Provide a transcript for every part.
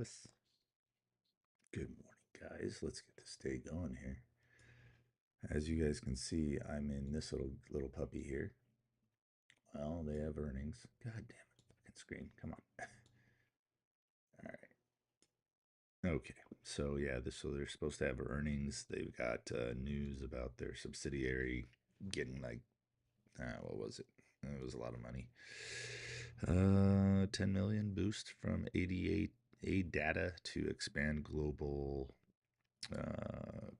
Lewis. Good morning, guys. Let's get this day going here. As you guys can see, I'm in this little puppy here. Well, they have earnings. God damn it, fucking screen. Come on. All right. Okay. So yeah, so they're supposed to have earnings. They've got news about their subsidiary getting like, what was it? It was a lot of money. 10 million boost from 88 A data to expand global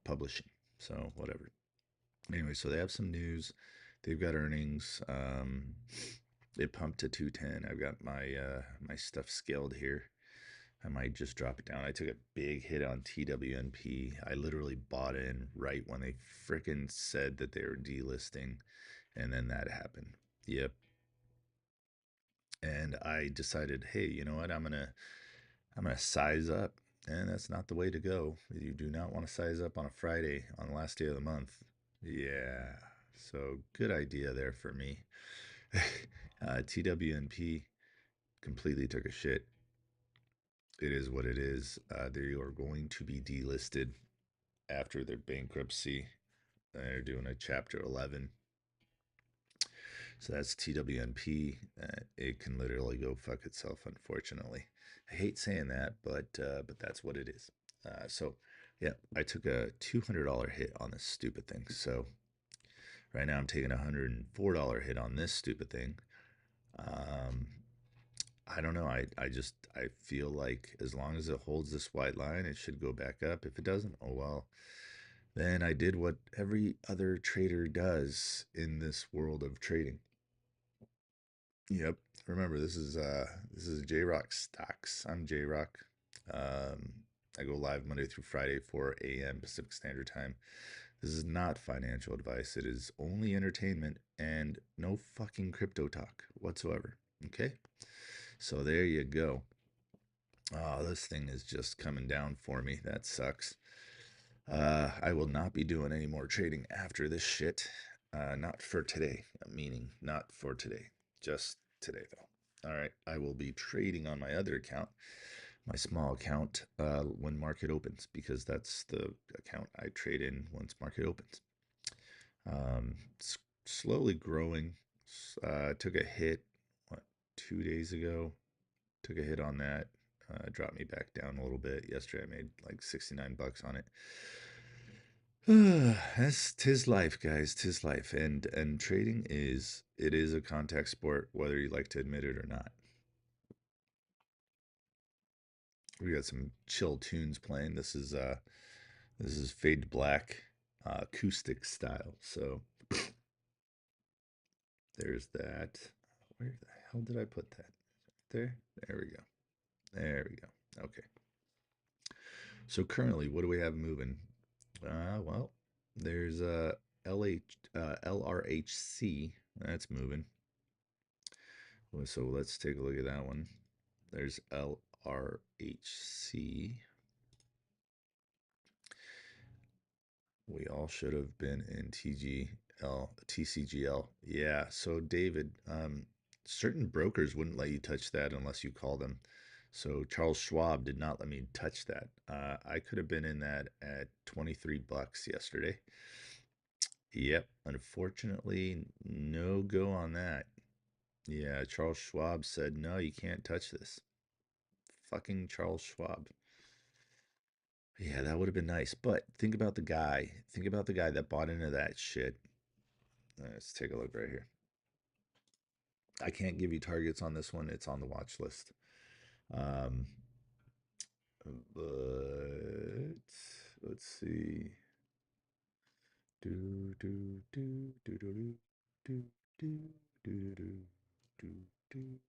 publishing. So whatever. Anyway, so they have some news. They've got earnings. It pumped to 210. I've got my stuff scaled here. I might just drop it down. I took a big hit on TWNP. I literally bought in right when they fricking said that they were delisting, and then that happened. Yep. And I decided, hey, you know what? I'm gonna size up, and that's not the way to go. You do not want to size up on a Friday on the last day of the month. Yeah, so good idea there for me. TWNP completely took a shit. It is what it is. They are going to be delisted after their bankruptcy. They're doing a Chapter 11. So that's TWNP. It can literally go fuck itself, unfortunately. I hate saying that, but that's what it is. So yeah, I took a $200 hit on this stupid thing. So right now I'm taking a $104 hit on this stupid thing. I don't know. I feel like as long as it holds this white line, it should go back up. If it doesn't, oh well. Then I did what every other trader does in this world of trading. Yep. Remember, this is Jrockstocks. I'm Jrock. Um, I go live Monday through Friday, 4 a.m. Pacific Standard Time. This is not financial advice. It is only entertainment and no fucking crypto talk whatsoever. Okay? So there you go. Oh, this thing is just coming down for me. That sucks. I will not be doing any more trading after this shit. Not for today. Meaning, not for today. Just today, though. All right. I will be trading on my other account, my small account, when market opens, because that's the account I trade in once market opens. Slowly growing. Took a hit, 2 days ago? Took a hit on that. Dropped me back down a little bit. Yesterday I made like 69 bucks on it. That's tis life, guys. Tis life. And trading is a contact sport, whether you like to admit it or not. We got some chill tunes playing. This is Fade to Black, acoustic style. So there's that. Where the hell did I put that? There? There we go. There we go. Okay. So currently, what do we have moving? Well, there's LRHC. That's moving. So let's take a look at that one. There's LRHC. We all should have been in TCGL. Yeah. So David, certain brokers wouldn't let you touch that unless you call them. So Charles Schwab did not let me touch that. I could have been in that at 23 bucks yesterday. Yep. Unfortunately, no go on that. Yeah, Charles Schwab said, no, you can't touch this. Fucking Charles Schwab. Yeah, that would have been nice. But think about the guy. Think about the guy that bought into that shit. Let's take a look right here. I can't give you targets on this one. It's on the watch list. Um, but let's see. Do do do do do do do do do do do.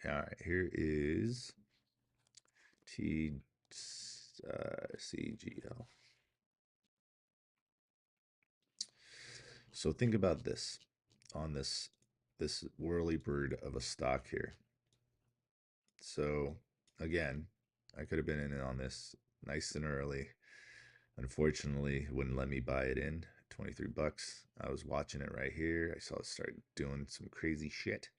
All right, here is CGL. So think about this on this whirly bird of a stock here. So again, I could have been in on this nice and early. Unfortunately, it wouldn't let me buy it in. 23 bucks. I was watching it right here. I saw it start doing some crazy shit.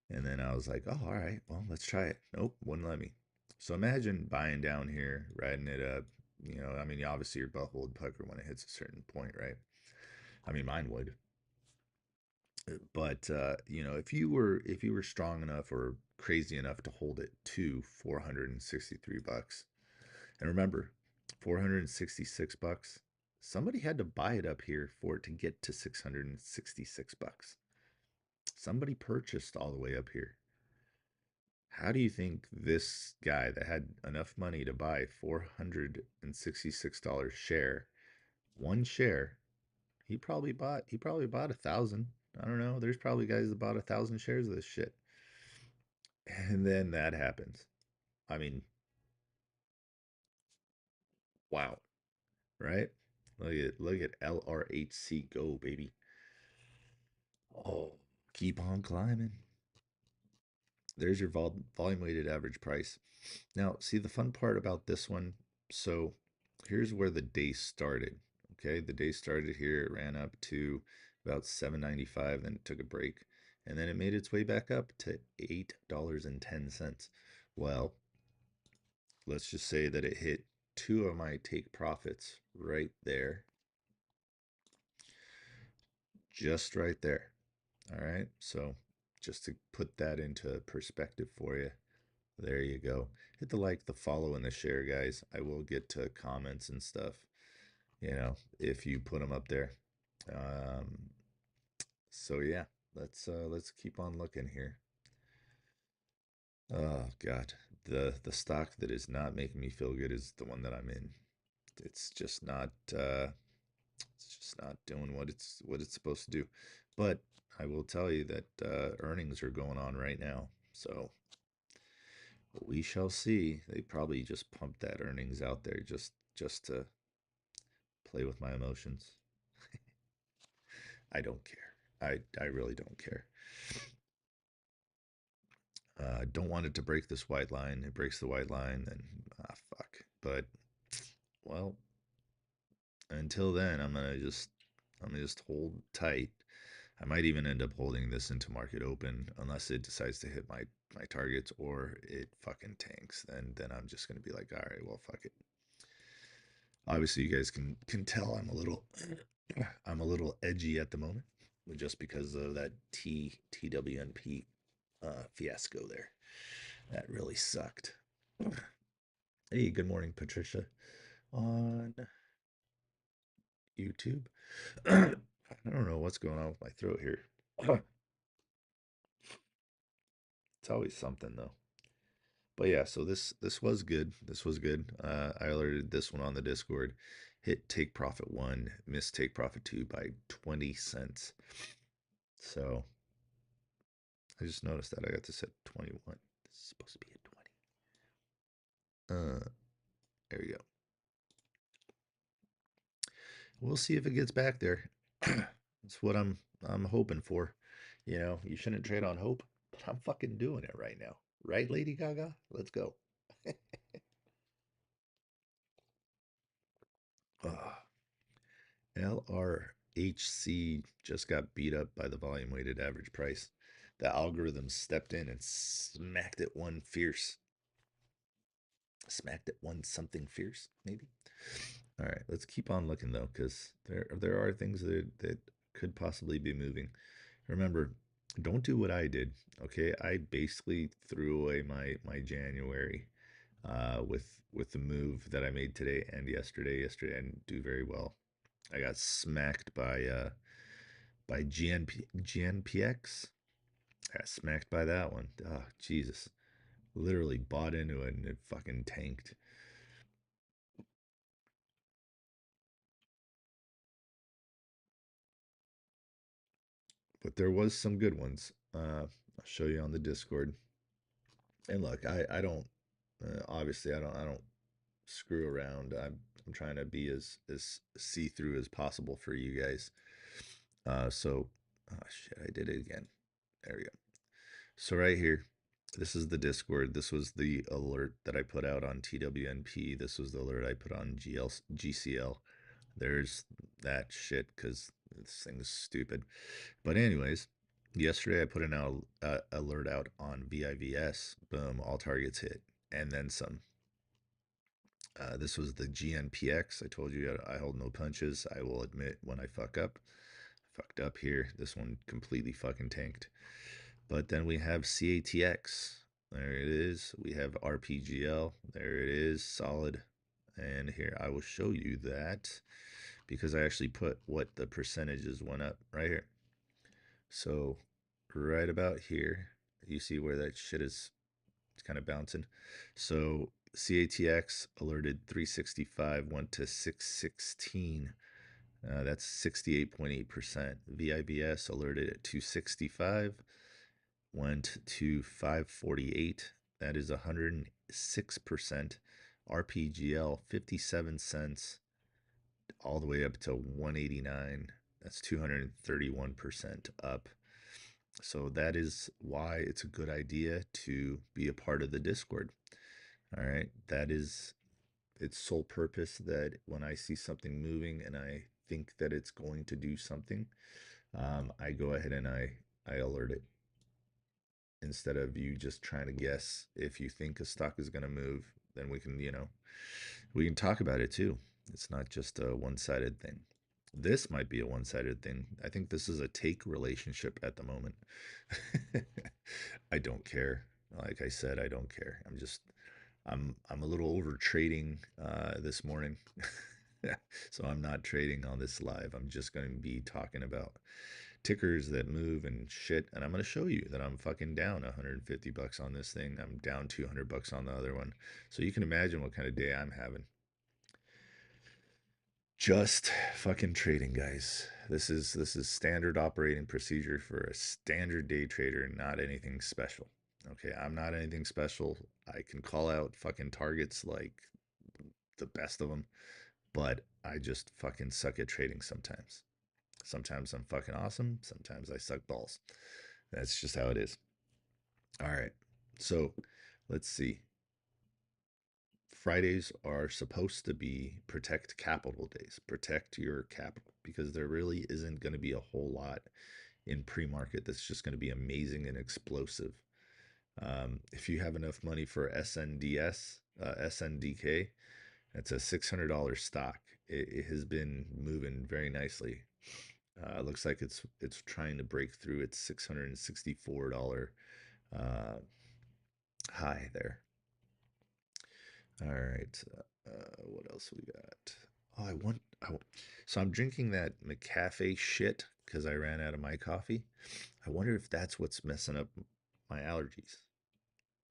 And then I was like, oh, all right, well, let's try it. Nope, wouldn't let me. So imagine buying down here, riding it up. You know, I mean, obviously your butt would pucker when it hits a certain point, right? I mean, mine would. But you know, if you were strong enough or crazy enough to hold it to 463 bucks, and remember, 466 bucks, somebody had to buy it up here for it to get to 666 bucks. Somebody purchased all the way up here. How do you think this guy that had enough money to buy $466 share, one share, he probably bought 1,000. I don't know. There's probably guys that bought 1,000 shares of this shit. And then that happens. I mean, wow, right? Look at LRHC go, baby. Oh, keep on climbing. There's your volume weighted average price. Now, see the fun part about this one. So here's where the day started. Okay, the day started here. It ran up to about 7.95, then it took a break, and then it made its way back up to $8.10. Well, let's just say that it hit two of my take profits right there, just right there. All right, so just to put that into perspective for you, there you go. Hit the like, the follow, and the share, guys. I will get to comments and stuff, you know, if you put them up there. Um, so yeah, let's keep on looking here. Oh God, the stock that is not making me feel good is the one that I'm in. It's just not doing what it's supposed to do. But I will tell you that earnings are going on right now, so we shall see. They probably just pumped that earnings out there just to play with my emotions. I don't care. I really don't care. Don't want it to break this white line. It breaks the white line, then fuck. But well, until then, I'm gonna just hold tight. I might even end up holding this into market open unless it decides to hit my targets or it fucking tanks. Then I'm just gonna be like, all right, well, fuck it. Obviously, you guys can tell I'm a little edgy at the moment, just because of that TWNP fiasco there. That really sucked. Hey, good morning, Patricia on YouTube. I don't know what's going on with my throat here. It's always something though. But yeah, so this was good. This was good. I alerted this one on the Discord. Hit take profit one, missed take profit two by 20 cents. So I just noticed that I got this at 21. This is supposed to be at 20. There you go. We'll see if it gets back there. That's what I'm hoping for. You know, you shouldn't trade on hope, but I'm fucking doing it right now. Right, Lady Gaga? Let's go. LRHC just got beat up by the volume weighted average price. The algorithm stepped in and smacked it one fierce. Smacked it one something fierce, maybe. All right, let's keep on looking though, because there are things that could possibly be moving. Remember, don't do what I did. Okay, I basically threw away my January with the move that I made today and yesterday. Yesterday I didn't do very well. I got smacked by GNPX. I got smacked by that one. Oh, Jesus. Literally bought into it and it fucking tanked. But there was some good ones. I'll show you on the Discord. And look, I don't obviously I don't screw around. I'm trying to be as see through as possible for you guys. So oh shit, I did it again. There we go. So right here, this is the Discord. This was the alert that I put out on TWNP. This was the alert I put on GCL. There's that shit because this thing's stupid. But anyways, yesterday I put an alert out on VIVS. Boom, all targets hit. and then some. This was the GNPX. I told you I hold no punches. I will admit when I fuck up. Fucked up here. This one completely fucking tanked. But then we have CATX. There it is. We have RPGL. There it is. Solid. And here I will show you that because I actually put what the percentages went up right here. So right about here, you see where that shit is kind of bouncing. So CATX alerted 365 went to 616. That's 68.8%. VIBS alerted at 265 went to 548. That is 106%. RPGL 57 cents all the way up to 189. That's 231% up. So that is why it's a good idea to be a part of the Discord. All right. That is its sole purpose, that when I see something moving and I think that it's going to do something, I go ahead and I alert it instead of you just trying to guess. If you think a stock is going to move, then we can talk about it too. It's not just a one-sided thing. This might be a one-sided thing. I think this is a take relationship at the moment. I don't care. Like I said, I don't care. I'm a little over trading this morning. So I'm not trading on this live. I'm just going to be talking about tickers that move and shit, and I'm going to show you that I'm fucking down 150 bucks on this thing. I'm down 200 bucks on the other one. So you can imagine what kind of day I'm having. Just fucking trading, guys. This is standard operating procedure for a standard day trader, not anything special. Okay, I'm not anything special. I can call out fucking targets like the best of them, but I just fucking suck at trading sometimes. Sometimes I'm fucking awesome, sometimes I suck balls. That's just how it is. All right. So, let's see. Fridays are supposed to be protect capital days. Protect your capital because there really isn't going to be a whole lot in pre-market that's just going to be amazing and explosive. If you have enough money for SNDK, that's a $600 stock. It has been moving very nicely. Looks like it's trying to break through its $664 high there. All right. What else we got? So I'm drinking that McCafe shit because I ran out of my coffee. I wonder if that's what's messing up my allergies.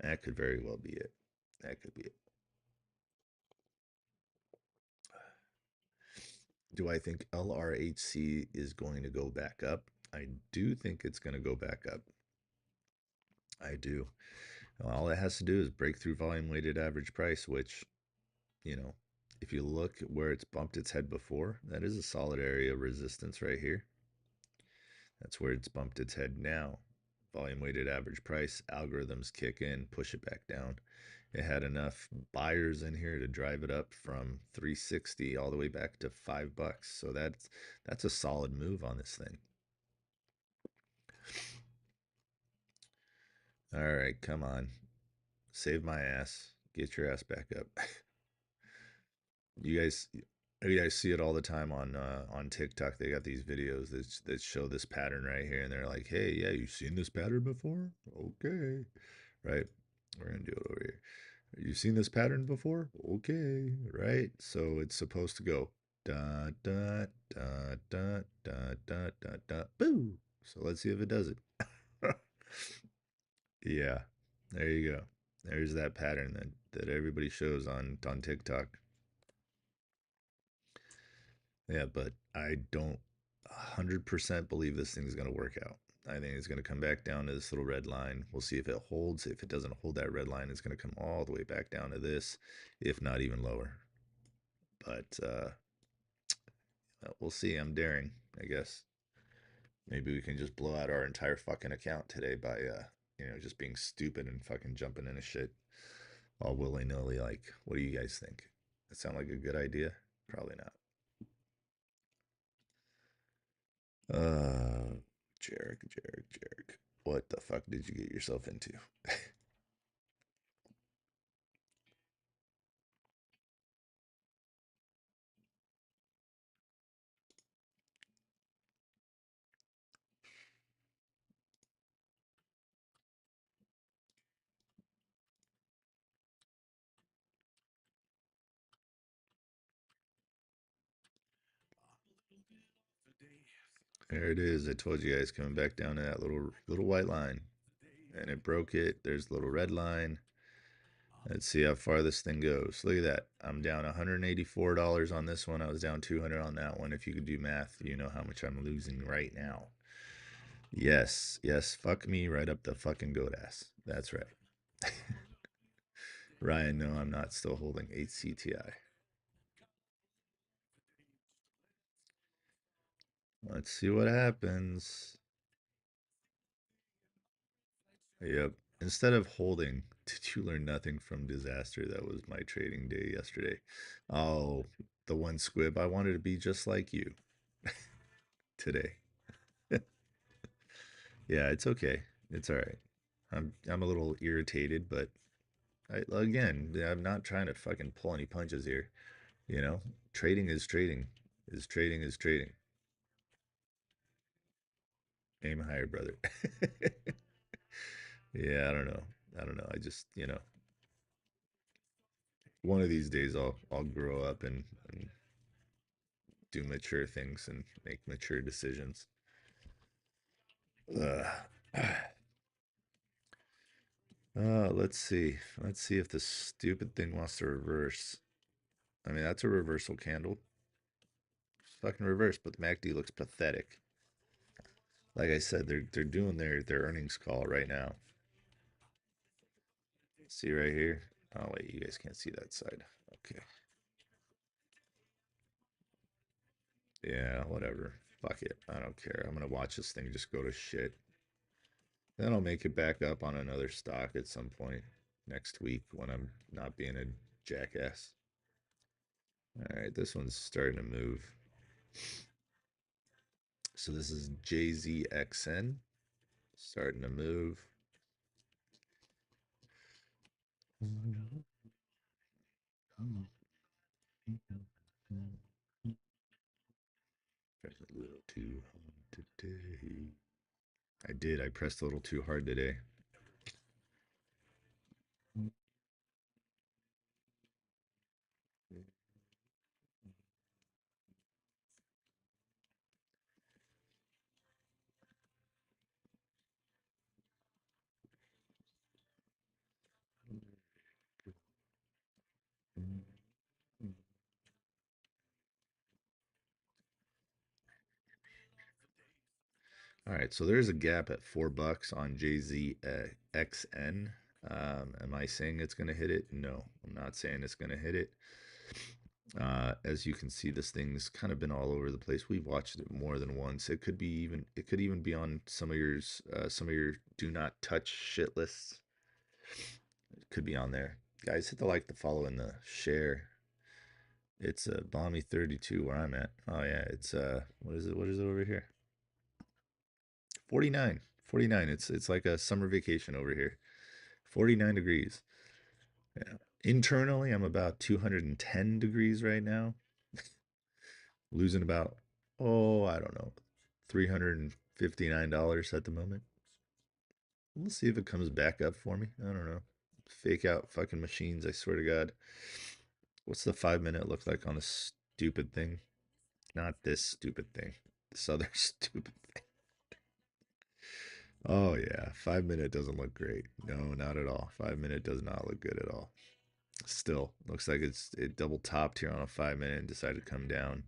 That could very well be it. That could be it. Do I think LRHC is going to go back up? I do think it's going to go back up. I do. All it has to do is break through volume weighted average price, which, you know, if you look at where it's bumped its head before, that is a solid area of resistance right here. That's where it's bumped its head now. Volume weighted average price, algorithms kick in, push it back down. It had enough buyers in here to drive it up from 360 all the way back to $5. So that's a solid move on this thing. All right, come on. Save my ass. Get your ass back up. You guys see it all the time on TikTok. They got these videos that show this pattern right here, and they're like, "Hey, yeah, you've seen this pattern before? Okay, right? We're gonna do it over here. You've seen this pattern before? Okay, right? So it's supposed to go da da da da da da da da boo. So let's see if it does it. Yeah, there you go. There's that pattern that everybody shows on TikTok. Yeah, but I don't 100% believe this thing's going to work out. I think it's going to come back down to this little red line. We'll see if it holds. If it doesn't hold that red line, it's going to come all the way back down to this, if not even lower. But we'll see. I'm daring, I guess. Maybe we can just blow out our entire fucking account today by, just being stupid and fucking jumping into shit all willy nilly. Like, what do you guys think? That sound like a good idea? Probably not. Uh, Jarek. What the fuck did you get yourself into? There it is. I told you guys coming back down to that little white line. And it broke it. There's the little red line. Let's see how far this thing goes. Look at that. I'm down $184 on this one. I was down 200 on that one. If you could do math, you know how much I'm losing right now. Yes, yes, fuck me right up the fucking goat ass. That's right. Ryan, no, I'm not still holding 8 CTI. Let's see what happens. Yep. Instead of holding, did you learn nothing from disaster? That was my trading day yesterday. Oh, the one squib. I wanted to be just like you today. Yeah, it's okay. It's all right. I'm a little irritated, but again, I'm not trying to fucking pull any punches here. You know, trading is trading. Is trading is trading. Aim higher, brother. Yeah, I don't know. I don't know. I just, one of these days I'll grow up and do mature things and make mature decisions. Uh, let's see. Let's see if this stupid thing wants to reverse. I mean, that's a reversal candle. It's fucking reverse, but the MACD looks pathetic. Like I said, they're doing their earnings call right now. See right here. Oh wait, you guys can't see that side. Okay. Yeah, whatever. Fuck it. I don't care. I'm gonna watch this thing just go to shit. Then I'll make it back up on another stock at some point next week when I'm not being a jackass. All right, this one's starting to move. So this is JZXN starting to move. Pressed a little too hard today. I did. I pressed a little too hard today. All right, so there's a gap at $4 on JZXN. Am I saying it's going to hit it? No, I'm not saying it's going to hit it. As you can see, this thing's kind of been all over the place. We've watched it more than once. It could even be on some of your do not touch shit lists. It could be on there. Guys, hit the like, the follow, and the share. It's Balmy 32 where I'm at. Oh yeah, it's what is it? What is it over here? 49. 49. It's like a summer vacation over here. 49 degrees. Yeah. Internally, I'm about 210 degrees right now. Losing about, I don't know, $359 at the moment. We'll see if it comes back up for me. I don't know. Fake out fucking machines, I swear to God. What's the 5 minute look like on this stupid thing? Not this stupid thing. This other stupid thing. Oh yeah, 5 minute doesn't look great. No, not at all. 5 minute does not look good at all. Still, looks like it double topped here on a 5 minute and decided to come down.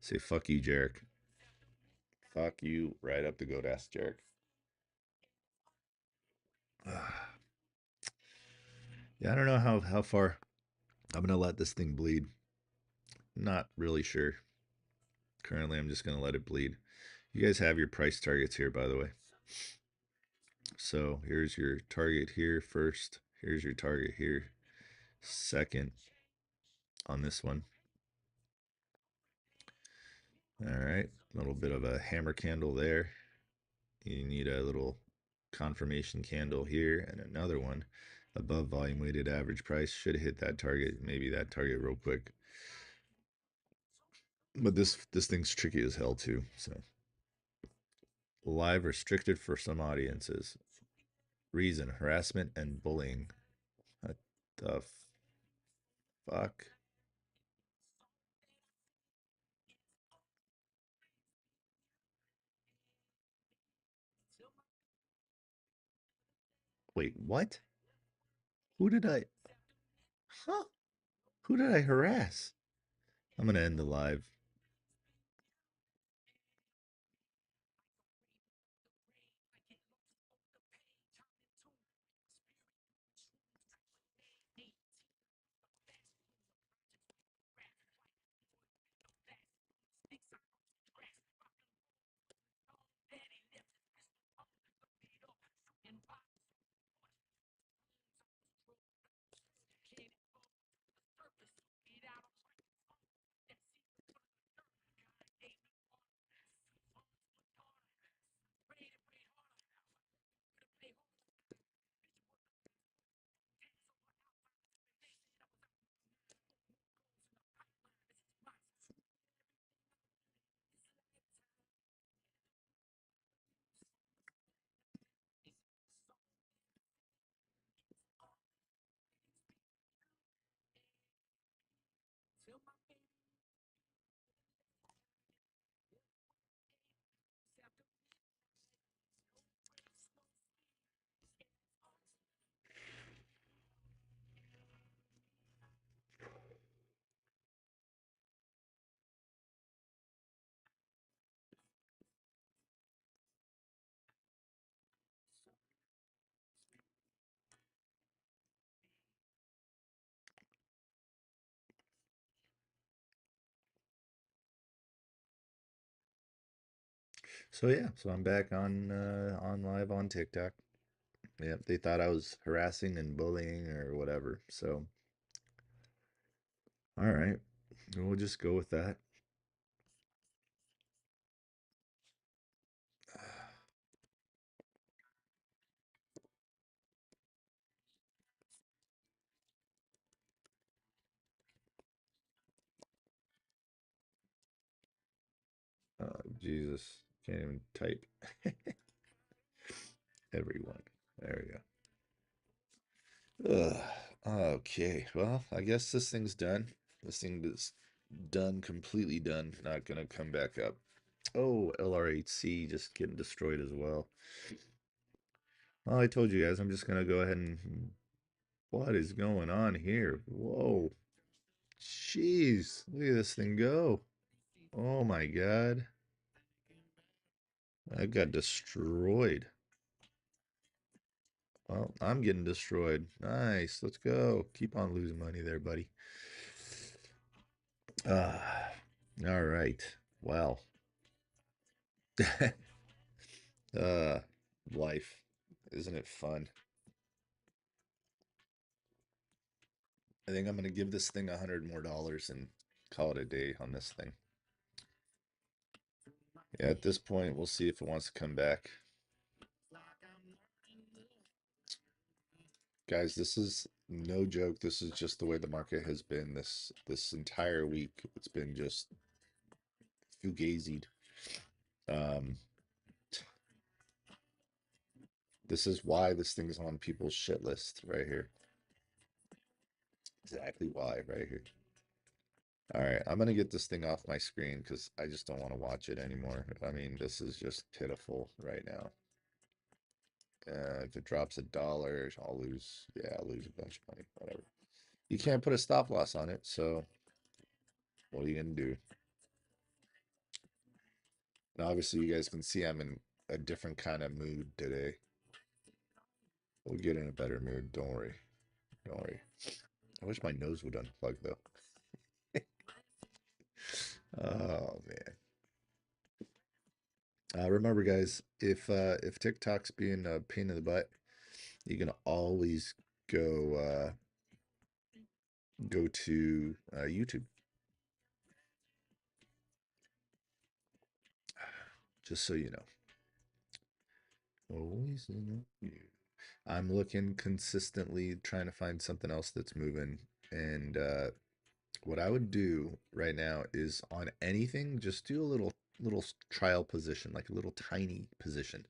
Say fuck you, Jarek. Fuck you right up the goat ass, Jarek. Yeah, I don't know how far I'm gonna let this thing bleed. Not really sure. Currently, I'm just gonna let it bleed. You guys have your price targets here, by the way. So here's your target here first. Here's your target here second on this one. All right, a little bit of a hammer candle there. You need a little confirmation candle here and another one above volume weighted average price. Should hit that target, maybe that target real quick. But this thing's tricky as hell too. So live restricted for some audiences. Reason: harassment and bullying. What the fuck? Wait, what? Who did I? Huh? Who did I harass? I'm gonna end the live. So yeah, so I'm back on live on TikTok. Yep, they thought I was harassing and bullying or whatever. So all right, we'll just go with that. Jesus, can't even type. Everyone. There we go. Ugh. Okay, well, I guess this thing's done. This thing is done, completely done. Not gonna come back up. Oh, LR8C just getting destroyed as well. Well, I told you guys, I'm just gonna go ahead and. What is going on here? Whoa. Jeez, look at this thing go. Oh my God. I got destroyed. Well, I'm getting destroyed. Nice. Let's go. Keep on losing money there, buddy. Ah, all right. Well, uh, life. Isn't it fun? I think I'm gonna give this thing $100 more and call it a day on this thing. Yeah, at this point, we'll see if it wants to come back. Guys, this is no joke. This is just the way the market has been this entire week. It's been just fugazied. Um, this is why this thing's on people's shit list right here. Exactly why right here. All right, I'm gonna get this thing off my screen because I just don't want to watch it anymore. I mean, this is just pitiful right now. If it drops $1, I'll lose. Yeah, I'll lose a bunch of money. Whatever. You can't put a stop loss on it, so what are you gonna do? And obviously, you guys can see I'm in a different kind of mood today. We'll get in a better mood. Don't worry. Don't worry. I wish my nose would unplug though. Oh man. Remember, guys, if TikTok's being a pain in the butt, you can always go go to YouTube. Just so you know. Always in you. I'm looking consistently, trying to find something else that's moving. And what I would do right now is on anything, just do a little trial position, like a little tiny position.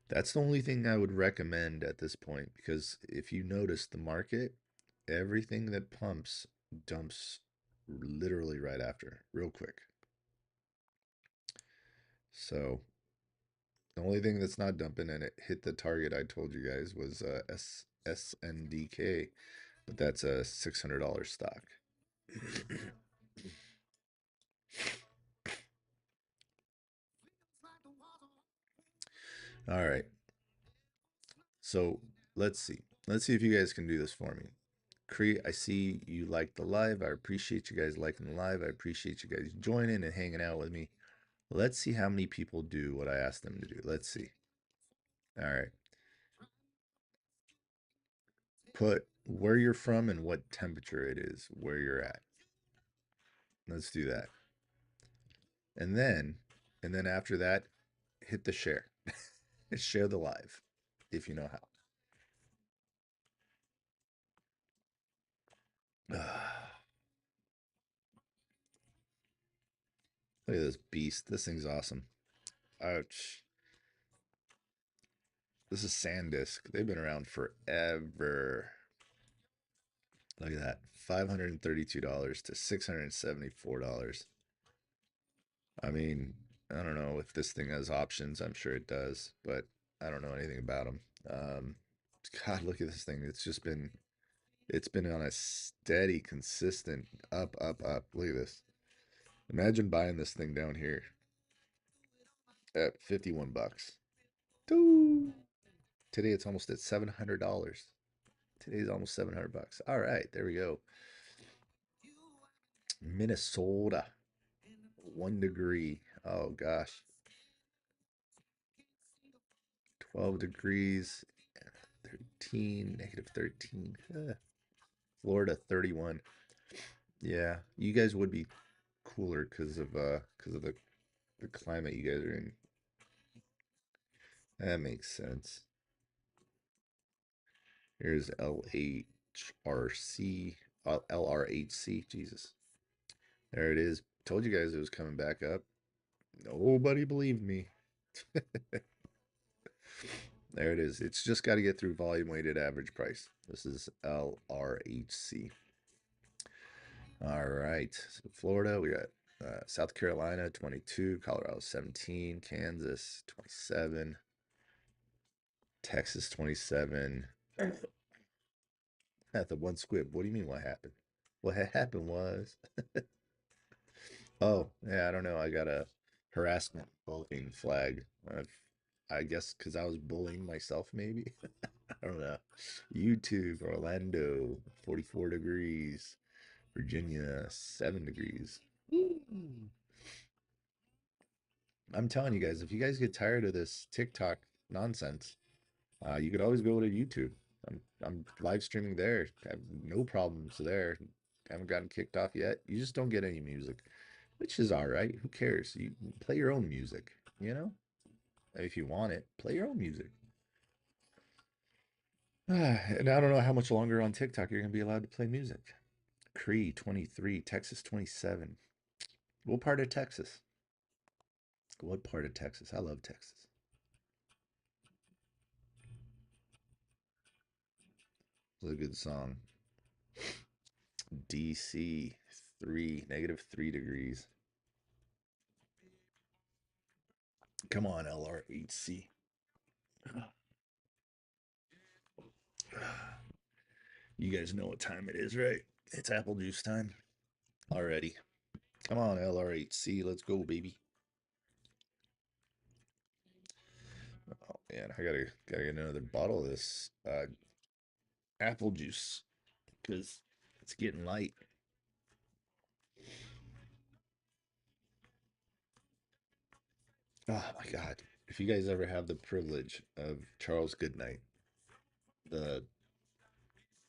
That's the only thing I would recommend at this point because if you notice the market, everything that pumps dumps literally right after, real quick. So The only thing that's not dumping and it hit the target I told you guys was SNDK, but that's a $600 stock. All right. So let's see. Let's see if you guys can do this for me. Cree, I see you like the live. I appreciate you guys liking the live. I appreciate you guys joining and hanging out with me. Let's see how many people do what I asked them to do. Let's see. All right. Put where you're from and what temperature it is where you're at. Let's do that. And then after that, hit the share. Share the live if you know how. Look at this beast. This thing's awesome. Ouch. This is SanDisk. They've been around forever. Look at that. $532 to $674. I mean, I don't know if this thing has options. I'm sure it does, but I don't know anything about them. God, look at this thing. It's been on a steady, consistent up, up, up. Look at this. Imagine buying this thing down here at 51 bucks. Doo. Today it's almost at $700. Today's almost 700 bucks. All right, there we go. Minnesota, 1 degree. Oh gosh, 12 degrees, 13, -13. Florida, 31. Yeah, you guys would be cooler because of the climate you guys are in. That makes sense. Here's LHRC, LRHC. Jesus, there it is. Told you guys it was coming back up. Nobody believed me. There it is. It's just got to get through volume weighted average price. This is LRHC. All right. So Florida, we got South Carolina 22, Colorado 17, Kansas 27, Texas 27. At the one squib. What do you mean what happened? What had happened was oh, yeah, I don't know. I got a harassment bullying flag. I guess because I was bullying myself, maybe. I don't know. YouTube, Orlando, 44 degrees. Virginia, 7 degrees. I'm telling you guys, if you guys get tired of this TikTok nonsense, you could always go to YouTube. I'm live streaming there. I have no problems there. Haven't gotten kicked off yet. You just don't get any music, which is all right. Who cares? You play your own music, you know? If you want it, play your own music. And I don't know how much longer on TikTok you're going to be allowed to play music. Cree 23, Texas 27. What part of Texas? What part of Texas? I love Texas. It's a good song. DC 3, -3 degrees. Come on, LRHC. You guys know what time it is, right? It's apple juice time already. Come on, LRHC. Let's go, baby. Oh man, I gotta get another bottle of this apple juice because it's getting light. Oh my god. If you guys ever have the privilege of Charles Goodnight, the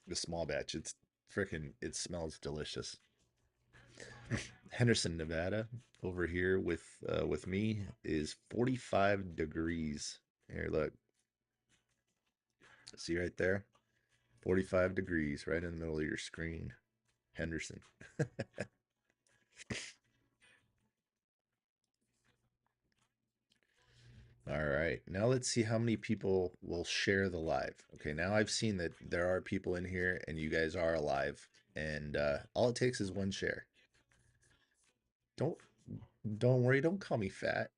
the small batch, it's freaking it smells delicious. Henderson, Nevada, over here with me is 45 degrees. Here, look. See right there? 45 degrees right in the middle of your screen. Henderson. All right. Now let's see how many people will share the live. Okay, now I've seen that there are people in here and you guys are alive. And all it takes is one share. Don't don't worry, don't call me fat.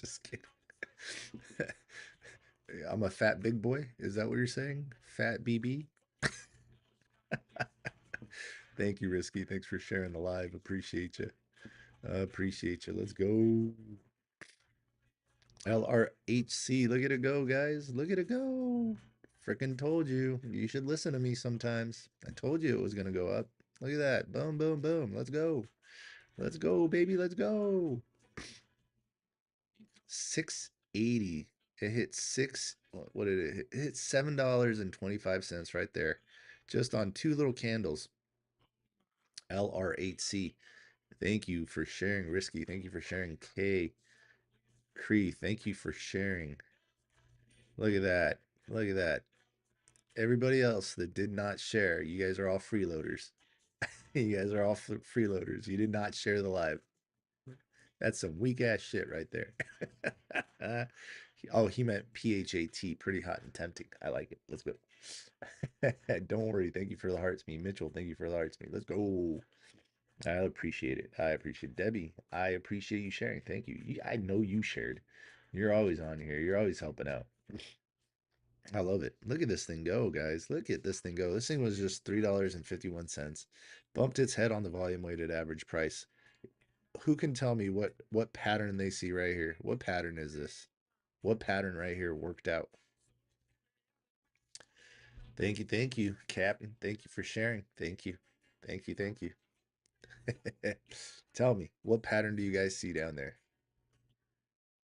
Just kidding. I'm a fat big boy. Is that what you're saying? Fat BB? Thank you, Risky. Thanks for sharing the live. Appreciate you. Appreciate you. Let's go. LRHC. Look at it go, guys. Look at it go. Freaking told you. You should listen to me sometimes. I told you it was going to go up. Look at that. Boom, boom, boom. Let's go. Let's go, baby. Let's go. 680. It hit what did it hit? It hit $7.25 right there. Just on two little candles. LR8C. Thank you for sharing, Risky. Thank you for sharing, K. Cree. Thank you for sharing. Look at that. Look at that. Everybody else that did not share, you guys are all freeloaders. You guys are all freeloaders. You did not share the live. That's some weak ass shit right there. Oh, he meant PHAT, pretty hot and tempting. I like it. Let's go. Don't worry. Thank you for the hearts, me. Mitchell, thank you for the hearts, me. Let's go. I appreciate it. I appreciate it. Debbie. I appreciate you sharing. Thank you. I know you shared. You're always on here. You're always helping out. I love it. Look at this thing go, guys. Look at this thing go. This thing was just $3.51. Bumped its head on the volume weighted average price. Who can tell me what pattern they see right here? What pattern is this? What pattern right here worked out? Thank you, Captain. Thank you for sharing. Thank you. Thank you, thank you. Tell me, what pattern do you guys see down there?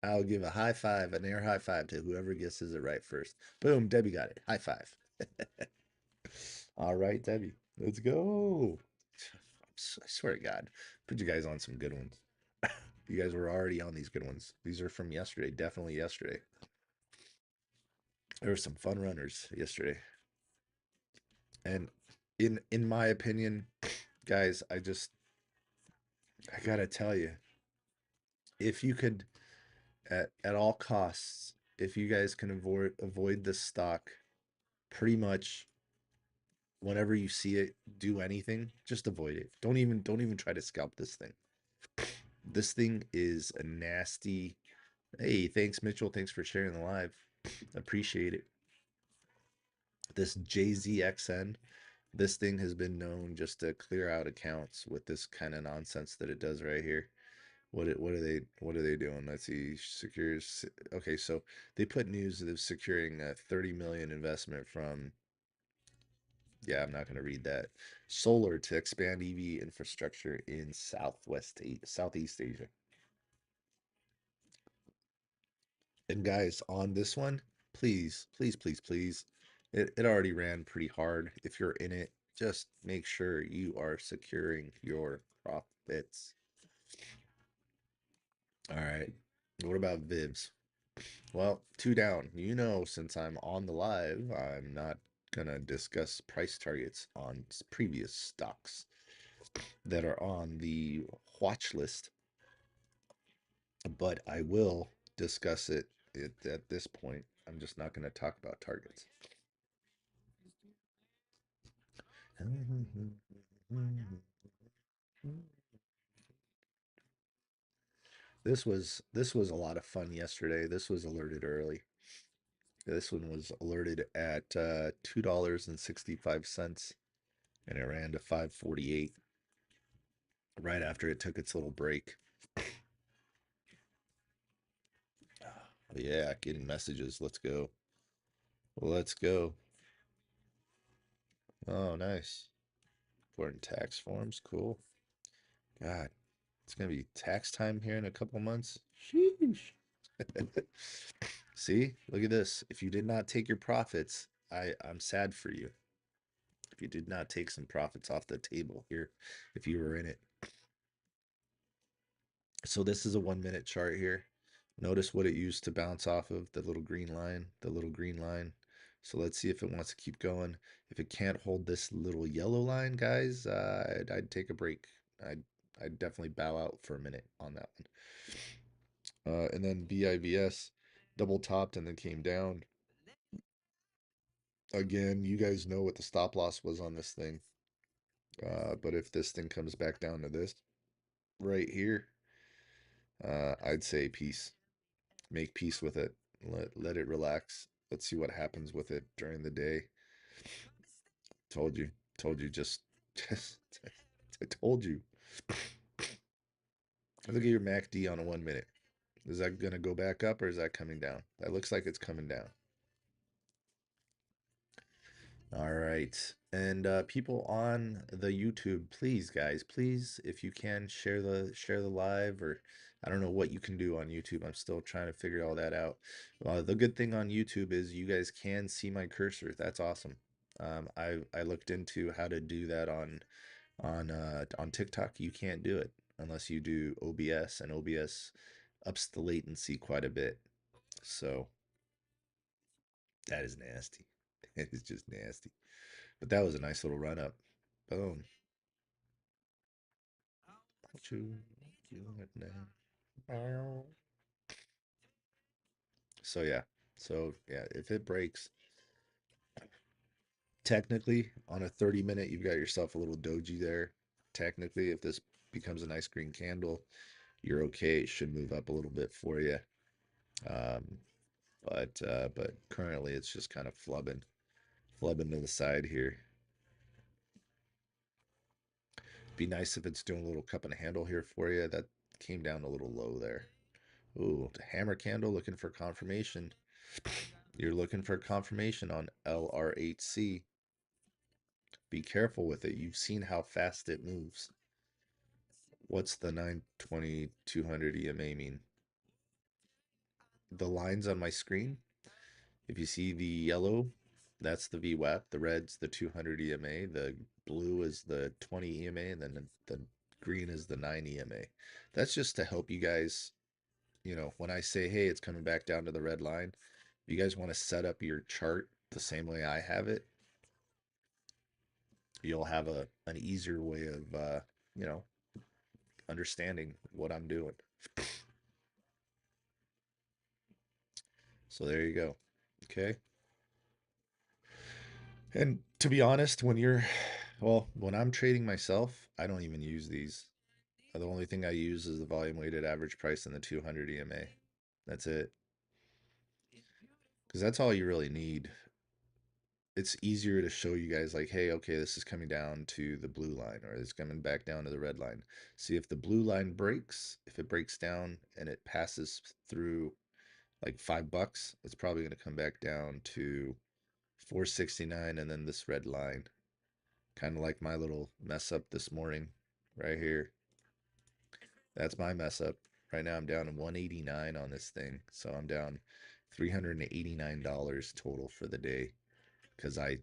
I'll give a high five, an air high five to whoever guesses it right first. Boom, Debbie got it. High five. All right, Debbie. Let's go. I swear to God, put you guys on some good ones. You guys were already on these good ones. These are from yesterday, definitely yesterday. There were some fun runners yesterday. And in my opinion, guys, I gotta tell you, if you could at all costs, if you guys can avoid this stock, pretty much whenever you see it do anything, just avoid it. Don't even try to scalp this thing. This thing is a nasty. Hey, thanks Mitchell. Thanks for sharing the live. Appreciate it. This JZXN, this thing has been known just to clear out accounts with this kind of nonsense that it does right here. What are they doing? Let's see. Secures. Okay, so they put news of securing a 30 million investment from. Yeah, I'm not going to read that. Solar to expand EV infrastructure in Southeast Asia. And guys, on this one, please, please, please, please. It already ran pretty hard. If you're in it, just make sure you are securing your profits. All right. What about Vivs? Well, two down. You know, since I'm on the live, I'm not gonna discuss price targets on previous stocks that are on the watch list, but I will discuss it at this point. I'm just not gonna talk about targets. This was a lot of fun yesterday. This was alerted early. This one was alerted at $2.65 and it ran to 548 right after it took its little break. Yeah, getting messages. Let's go. Let's go. Oh, nice. Important tax forms. Cool. God, it's gonna be tax time here in a couple months. Sheesh. See, look at this. If you did not take your profits, I'm sad for you. If you did not take some profits off the table here, if you were in it. So this is a 1 minute chart here. Notice what it used to bounce off of, the little green line, the little green line. So let's see if it wants to keep going. If it can't hold this little yellow line, guys, I'd take a break. I'd definitely bow out for a minute on that one. And then BIVS double topped and then came down. Again, you guys know what the stop loss was on this thing. But if this thing comes back down to this right here, I'd say peace. Make peace with it. Let it relax. Let's see what happens with it during the day. Told you. Told you. Just I told you. Look at your MACD on a 1 minute. Is that gonna go back up or is that coming down? That looks like it's coming down. All right. And people on the YouTube, please, guys, please, if you can share the live, or I don't know what you can do on YouTube. I'm still trying to figure all that out. The good thing on YouTube is you guys can see my cursor. That's awesome. I looked into how to do that on TikTok. You can't do it unless you do OBS, and OBS ups the latency quite a bit. So that is nasty. It is just nasty. But that was a nice little run up. Boom. What you doing now? So yeah. So yeah, if it breaks, technically on a 30 minute, you've got yourself a little doji there. Technically, if this becomes a nice green candle, you're okay. It should move up a little bit for you. Um, but currently it's just kind of flubbing to the side here. Be nice if it's doing a little cup and a handle here for you. That came down a little low there. Ooh, the hammer candle looking for confirmation. You're looking for confirmation on LR8C. Be careful with it. You've seen how fast it moves. What's the 920 200 EMA mean? The lines on my screen, if you see the yellow, that's the VWAP. The red's the 200 EMA. The blue is the 20 EMA. And then the green is the 9 EMA. That's just to help you guys, when I say, hey, it's coming back down to the red line, if you guys want to set up your chart the same way I have it, you'll have an easier way of you know understanding what I'm doing. So there you go. Okay. And to be honest, when I'm trading myself, I don't even use these. The only thing I use is the volume weighted average price and the 200 EMA. That's it. Because that's all you really need. It's easier to show you guys like, hey, okay, this is coming down to the blue line, or it's coming back down to the red line. See if the blue line breaks, if it breaks down and it passes through like $5, it's probably going to come back down to 469 and then this red line. Kind of like my little mess up this morning right here. That's my mess up. Right now I'm down to 189 on this thing. So I'm down $389 total for the day because I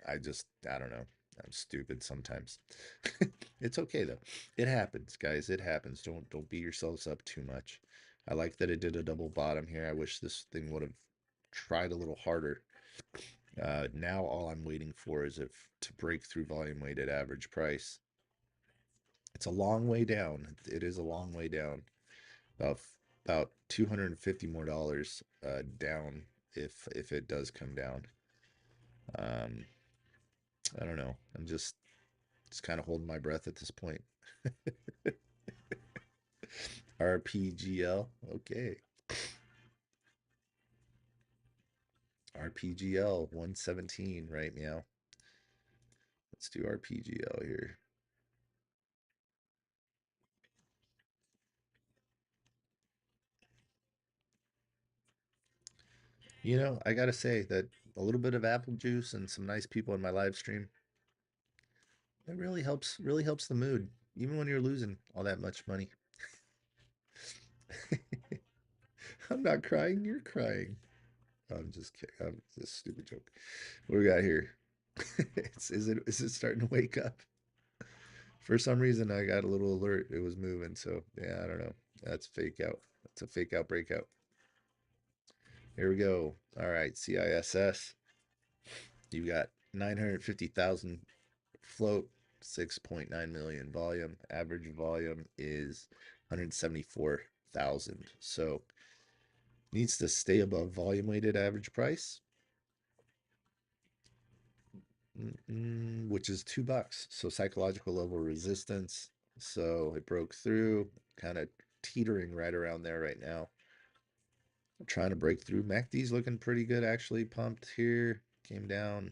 don't know. I'm stupid sometimes. It's okay though. It happens, guys. It happens. Don't beat yourselves up too much. I like that it did a double bottom here. I wish this thing would have tried a little harder. Now all I'm waiting for is if to break through volume weighted average price. It's a long way down. It is a long way down. About about $250 more down if it does come down. Um, I don't know. I'm just kind of holding my breath at this point. RPGL. Okay. RPGL 117, right? Meow. Let's do RPGL here. I gotta say that a little bit of apple juice and some nice people in my live stream, it really helps the mood, even when you're losing all that much money. I'm not crying, you're crying. I'm just kidding. I'm just a stupid joke. What do we got here? Is it starting to wake up? For some reason I got a little alert. It was moving, so yeah, I don't know. That's fake out. That's a fake out breakout. Here we go. All right, CISS. You got 950,000 float, 6.9 million volume. Average volume is 174,000. So needs to stay above volume weighted average price, which is $2. So psychological level resistance. So it broke through, kind of teetering right around there right now. Trying to break through. MACD's looking pretty good, actually. Pumped here. Came down.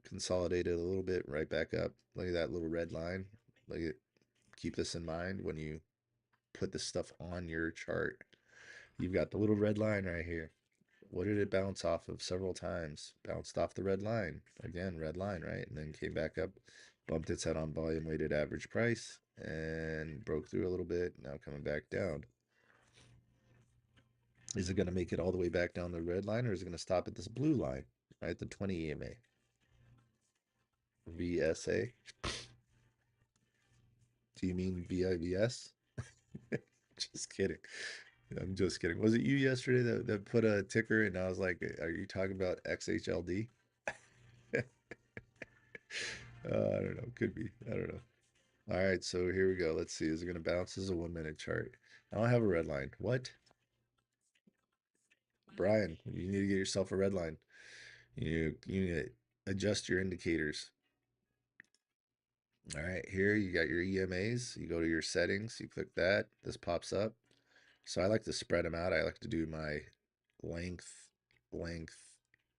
Consolidated a little bit. Right back up. Look at that little red line. Look at. Keep this in mind when you put this stuff on your chart. You've got the little red line right here. What did it bounce off of several times? Bounced off the red line. Again, red line, right? And then came back up, bumped its head on volume weighted average price, and broke through a little bit. Now coming back down. Is it going to make it all the way back down the red line, or is it going to stop at this blue line, right? The 20 EMA. VSA. Do you mean VIVS? Just kidding. I'm just kidding. Was it you yesterday that put a ticker and I was like, are you talking about XHLD? I don't know. Could be. I don't know. All right, so here we go. Let's see. Is it going to bounce? This is a 1 minute chart. I don't have a red line. What? Brian, you need to get yourself a red line. You need to adjust your indicators. All right, here you got your EMAs. You go to your settings, you click that. This pops up. So I like to spread them out. I like to do my length, length,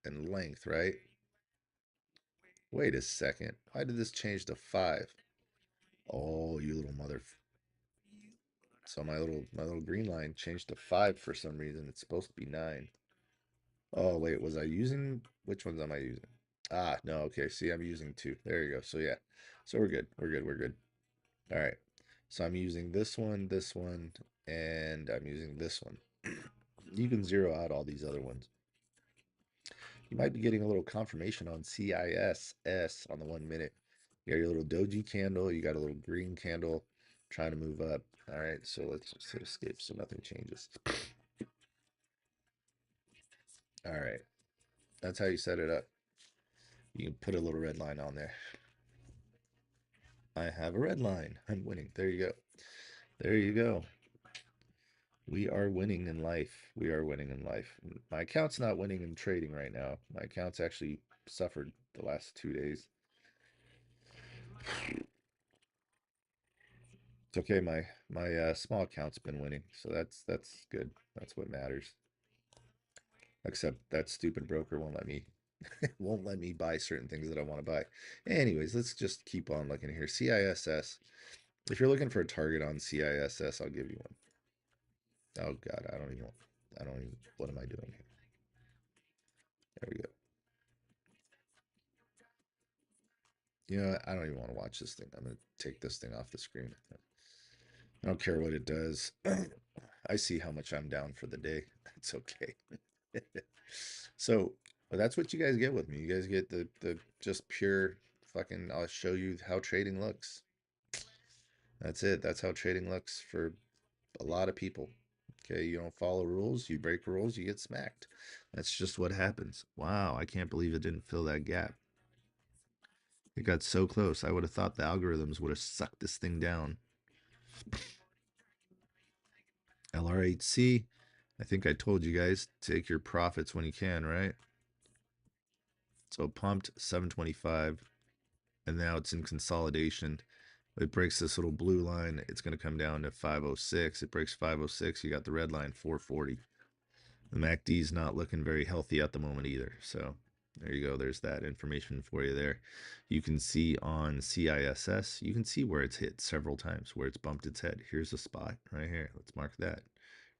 and length, right? Wait a second. Why did this change to 5? Oh, you little mother. So my little green line changed to 5 for some reason. It's supposed to be 9. Oh, wait, was I using which ones am I using? Ah, no, okay. See, I'm using 2. There you go. So yeah. So we're good. We're good. We're good. All right. So I'm using this one, and I'm using this one. You can zero out all these other ones. You might be getting a little confirmation on CISS on the 1 minute. You got your little doji candle. You got a little green candle trying to move up. All right, so let's just hit escape so nothing changes. All right, that's how you set it up. You can put a little red line on there. I have a red line. I'm winning. There you go. There you go. We are winning in life. We are winning in life. My account's not winning in trading right now. My account's actually suffered the last 2 days. It's okay. My small account's been winning, so that's good. That's what matters. Except that stupid broker won't let me buy certain things that I want to buy. Anyways, let's just keep on looking here. CISS. If you're looking for a target on CISS, I'll give you one. Oh God, I don't even. What am I doing here? There we go. You know, I don't even want to watch this thing. I'm gonna take this thing off the screen. I don't care what it does. I see how much I'm down for the day. It's okay. So well, that's what you guys get with me. You guys get the just pure fucking. I'll show you how trading looks. That's it. That's how trading looks for a lot of people. Okay, you don't follow rules, you break rules, you get smacked. That's just what happens. Wow, I can't believe it didn't fill that gap. It got so close. I would have thought the algorithms would have sucked this thing down. LR8C. I think I told you guys, take your profits when you can, right? So pumped 725, and now it's in consolidation. It breaks this little blue line. It's going to come down to 506. It breaks 506. You got the red line, 440. The MACD is not looking very healthy at the moment either. So there you go. There's that information for you there. You can see on CISS, you can see where it's hit several times, where it's bumped its head. Here's a spot right here. Let's mark that.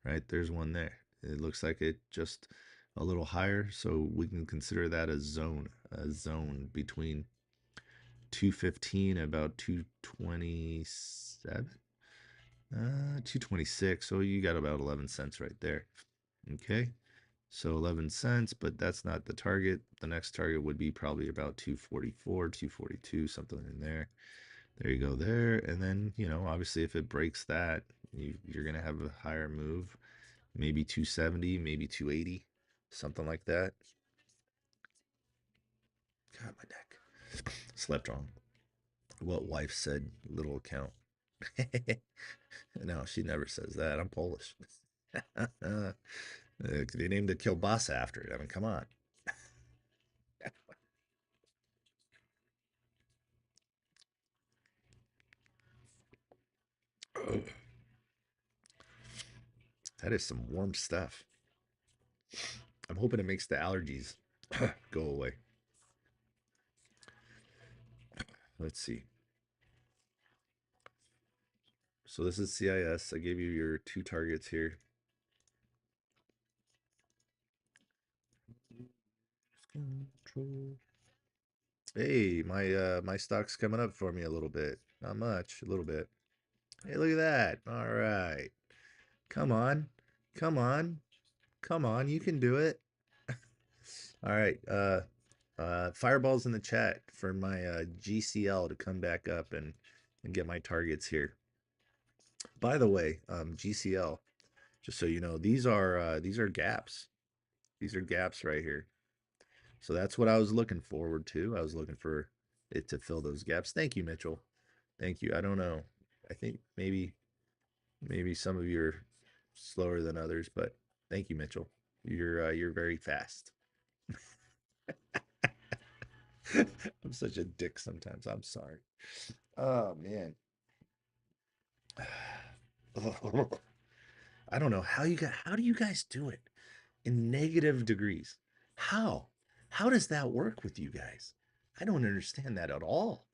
Right, there's one there. It looks like it just a little higher, so we can consider that a zone between 215 and about 227, 226. So you got about 11 cents right there. Okay, so 11 cents, but that's not the target. The next target would be probably about 244, 242, something in there. There you go there. And then, you know, obviously if it breaks that, you're going to have a higher move. Maybe 270, maybe 280, something like that. God, my neck. Slept wrong. What wife said, little account. No, she never says that. I'm Polish. They named the kielbasa after it. I mean, come on. That is some warm stuff. I'm hoping it makes the allergies go away. Let's see. So this is CIS. I gave you your 2 targets here. Control. Hey, my stock's coming up for me a little bit. Not much, a little bit. Hey, look at that. All right. Come on. Come on. Come on, you can do it. All right. Fireballs in the chat for my GCL to come back up and get my targets here. By the way, GCL, just so you know, these are gaps. These are gaps right here. So that's what I was looking forward to. I was looking for it to fill those gaps. Thank you, Mitchell. Thank you. I don't know. I think maybe some of you are slower than others, but thank you, Mitchell. You're very fast. I'm such a dick sometimes. I'm sorry. Oh man. I don't know how do you guys do it in negative degrees? How? How does that work with you guys? I don't understand that at all.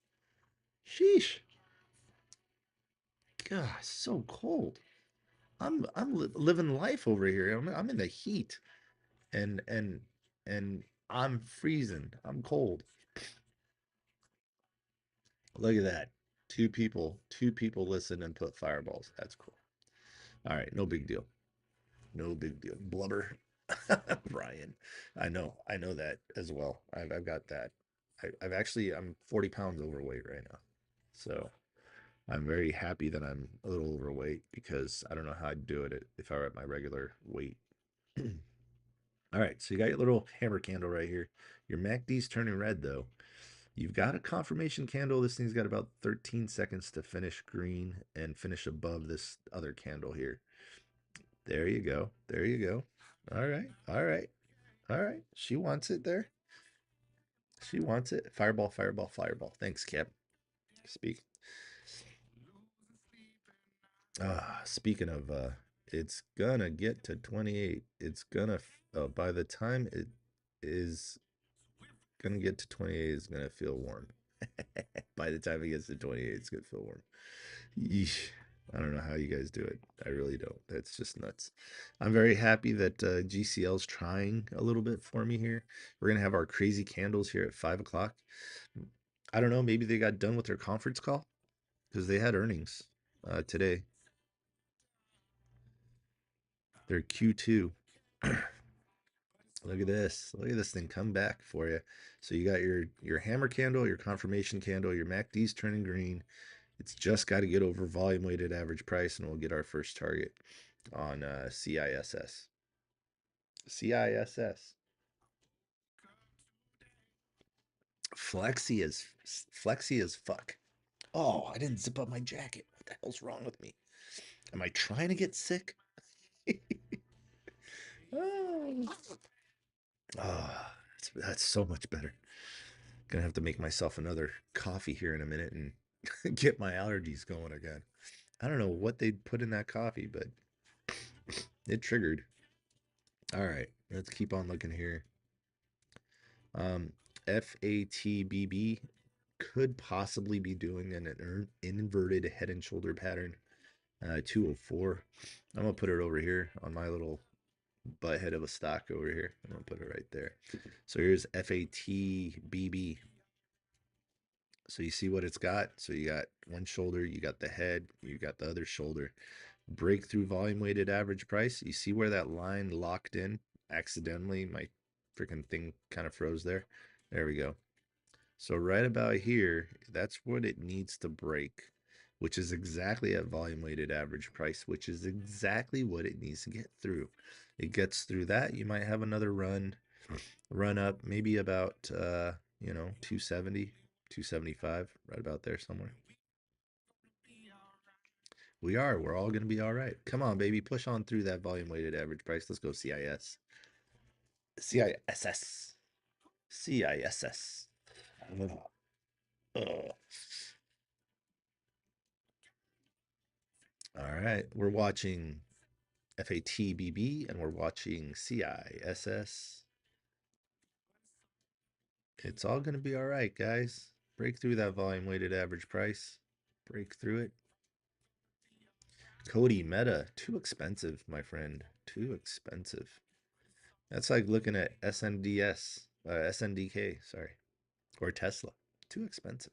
Sheesh. God, so cold. I'm living life over here. I'm in the heat and and I'm freezing. I'm cold. Look at that. Two people listen and put fireballs. That's cool. All right, no big deal. No big deal. Blubber. Brian. I know that as well. I've got that. I've actually I'm 40 pounds overweight right now. So I'm very happy that I'm a little overweight because I don't know how I'd do it if I were at my regular weight. All right, so you got your little hammer candle right here. Your MACD's turning red though. You've got a confirmation candle. This thing's got about 13 seconds to finish green and finish above this other candle here. There you go. There you go. All right. All right. All right. She wants it there. She wants it. Fireball, fireball, fireball. Thanks, Cap. Speak. Speaking of it's gonna get to 28. It's gonna by the time it is gonna get to 28, it's gonna feel warm. By the time it gets to 28, it's gonna feel warm. Yeesh. I don't know how you guys do it. I really don't. That's just nuts. I'm very happy that GCL's trying a little bit for me here. We're gonna have our crazy candles here at 5 o'clock. I don't know. Maybe they got done with their conference call because they had earnings today. Their Q2. Look at this. Look at this thing come back for you. So you got your hammer candle, your confirmation candle, your MACD's turning green. It's just got to get over volume weighted average price, and we'll get our first target on CISS. CISS. Flexy as fuck. Oh, I didn't zip up my jacket. What the hell's wrong with me? Am I trying to get sick? Oh, that's so much better. Gonna have to make myself another coffee here in a minute and get my allergies going again. I don't know what they put in that coffee, but it triggered. All right, let's keep on looking here. FATBB could possibly be doing an inverted head and shoulder pattern. 204. I'm gonna put it over here on my little butt head of a stock over here. I'm gonna put it right there. So here's FATBB. So you see what it's got. So you got one shoulder, you got the head, you got the other shoulder. Breakthrough volume weighted average price. You see where that line locked in accidentally? My freaking thing kind of froze there. There we go. So right about here, that's what it needs to break, which is exactly at volume weighted average price, which is exactly what it needs to get through. It gets through that, you might have another run up, maybe about 270, 275, right about there somewhere. We're all going to be all right. Come on, baby, push on through that volume weighted average price. Let's go CIS. CISS. CISS. All right, we're watching FATBB, and we're watching CISS. It's all going to be all right, guys. Break through that volume weighted average price. Break through it. Cody Meta, too expensive, my friend. Too expensive. That's like looking at SNDK, sorry, or Tesla. Too expensive.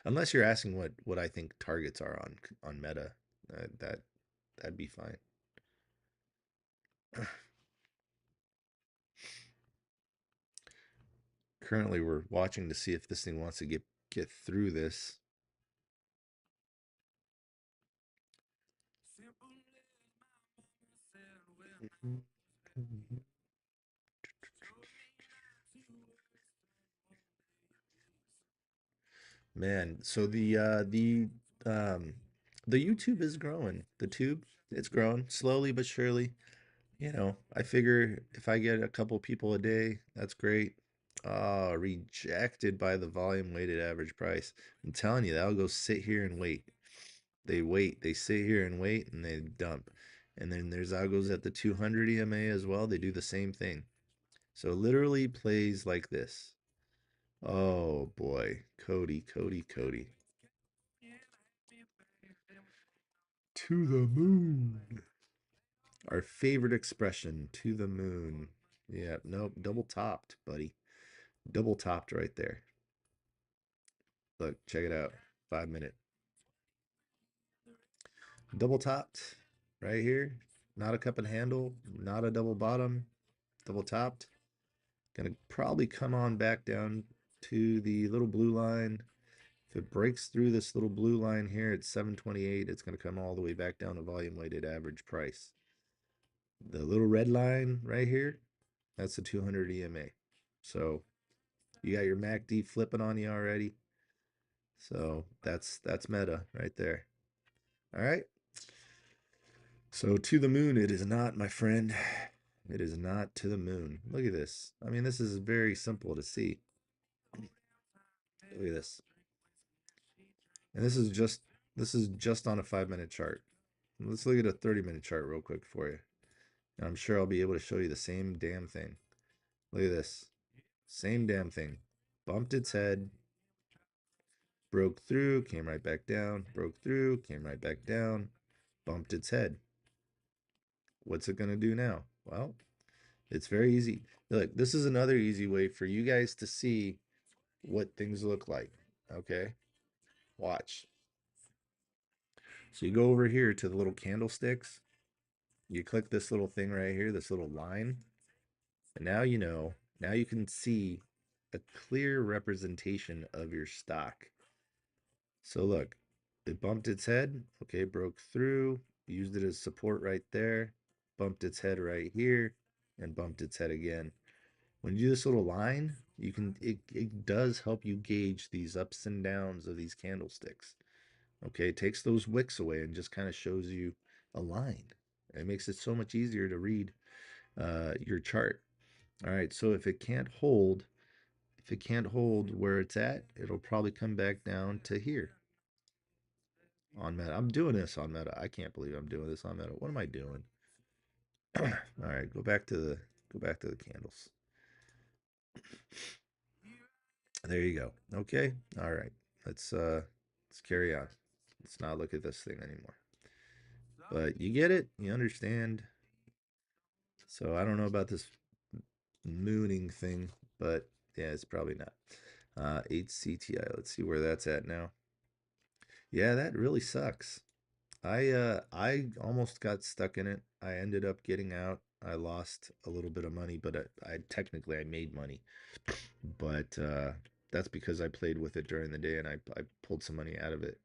Unless you're asking what I think targets are on Meta, that'd be fine. Currently, we're watching to see if this thing wants to get through this. Man, so um the YouTube is growing. The tube, it's growing slowly but surely. You know, I figure if I get a couple people a day, that's great. Rejected by the volume weighted average price. I'm telling you, that'll go sit here and wait. They wait, they sit here and wait, and they dump. And then there's algos at the 200 EMA as well. They do the same thing. So it literally plays like this. Oh boy, Cody, Cody, Cody. To the moon. Our favorite expression, to the moon. Yeah, nope, double topped, buddy. Double topped right there. Look, check it out. 5 minute. Double topped right here. Not a cup and handle, not a double bottom, double topped. Gonna probably come on back down to the little blue line. If it breaks through this little blue line here at 728, it's gonna come all the way back down to volume weighted average price. The little red line right here, that's the 200 EMA. So you got your MACD flipping on you already. So that's meta right there. All right. So to the moon, it is not, my friend. It is not to the moon. Look at this. I mean, this is very simple to see. Look at this. And this is just on a 5 minute chart. Let's look at a 30-minute chart real quick for you. And I'm sure I'll be able to show you the same damn thing. Look at this. Same damn thing. Bumped its head, broke through, came right back down, broke through, came right back down, bumped its head. What's it going to do now? Well, it's very easy. Look, this is another easy way for you guys to see what things look like. Okay? Watch. So you go over here to the little candlesticks. You click this little thing right here, this little line. And now you know, now you can see a clear representation of your stock. So look, it bumped its head, okay, broke through, used it as support right there, bumped its head right here, and bumped its head again. When you do this little line, you can it does help you gauge these ups and downs of these candlesticks. Okay, it takes those wicks away and just kind of shows you a line. It makes it so much easier to read your chart. All right, so if it can't hold where it's at, it'll probably come back down to here on Meta. I'm doing this on Meta. I can't believe I'm doing this on Meta. What am I doing? All right, go back to the candles. There you go. Okay. All right. Let's carry on. Let's not look at this thing anymore. But you get it? You understand? So I don't know about this mooning thing, but yeah, it's probably not. 8CTI. Let's see where that's at now. Yeah, that really sucks. I almost got stuck in it. I ended up getting out. I lost a little bit of money, but I technically I made money. But that's because I played with it during the day and I pulled some money out of it.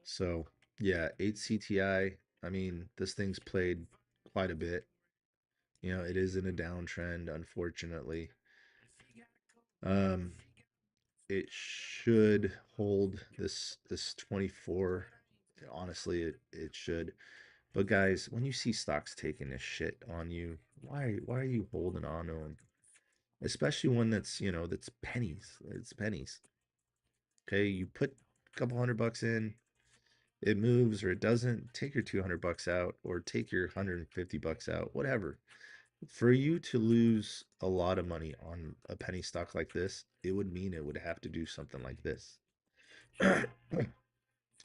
So yeah, 8CTI. I mean, this thing's played quite a bit. You know, it is in a downtrend, unfortunately. Um, it should hold this 24. Honestly, it should. But guys, when you see stocks taking this shit on you, why are you holding on to them? Especially one that's, you know, that's pennies. It's pennies. Okay, you put a couple $100 in, it moves or it doesn't, take your 200 bucks out or take your 150 bucks out, whatever. For you to lose a lot of money on a penny stock like this, it would mean it would have to do something like this.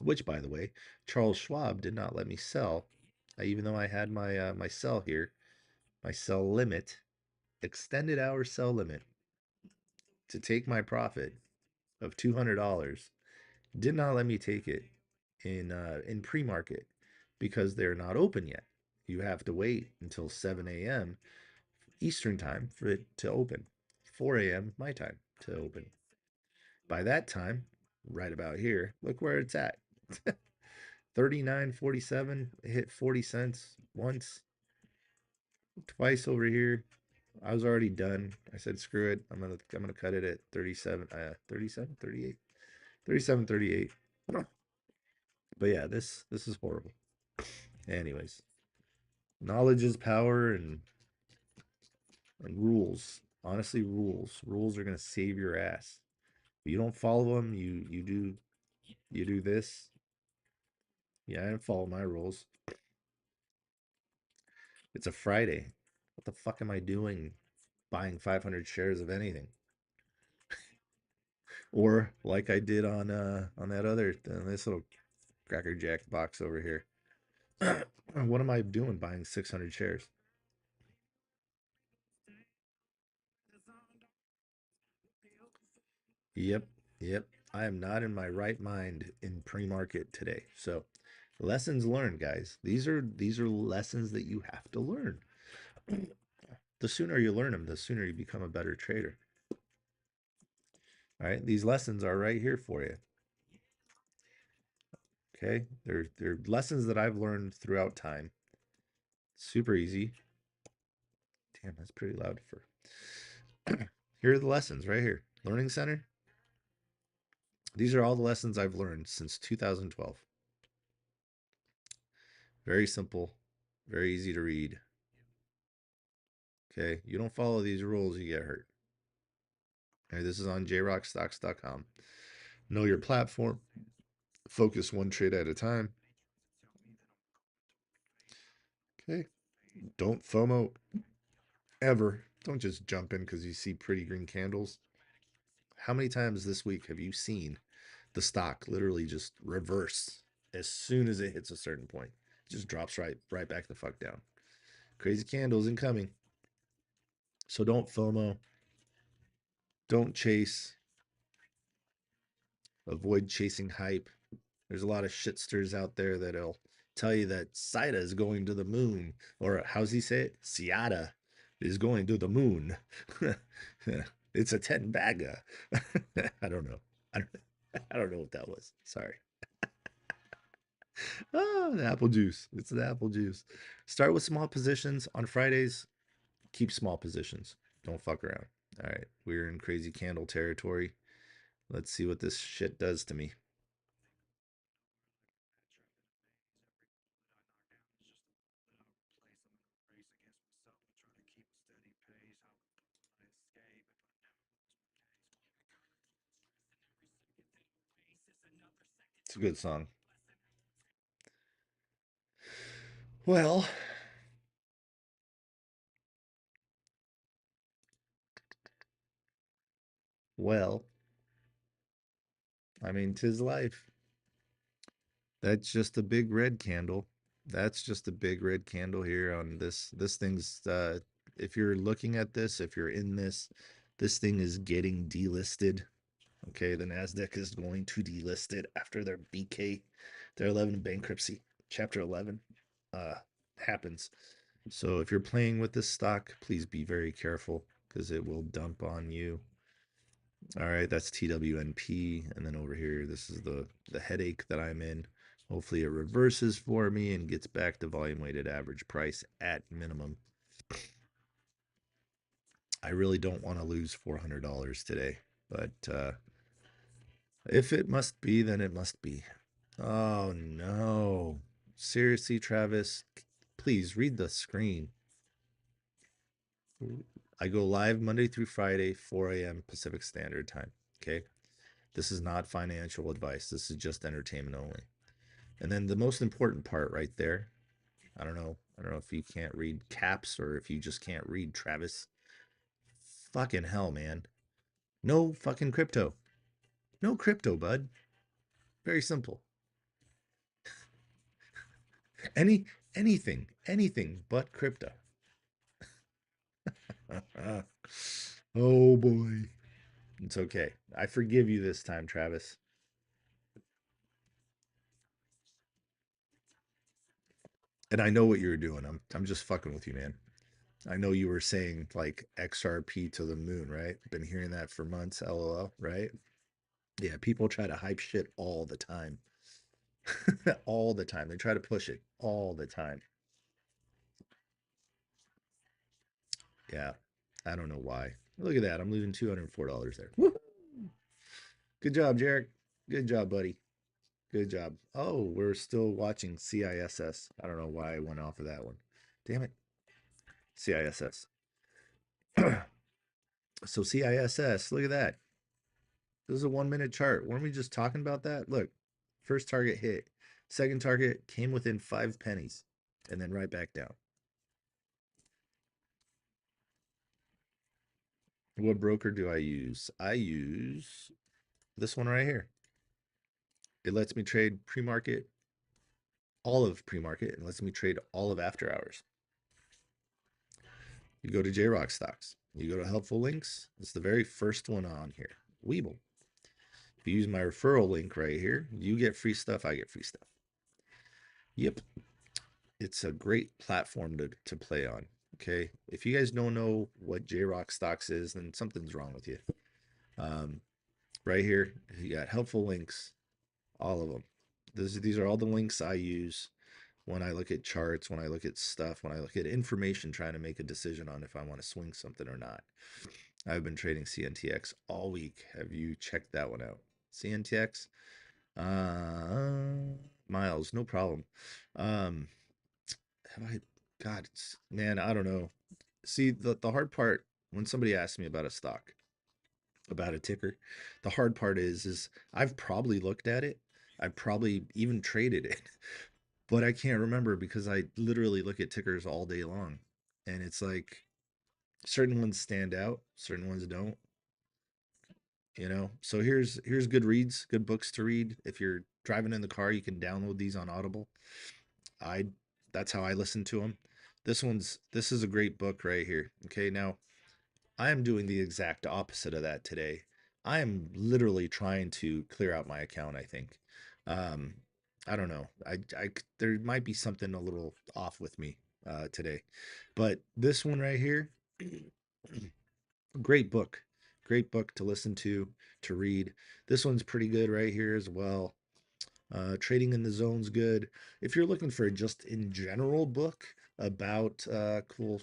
Which, by the way, Charles Schwab did not let me sell, even though I had my sell here, my sell limit, extended hour sell limit to take my profit of $200. Did not let me take it in pre-market because they're not open yet. You have to wait until 7 a.m. Eastern time for it to open, 4 a.m. my time to open. By that time, right about here, look where it's at. 39.47. It hit 40 cents once, twice over here. I was already done. I said screw it. I'm gonna cut it at 37 37 38 37 38. But yeah, this is horrible. Anyways, knowledge is power, and rules. Honestly, rules are gonna save your ass. If you don't follow them, you do this. Yeah, I didn't follow my rules. It's a Friday. What the fuck am I doing buying 500 shares of anything? Or like I did on that other this little Cracker Jack box over here. What am I doing buying 600 shares? Yep, yep. I am not in my right mind in pre-market today. So, lessons learned, guys. These are lessons that you have to learn. The sooner you learn them, the sooner you become a better trader. All right, these lessons are right here for you. Okay, they're lessons that I've learned throughout time. Super easy. Damn, that's pretty loud for. Here are the lessons right here. Learning Center. These are all the lessons I've learned since 2012. Very simple, very easy to read. Okay, you don't follow these rules, you get hurt. Okay, this is on jrockstocks.com. Know your platform. Focus one trade at a time. Okay, don't FOMO ever. Don't just jump in because you see pretty green candles. How many times this week have you seen the stock literally just reverse as soon as it hits a certain point? It just drops right back the fuck down. Crazy candles incoming. So don't FOMO. Don't chase. Avoid chasing hype. There's a lot of shitsters out there that'll tell you that Saida is going to the moon, or how's he say it? Seada is going to the moon. It's a 10 bagger. I don't know. I don't, I don't know what that was. Sorry. Oh, the apple juice. It's the apple juice. Start with small positions on Fridays. Keep small positions. Don't fuck around. All right. We're in crazy candle territory. Let's see what this shit does to me. It's a good song. Well, well, I mean, 'tis life. That's just a big red candle. That's just a big red candle here on this thing's if you're looking at this, if you're in this thing is getting delisted. Okay, the Nasdaq is going to delist it after their BK, their 11 bankruptcy, chapter 11 uh happens. So if you're playing with this stock, please be very careful because it will dump on you. All right, that's TWNP. And then over here, this is the headache that I'm in. Hopefully it reverses for me and gets back to volume weighted average price at minimum. I really don't want to lose $400 today, but if it must be, then it must be. Oh no. Seriously, Travis, please read the screen. I go live Monday through Friday, 4 a.m. Pacific Standard Time. Okay. This is not financial advice. This is just entertainment only. And then the most important part right there, I don't know if you can't read caps or if you just can't read Travis. Fucking hell, man. No fucking crypto. No crypto, bud. Very simple. Any anything but crypto. Oh boy. It's okay. I forgive you this time, Travis. And I know what you were doing. I'm just fucking with you, man. I know you were saying like XRP to the moon, right? Been hearing that for months, LOL, right? Yeah, people try to hype shit all the time. All the time. They try to push it all the time. Yeah. I don't know why. Look at that. I'm losing $204 there. Woo! Good job, Jarek. Good job, buddy. Good job. Oh, we're still watching CISS. I don't know why I went off of that one. Damn it. CISS. So CISS, look at that. This is a 1 minute chart. Weren't we just talking about that? Look, first target hit. Second target came within 5 pennies and then right back down. What broker do I use? I use this one right here. It lets me trade pre-market, all of pre-market, and lets me trade all of after hours. You go to Jrockstocks. You go to helpful links. It's the very first one on here. Weeble. If you use my referral link right here, you get free stuff. I get free stuff. Yep. It's a great platform to play on. Okay. If you guys don't know what Jrockstocks is, then something's wrong with you. Um, right here, you got helpful links, all of them. These are all the links I use when I look at charts, when I look at stuff, when I look at information, trying to make a decision on if I want to swing something or not. I've been trading CNTX all week. Have you checked that one out? CNTX? Miles, no problem. Um, have I, God, man, I don't know. See, the hard part when somebody asks me about a stock, about a ticker, the hard part is I've probably looked at it. I've probably even traded it, but I can't remember because I literally look at tickers all day long. And it's like certain ones stand out, certain ones don't, you know. So here's good reads, good books to read. If you're driving in the car, you can download these on Audible. I That's how I listen to them. This is a great book right here. Okay, now I am doing the exact opposite of that today. I am literally trying to clear out my account, I think. Um, I don't know. There might be something a little off with me today. But this one right here, great book. Great book to listen to read. This one's pretty good right here as well. Trading in the Zone's good. If you're looking for just in general book about cool,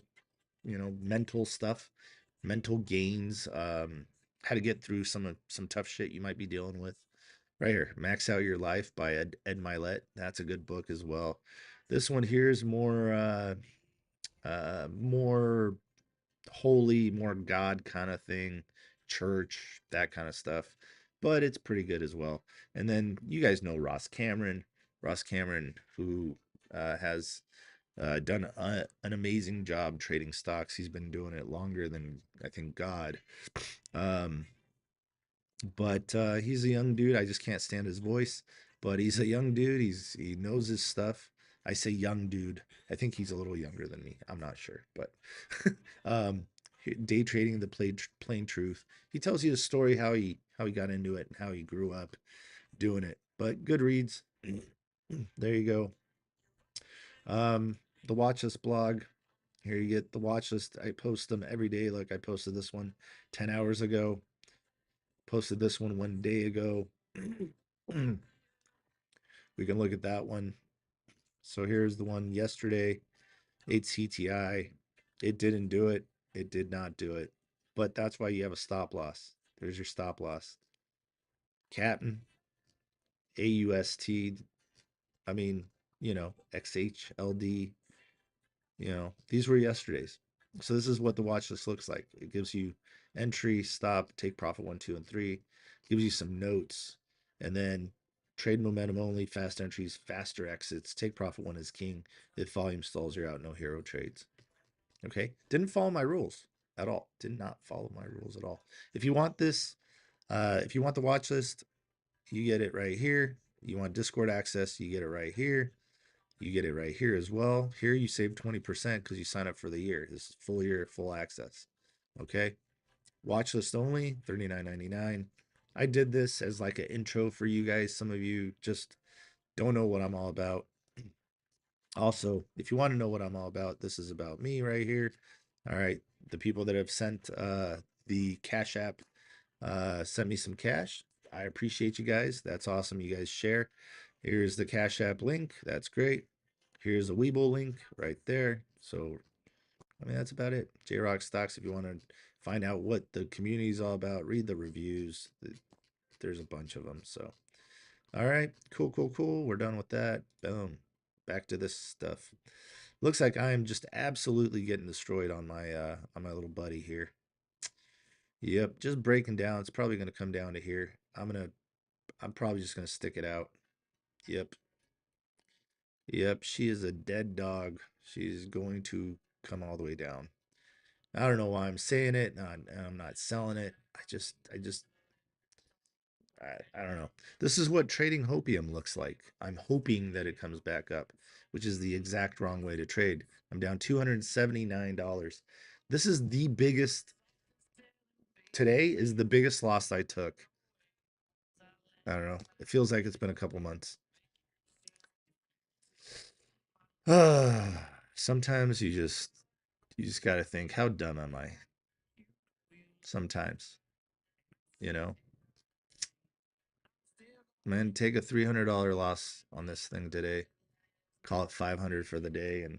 mental stuff, mental gains, how to get through some tough shit you might be dealing with. Right here, Max Out Your Life by Ed Milet. That's a good book as well. This one here is more holy, more God kind of thing, church, that kind of stuff. But it's pretty good as well. And then you guys know Ross Cameron, who has done an amazing job trading stocks. He's been doing it longer than I think God. Um, but he's a young dude. I just can't stand his voice. But he's a young dude. He knows his stuff. I say young dude. I think he's a little younger than me. I'm not sure, but um, day trading the plain truth. He tells you a story how he got into it and how he grew up doing it. But good reads. There you go. The watch list blog. Here you get the watch list. I post them every day. Like I posted this one 10 hours ago. Posted this one day ago. We can look at that one. So here's the one yesterday. 8 CTI. It didn't do it. It did not do it. But that's why you have a stop loss. There's your stop loss. Captain. AUST. I mean, XHLD. These were yesterday's. So this is what the watch list looks like. It gives you entry, stop, take profit 1, 2, and 3. Gives you some notes. And then Trade momentum only, fast entries, faster exits. Take profit when is king. If volume stalls, you're out. No hero trades. Okay. Didn't follow my rules at all. Did not follow my rules at all. If you want this, if you want the watch list, you get it right here. You want Discord access, you get it right here. You get it right here as well. Here you save 20% because you sign up for the year. This is full year, full access. Okay. Watch list only, $39.99. I did this as like an intro for you guys. Some of you just don't know what I'm all about. Also, if you want to know what I'm all about, this is about me right here. All right. The people that have sent the Cash App sent me some cash. I appreciate you guys. That's awesome. You guys share. Here's the Cash App link. That's great. Here's a Webull link right there. So, I mean, that's about it. Jrockstocks, if you want to find out what the community is all about, read the reviews. There's a bunch of them. So, all right. Cool, cool, cool. We're done with that. Boom. Back to this stuff. Looks like I am just absolutely getting destroyed on my little buddy here. Yep, just breaking down. It's probably going to come down to here. I'm probably just going to stick it out. Yep. Yep, she is a dead dog. She's going to come all the way down. I don't know why I'm saying it, and I'm not selling it. I don't know. This is what trading hopium looks like. I'm hoping that it comes back up, which is the exact wrong way to trade. I'm down $279. This is the biggest, today is the biggest loss I took. I don't know. It feels like it's been a couple months. Sometimes you just got to think, how dumb am I? Sometimes, you know, man, take a $300 loss on this thing today, call it 500 for the day, and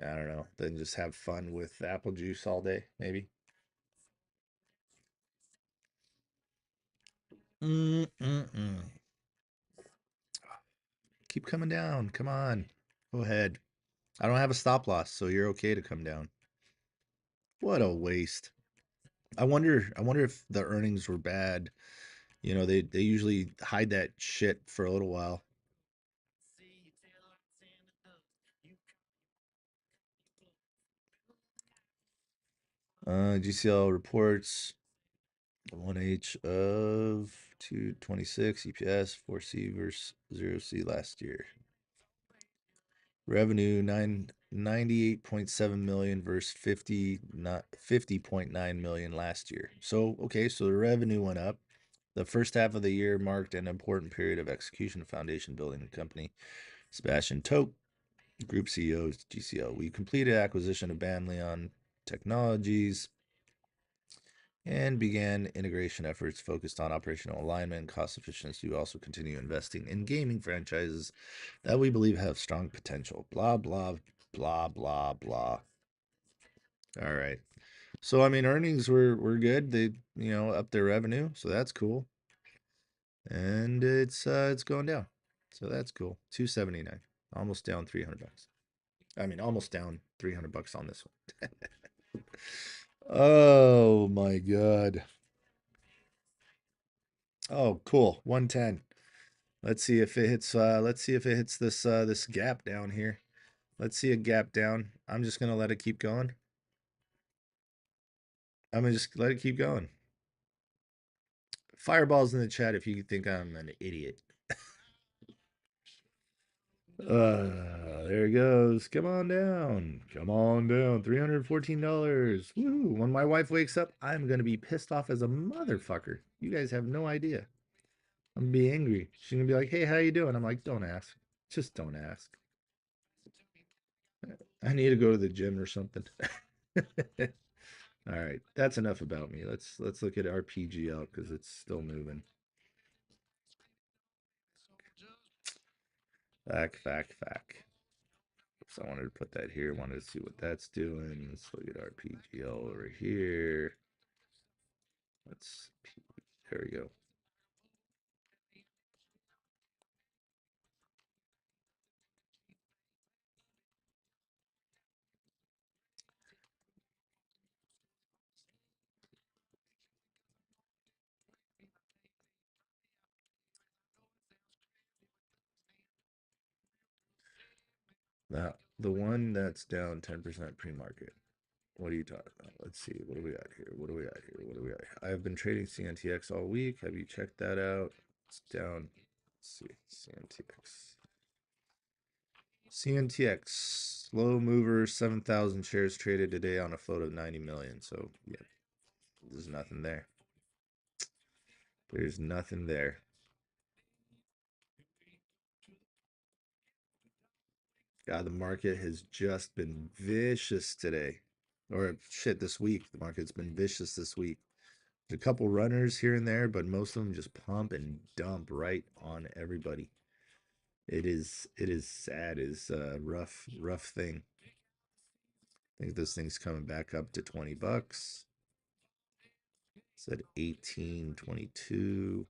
I don't know, then just have fun with apple juice all day, maybe. Mm-mm-mm. Keep coming down. Come on. Go ahead. I don't have a stop loss, so you're okay to come down. What a waste. I wonder if the earnings were bad. You know, they usually hide that shit for a little while. GCL reports 1H of 226 EPS 4C versus 0C last year. Revenue 98.7 million versus 50.9 million last year. So okay, so the revenue went up. The first half of the year marked an important period of execution foundation building the company. Sebastian Toke, Group CEO, GCL. We completed acquisition of Banleon Technologies and began integration efforts focused on operational alignment and cost efficiency. We also continue investing in gaming franchises that we believe have strong potential. Blah, blah, blah, blah, blah. All right. So, I mean, earnings were good. They, upped their revenue. So that's cool. And it's going down. So that's cool. 279. Almost down 300 bucks. I mean, almost down 300 bucks on this one. Oh my God. Oh, cool. 110. Let's see if it hits this gap down here. Let's see a gap down. I'm just gonna let it keep going. I'm gonna just let it keep going. Fireballs in the chat if you think I'm an idiot. There it goes. Come on down. Come on down. $314. Woo. When my wife wakes up, I'm gonna be pissed off as a motherfucker. You guys have no idea. I'm gonna be angry. She's gonna be like, "Hey, how you doing?" I'm like, "Don't ask. Just don't ask. I need to go to the gym or something." All right, that's enough about me. Let's look at RPGL because it's still moving. Fact. So I wanted to put that here. Wanted to see what that's doing. Let's look at RPGL over here. There we go. The one that's down 10% pre-market. What are you talking about? Let's see. What do we got here? What do we got here? What do we got here? I have been trading CNTX all week. Have you checked that out? It's down. Let's see. CNTX. CNTX. Slow mover, 7,000 shares traded today on a float of 90 million. So, yeah, there's nothing there. There's nothing there. God, the market has just been vicious today. Or shit, this week. The market's been vicious this week. There's a couple runners here and there, but most of them just pump and dump right on everybody. It is sad. It's a rough thing. I think this thing's coming back up to 20 bucks. It's at 18.22.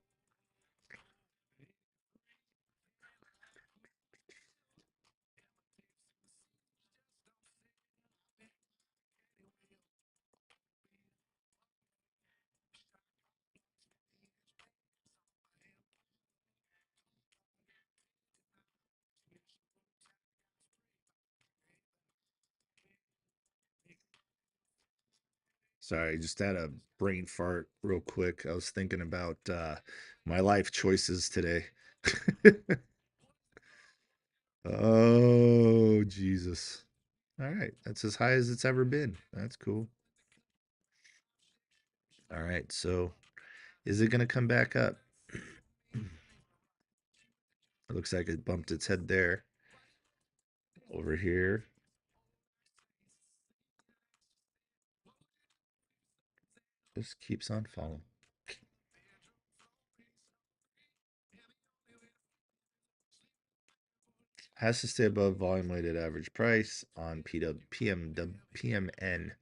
Sorry, just had a brain fart real quick. I was thinking about my life choices today. Oh, Jesus. All right. That's as high as it's ever been. That's cool. All right. So is it going to come back up? It looks like it bumped its head there. Over here. Just keeps on falling. Has to stay above volume weighted average price on PMN.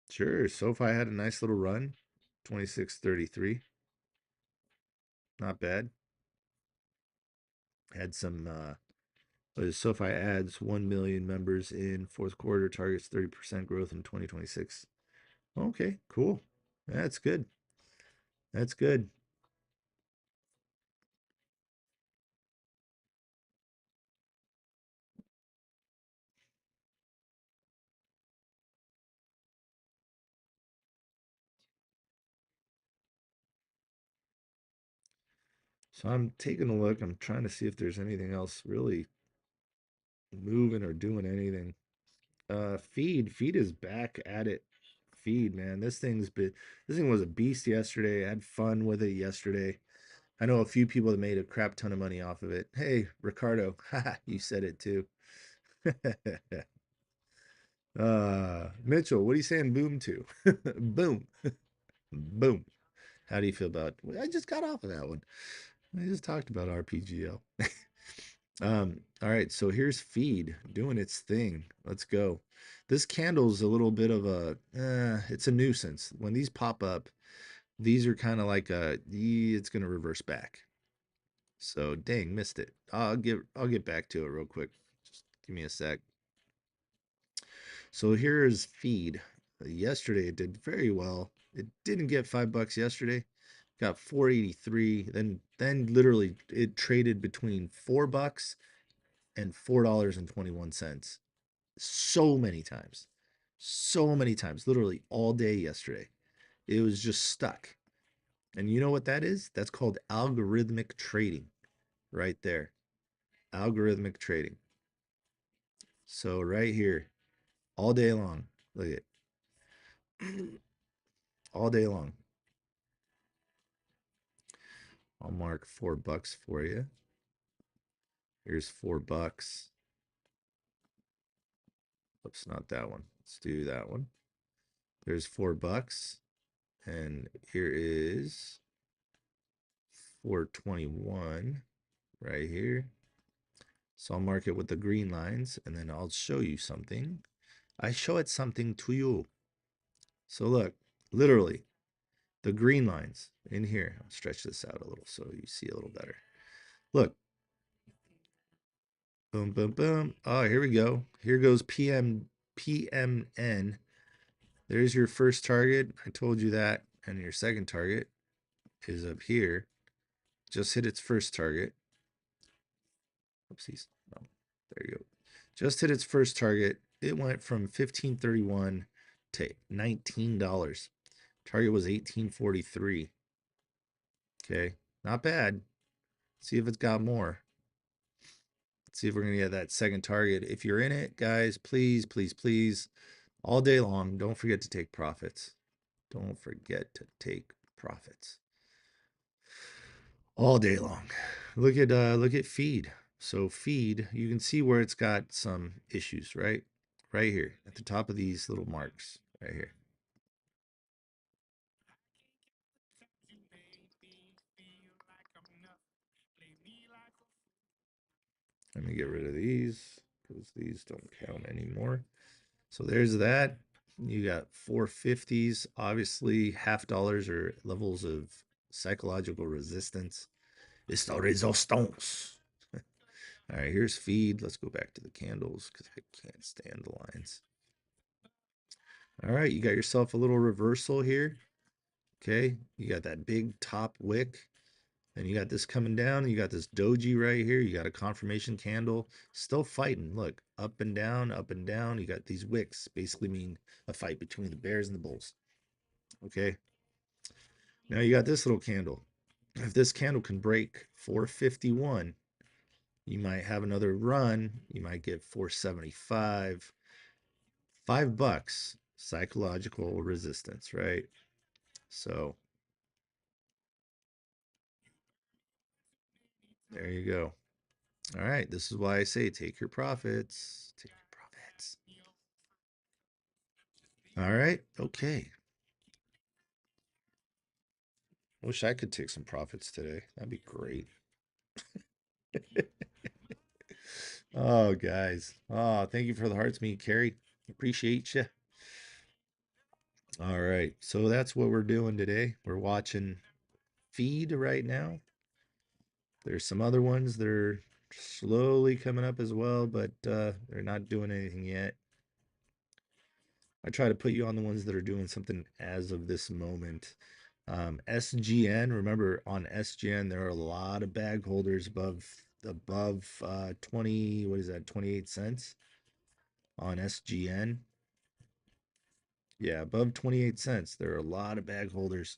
Sure. SoFi had a nice little run. 26.33. Not bad. Had some SoFi adds 1 million members in fourth quarter, targets 30% growth in 2026. Okay, cool. That's good. That's good. So I'm taking a look. I'm trying to see if there's anything else really moving or doing anything. Feed is back at it. Feed, man. This thing was a beast yesterday. I had fun with it yesterday. I know a few people that made a crap ton of money off of it. Hey, Ricardo, haha, you said it too. Mitchell, what are you saying boom to? Boom. Boom. How do you feel about I just got off of that one. I just talked about RPGL. All right, so here's feed doing its thing. Let's go. This candle's a little bit of a it's a nuisance. When these pop up, these are kind of like it's gonna reverse back. So dang, missed it. I'll get back to it real quick. Just give me a sec. So here is feed. Yesterday it did very well. It didn't get $5 yesterday. Got 483. Then literally it traded between $4 and $4.21. So many times. So many times. Literally all day yesterday. It was just stuck. And you know what that is? That's called algorithmic trading right there. Algorithmic trading. So right here, all day long. Look at it. All day long. I'll mark $4 for you. Here's $4. Oops, not that one. Let's do that one. There's $4. And here is 421 right here. So I'll mark it with the green lines and then I'll show you something. I show it something to you. So look, literally, the green lines in here. I'll stretch this out a little so you see a little better. Look, boom, boom, boom. Oh, here we go. Here goes PMN. There's your first target. I told you that. And your second target is up here. Just hit its first target. Oopsies. Oh, there you go. Just hit its first target. It went from $15.31 to $19. Target was $18.43. Okay, not bad. See if it's got more. Let's see if we're gonna get that second target. If you're in it, guys, please, please, please, all day long, don't forget to take profits. Don't forget to take profits all day long. Look at feed. So feed, you can see where it's got some issues, right? Right here at the top of these little marks right here. Let me get rid of these because these don't count anymore. So there's that. You got 450s, obviously half dollars are levels of psychological resistance. It's the resistance. All right, here's feed. Let's go back to the candles because I can't stand the lines. All right, you got yourself a little reversal here. Okay, you got that big top wick. Then you got this coming down. You got this doji right here. You got a confirmation candle. Still fighting. Look, up and down, up and down. You got these wicks. Basically mean a fight between the bears and the bulls. Okay. Now you got this little candle. If this candle can break 451, you might have another run. You might get 475. $5 psychological resistance, right? So there you go. All right, this is why I say take your profits. Take your profits. All right, okay. Wish I could take some profits today. That'd be great. Oh, guys. Oh, thank you for the hearts, me, Carrie. Appreciate you. All right, so that's what we're doing today. We're watching feed right now. There's some other ones that are slowly coming up as well, but they're not doing anything yet. I try to put you on the ones that are doing something as of this moment. SGN, remember on SGN there are a lot of bag holders above 20, what is that, 28 cents on SGN. Yeah, above 28 cents. There are a lot of bag holders.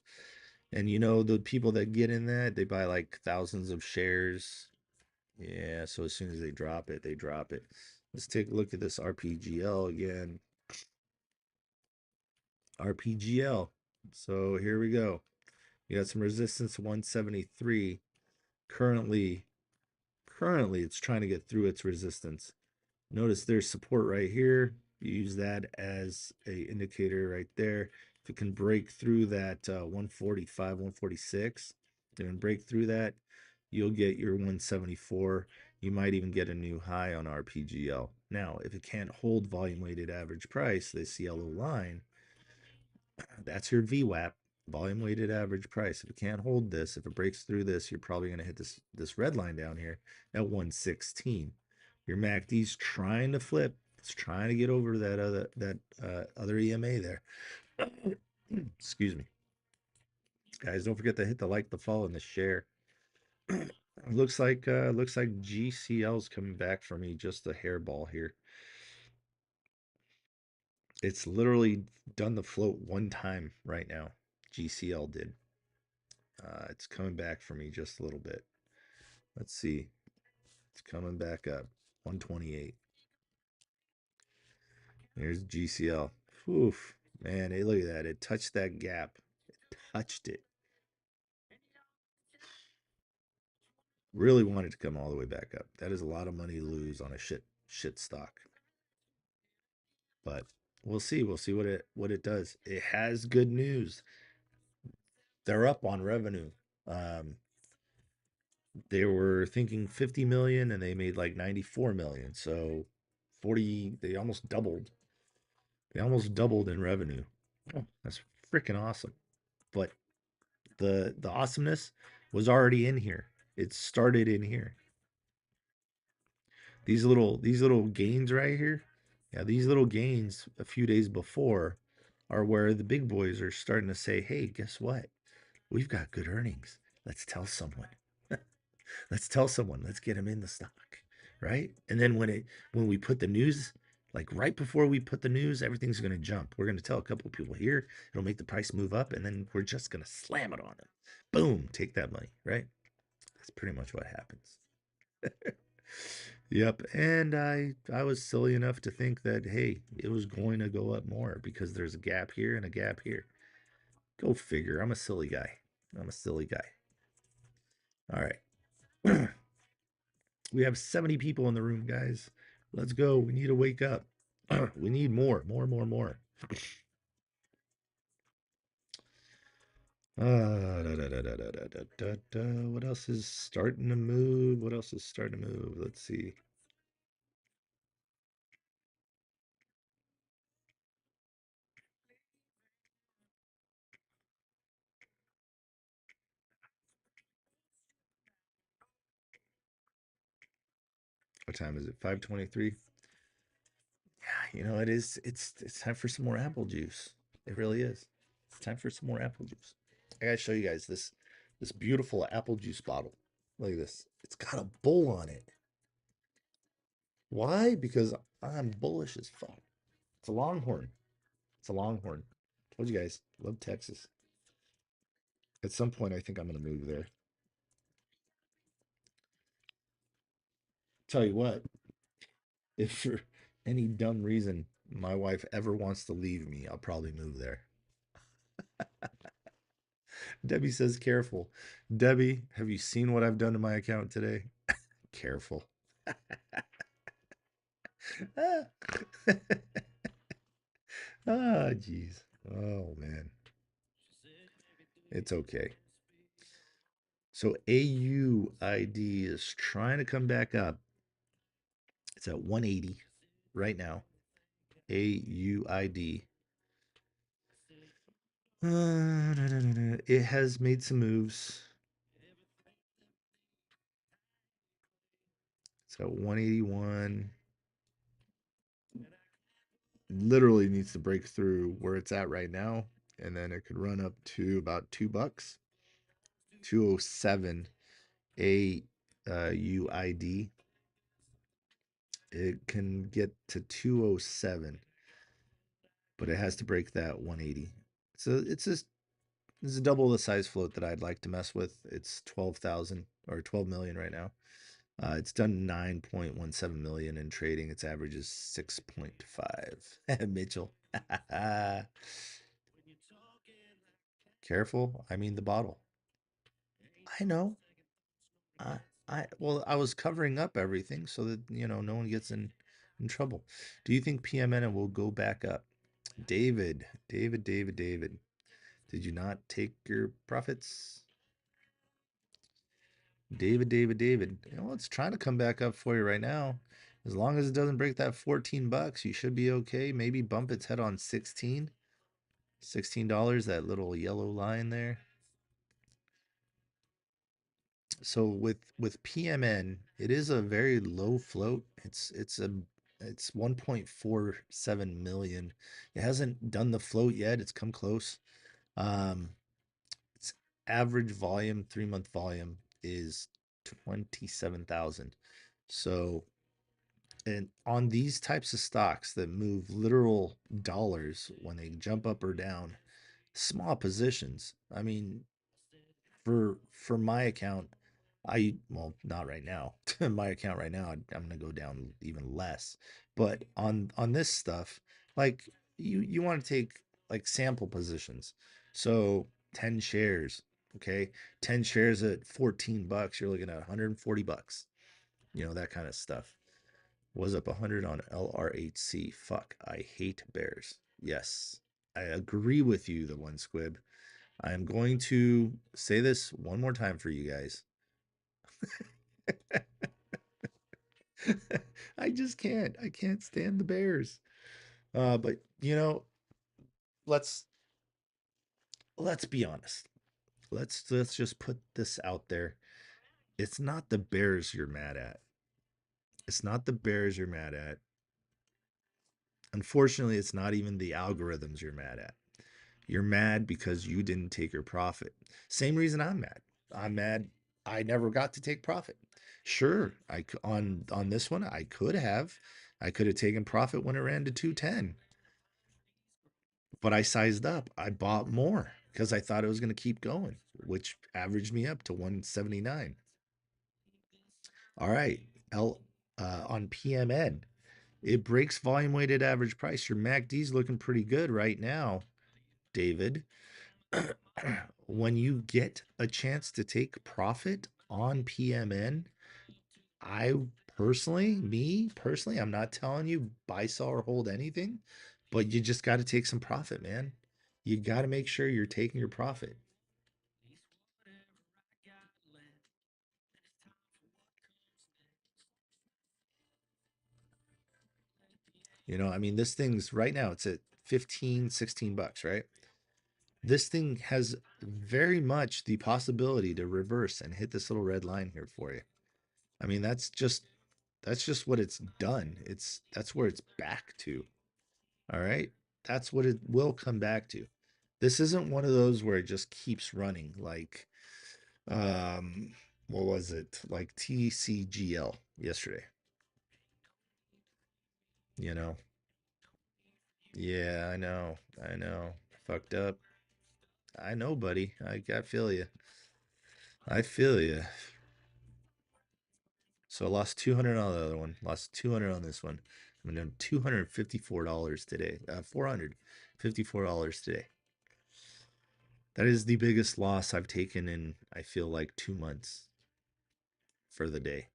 And you know, the people that get in that, they buy like thousands of shares. Yeah, so as soon as they drop it, they drop it. Let's take a look at this RPGL again. RPGL. So here we go. You got some resistance 173. Currently it's trying to get through its resistance. Notice there's support right here. You use that as a indicator right there. If it can break through that 145, 146, and break through that, you'll get your 174. You might even get a new high on RPGL. Now, if it can't hold volume weighted average price, this yellow line, that's your VWAP, volume weighted average price. If it can't hold this, if it breaks through this, you're probably going to hit this red line down here at 116. Your MACD's trying to flip. It's trying to get over that other EMA there. Excuse me. Guys, don't forget to hit the like, the follow, and the share. looks like GCL's coming back for me just a hairball here. It's literally done the float one time right now. GCL did. It's coming back for me just a little bit. Let's see. It's coming back up. 128. Here's GCL. Oof. Man, hey, look at that. It touched that gap. It touched it. Really wanted to come all the way back up. That is a lot of money to lose on a shit stock. But we'll see. We'll see what it does. It has good news. They're up on revenue. They were thinking 50 million and they made like 94 million. So 40, they almost doubled. They almost doubled in revenue. Oh, that's freaking awesome. But the awesomeness was already in here. It started in here. These little gains right here. Yeah, these little gains a few days before are where the big boys are starting to say, "Hey, guess what? We've got good earnings. Let's tell someone." Let's tell someone. Let's get them in the stock, right? And then when we put the news, like right before we put the news, everything's going to jump. We're going to tell a couple of people here. It'll make the price move up, and then we're just going to slam it on them. Boom, take that money, right? That's pretty much what happens. Yep. And I was silly enough to think that hey, it was going to go up more because there's a gap here and a gap here. Go figure. I'm a silly guy. I'm a silly guy. All right. We have 70 people in the room, guys. Let's go. We need to wake up. We need more, more, more, more. What else is starting to move? What else is starting to move? Let's see. What time is it? 5:23. Yeah, it is. It's time for some more apple juice. It really is. It's time for some more apple juice. I gotta show you guys this beautiful apple juice bottle. Look at this. It's got a bull on it. Why? Because I'm bullish as fuck. It's a longhorn. It's a longhorn. Told you guys, love Texas. At some point, I think I'm gonna move there. Tell you what, if for any dumb reason my wife ever wants to leave me, I'll probably move there. Debbie says, careful. Debbie, have you seen what I've done to my account today? Careful. Ah, jeez. Oh, man. It's okay. So AUID is trying to come back up. It's at 180 right now. AUID. It has made some moves. It's at 181. Literally needs to break through where it's at right now, and then it could run up to about $2. 207 AUID. It can get to 207, but it has to break that 180. So it's a double the size float that I'd like to mess with. It's 12,000 or 12 million right now. It's done 9.17 million in trading. Its average is 6.5. Mitchell. Careful. I mean the bottle. I know. I was covering up everything so that no one gets in trouble. Do you think PMN will go back up? David. Did you not take your profits? David. It's trying to come back up for you right now. As long as it doesn't break that $14, you should be okay. Maybe bump its head on 16. $16, that little yellow line there. So with PMN, it is a very low float. It's 1.47 million. It hasn't done the float yet. It's come close. Um, its average volume, 3-month volume is 27,000. So, and on these types of stocks that move literal dollars when they jump up or down, small positions. I mean, for my account, well, not right now. My account right now, I'm gonna go down even less. But on this stuff, like you want to take like sample positions. So 10 shares, okay? 10 shares at $14, you're looking at $140. That kind of stuff. Was up 100 on LRHC. Fuck, I hate bears. Yes, I agree with you, the one squib. I am going to say this one more time for you guys. I just can't. I can't stand the Bears. But let's let's be honest. Let's just put this out there. It's not the Bears you're mad at. It's not the Bears you're mad at. Unfortunately, it's not even the algorithms you're mad at. You're mad because you didn't take your profit. Same reason I'm mad. I'm mad I never got to take profit. Sure, on this one I could have. I could have taken profit when it ran to 210. But I sized up. I bought more because I thought it was going to keep going, which averaged me up to 179. All right, L on PMN, it breaks volume weighted average price. Your MACD's looking pretty good right now, David. When you get a chance to take profit on PMN, I me personally, I'm not telling you buy, sell, or hold anything, but you just got to take some profit, man. You got to make sure you're taking your profit. I mean, this thing's right now, it's at 15, 16 bucks, right? This thing has very much the possibility to reverse and hit this little red line here for you. I mean, that's just what it's done. That's where it's back to. All right? That's what it will come back to. This isn't one of those where it just keeps running like um what was it? Like TCGL yesterday, you know. Yeah, I know. I know. Fucked up. I know, buddy. I feel you. I feel you. So I lost 200 on the other one. Lost 200 on this one. I'm doing $254 today. $454 today. That is the biggest loss I've taken in, I feel like, 2 months for the day.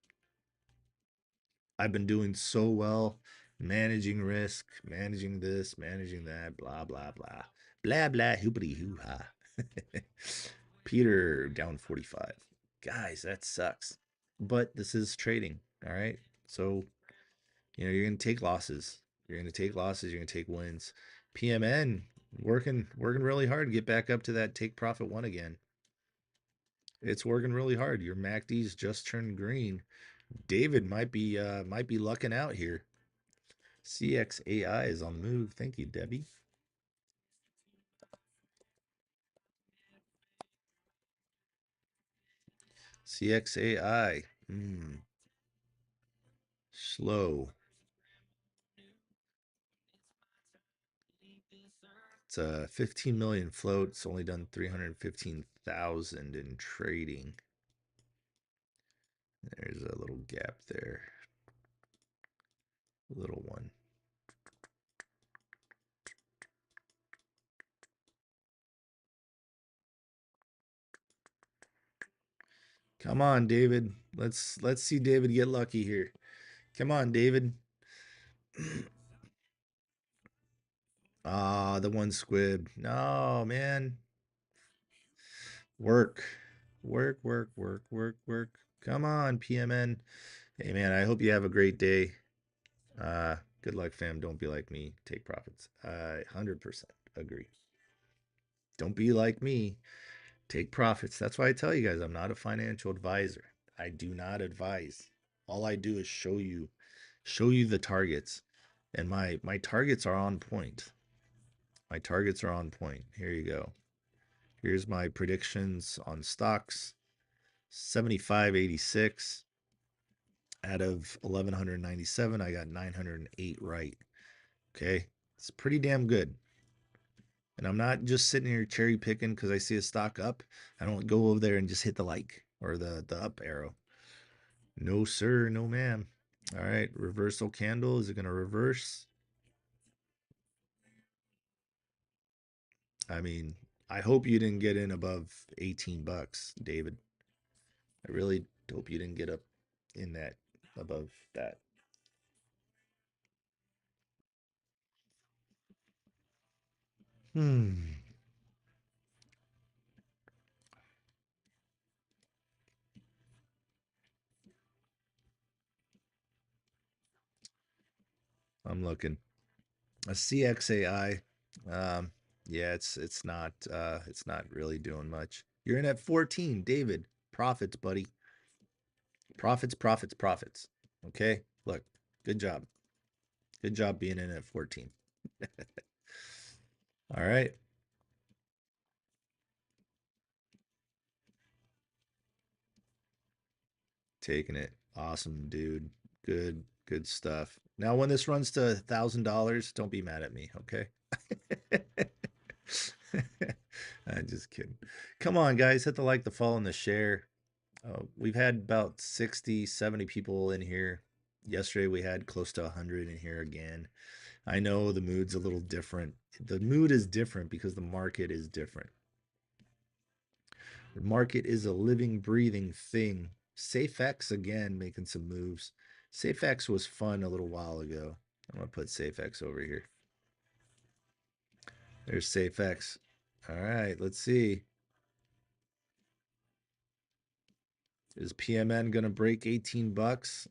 I've been doing so well, managing risk, managing this, managing that, blah, blah, blah. Blah, blah, hoopity hoo ha. Peter down 45. Guys, that sucks. But this is trading, all right? So, you're going to take losses. You're going to take losses, you're going to take wins. PMN working really hard to get back up to that take profit one again. It's working really hard. Your MACD's just turned green. David might be lucking out here. CXAI is on the move. Thank you, Debbie. CXAI. Slow. It's a 15 million float. It's only done 315,000 in trading. There's a little gap there. Little one. Come on, David. Let's see David get lucky here. Come on, David. Ah, the one squib. No, man. Work. Work, work, work, work, work. Come on, PMN. Hey man, I hope you have a great day. Good luck, fam. Don't be like me. Take profits. I 100% agree. Don't be like me. Take profits. That's why I tell you guys I'm not a financial advisor. I do not advise. All I do is show you the targets. And my targets are on point. My targets are on point. Here you go. Here's my predictions on stocks. 75.86 out of 1197, I got 908 right. Okay? It's pretty damn good. And I'm not just sitting here cherry picking because I see a stock up. I don't go over there and just hit the like or the up arrow. No, sir. No, ma'am. All right. Reversal candle. Is it going to reverse? I mean, I hope you didn't get in above 18 bucks, David. I really hope you didn't get up in that above that. Hmm. I'm looking. A CXAI. Yeah, it's not really doing much. You're in at 14, David. Profits, buddy. Profits, profits, profits. Okay? Look, good job. Good job being in at 14. All right. Taking it. Awesome, dude. Good stuff. Now, when this runs to $1,000, don't be mad at me, okay? I'm just kidding. Come on, guys. Hit the like, the follow, and the share. We've had about 60, 70 people in here. Yesterday, we had close to 100 in here again. I know the mood's a little different. The mood is different because the market is different. The market is a living, breathing thing. SafeX again making some moves. SafeX was fun a little while ago. I'm gonna put SafeX over here. There's SafeX. All right, let's see. Is PMN gonna break 18 bucks?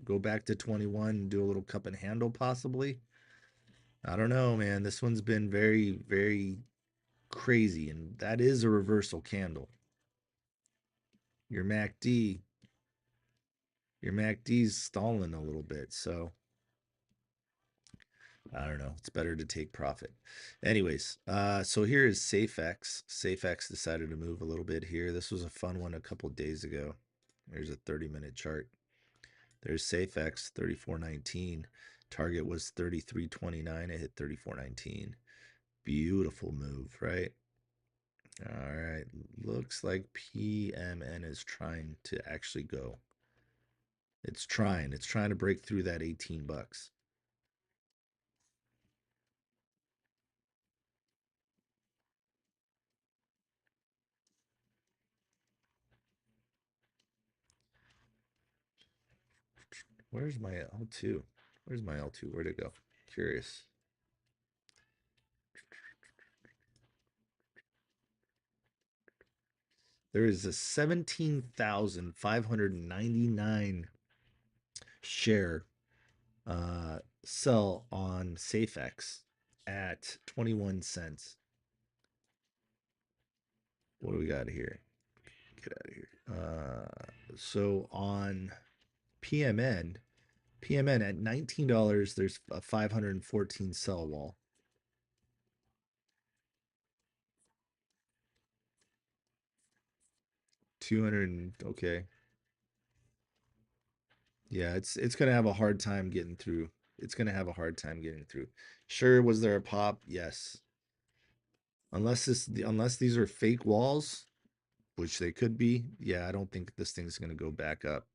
Go back to 21 and do a little cup and handle possibly? I don't know, man. This one's been very, very crazy, and that is a reversal candle. Your MACD, your MACD's stalling a little bit, so I don't know. It's better to take profit. Anyways, so here is SafeX. SafeX decided to move a little bit here. This was a fun one a couple days ago. There's a 30-minute chart. There's SafeX 34.19. Target was 33.29. It hit 34.19. Beautiful move, right? All right. Looks like PMN is trying to actually go. It's trying. It's trying to break through that 18 bucks. Where's my L2? Where's my L2? Where'd it go? Curious. There is a 17,599 share sell on SafeX at 21 cents. What do we got here? Get out of here. So on PMN at $19, there's a 514 sell wall. 200, okay. Yeah, it's gonna have a hard time getting through. It's gonna have a hard time getting through. Sure, was there a pop? Yes. Unless these are fake walls, which they could be. Yeah, I don't think this thing's gonna go back up.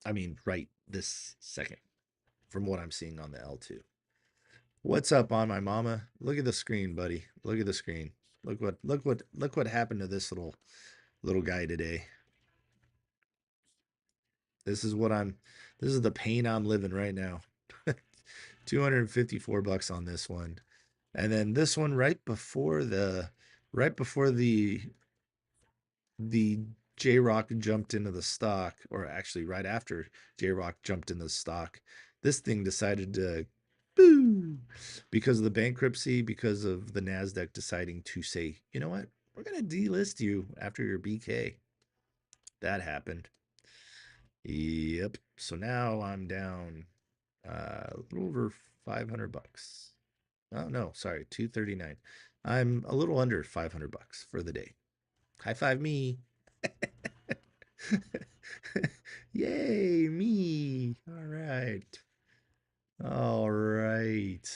I mean, right this second, from what I'm seeing on the L2. What's up on my mama? Look at the screen, buddy. Look at the screen. Look what happened to this little guy today. This is what I'm this is the pain I'm living right now. 254 bucks on this one. And then this one right before the J Rock jumped into the stock, or actually right after J Rock jumped in the stock, this thing decided to boo because of the bankruptcy, because of the NASDAQ deciding to say, you know what, we're gonna delist you after your BK. That happened. Yep. So now I'm down a little over 500 bucks. Oh no, sorry, 239. I'm a little under 500 bucks for the day. High five me. Yay, me. All right. All right.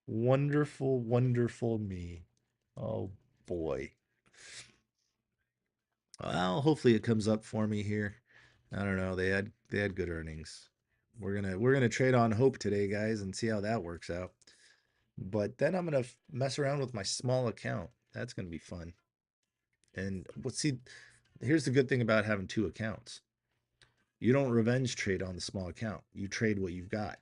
Wonderful, wonderful me. Oh boy. Well, hopefully it comes up for me here. I don't know. They had good earnings. We're gonna trade on hope today, guys, and see how that works out. But then I'm gonna mess around with my small account. That's gonna be fun. And see, here's the good thing about having two accounts. You don't revenge trade on the small account. You trade what you've got.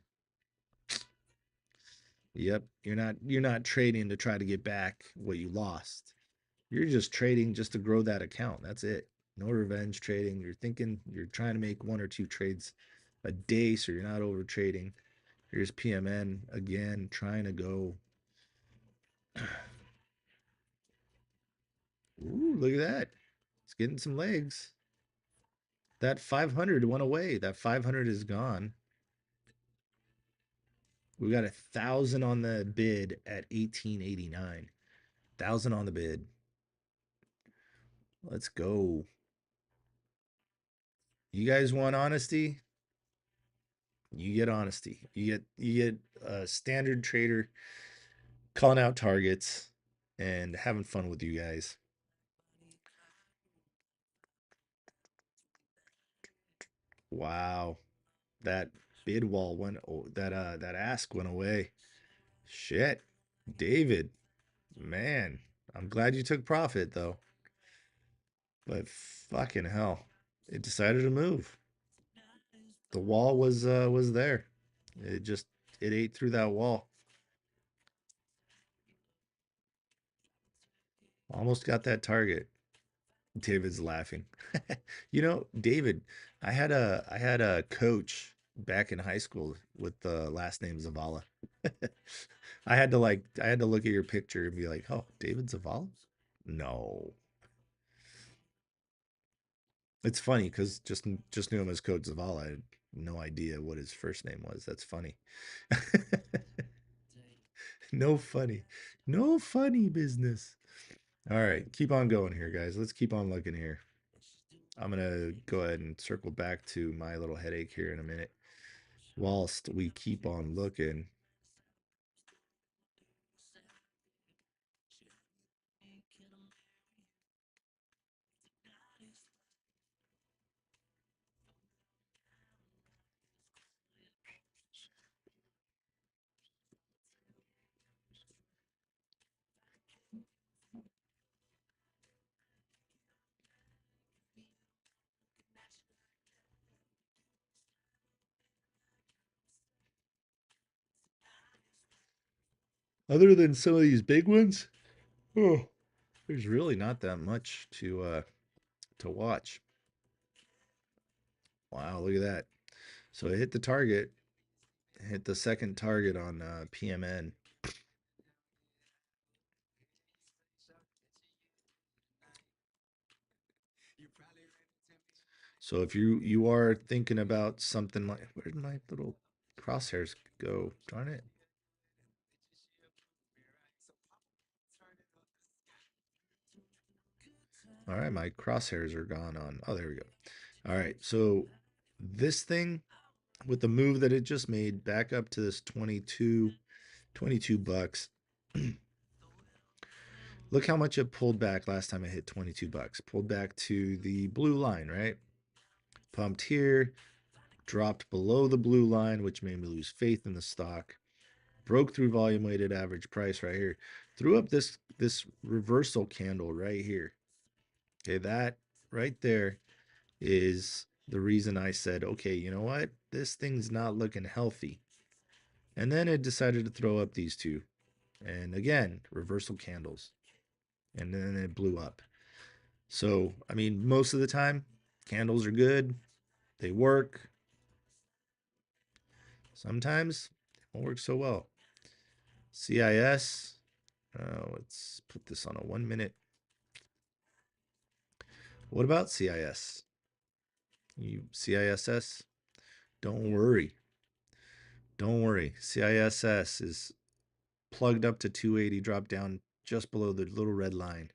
Yep, you're not trading to try to get back what you lost. You're just trading just to grow that account. That's it. No revenge trading. You're trying to make one or two trades a day so you're not over trading. Here's PMN again trying to go Ooh, look at that. It's getting some legs. That 500 went away. That 500 is gone. We got 1,000 on the bid at 1889. 1,000 on the bid. Let's go. You guys want honesty? You get honesty. You get a standard trader calling out targets and having fun with you guys. Wow. That bid wall went that ask went away. Shit. David, man, I'm glad you took profit though. But fucking hell. It decided to move. The wall was there. It just it ate through that wall. Almost got that target. David's laughing. You know, David, I had a coach back in high school with the last name Zavala. I had to look at your picture and be like, "Oh, David Zavala?" No. It's funny because just knew him as Coach Zavala. I had no idea what his first name was. That's funny. No funny. No funny business. All right, keep on going here, guys. Let's keep on looking here. I'm gonna go ahead and circle back to my little headache here in a minute. Whilst we keep on looking. Other than some of these big ones, oh, there's really not that much to watch. Wow, look at that. So it hit the target, hit the second target on PMN. So if you are thinking about something like, where did my little crosshairs go? Darn it. All right, my crosshairs are gone on. Oh, there we go. All right, so this thing with the move that it just made back up to this 22 bucks. Look how much it pulled back last time I hit 22 bucks. Pulled back to the blue line, right? Pumped here, dropped below the blue line, which made me lose faith in the stock. Broke through volume weighted average price right here. Threw up this reversal candle right here. Okay, that right there is the reason I said, okay, you know what? This thing's not looking healthy. And then it decided to throw up these two. And again, reversal candles. And then it blew up. So, I mean, most of the time, candles are good. They work. Sometimes they don't work so well. CIS. Let's put this on a 1 minute. What about CIS? You CISS? Don't worry. Don't worry. CISS is plugged up to 280, dropped down just below the little red line.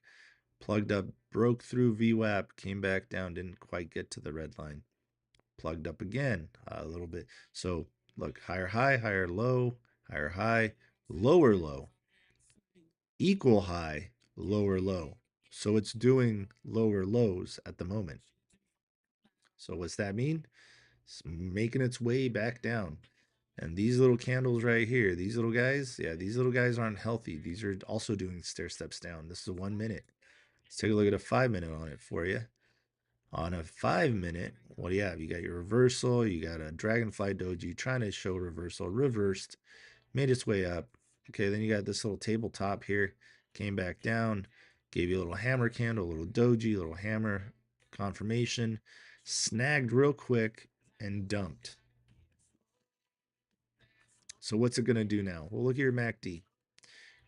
Plugged up, broke through VWAP, came back down, didn't quite get to the red line. Plugged up again a little bit. So look, higher high, higher low, higher high, lower low, equal high, lower low. So it's doing lower lows at the moment. So what's that mean? It's making its way back down. And these little candles right here, these little guys, yeah, these little guys aren't healthy. These are also doing stair steps down. This is a 1 minute. Let's take a look at a 5 minute on it for you. On a 5 minute, what do you have? You got your reversal, you got a dragonfly doji trying to show reversal, reversed, made its way up. Okay, then you got this little tabletop here, came back down, gave you a little hammer candle, a little doji, a little hammer confirmation, snagged real quick and dumped. So what's it going to do now? Well, look at your MACD.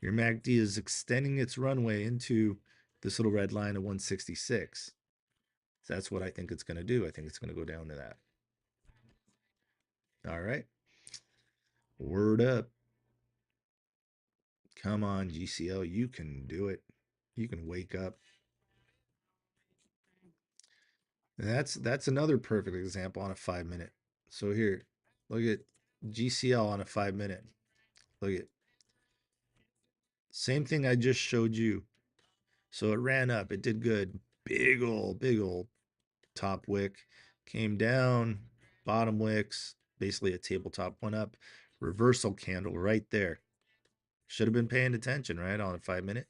Your MACD is extending its runway into this little red line of 166. So that's what I think it's going to do. I think it's going to go down to that. All right. Word up. Come on, GCL. You can do it. You can wake up. And that's another perfect example on a 5 minute. So here, look at GCL on a 5 minute. Look at same thing I just showed you. So it ran up. It did good. Big old top wick. Came down. Bottom wicks. Basically a tabletop went up. Reversal candle right there. Should have been paying attention, right? On a 5 minute.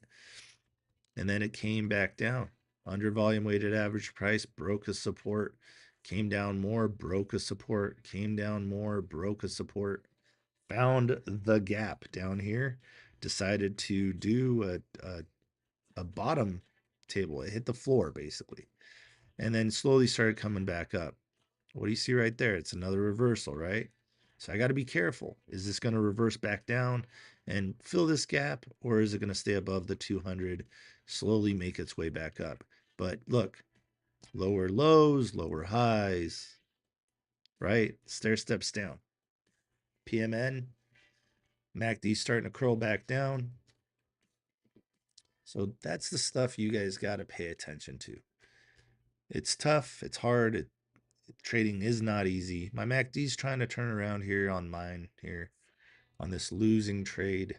And then it came back down. Under volume weighted average price, broke a support, came down more, broke a support, came down more, broke a support, found the gap down here, decided to do a bottom table. It hit the floor basically, and then slowly started coming back up. What do you see right there? It's another reversal, right? So I got to be careful. Is this going to reverse back down and fill this gap, or is it going to stay above the 200, slowly make its way back up? But look, lower lows, lower highs, right? Stair steps down. PMN, MACD starting to curl back down. So that's the stuff you guys got to pay attention to. It's tough. It's hard. Trading is not easy. My MACD's trying to turn around here on mine here on this losing trade.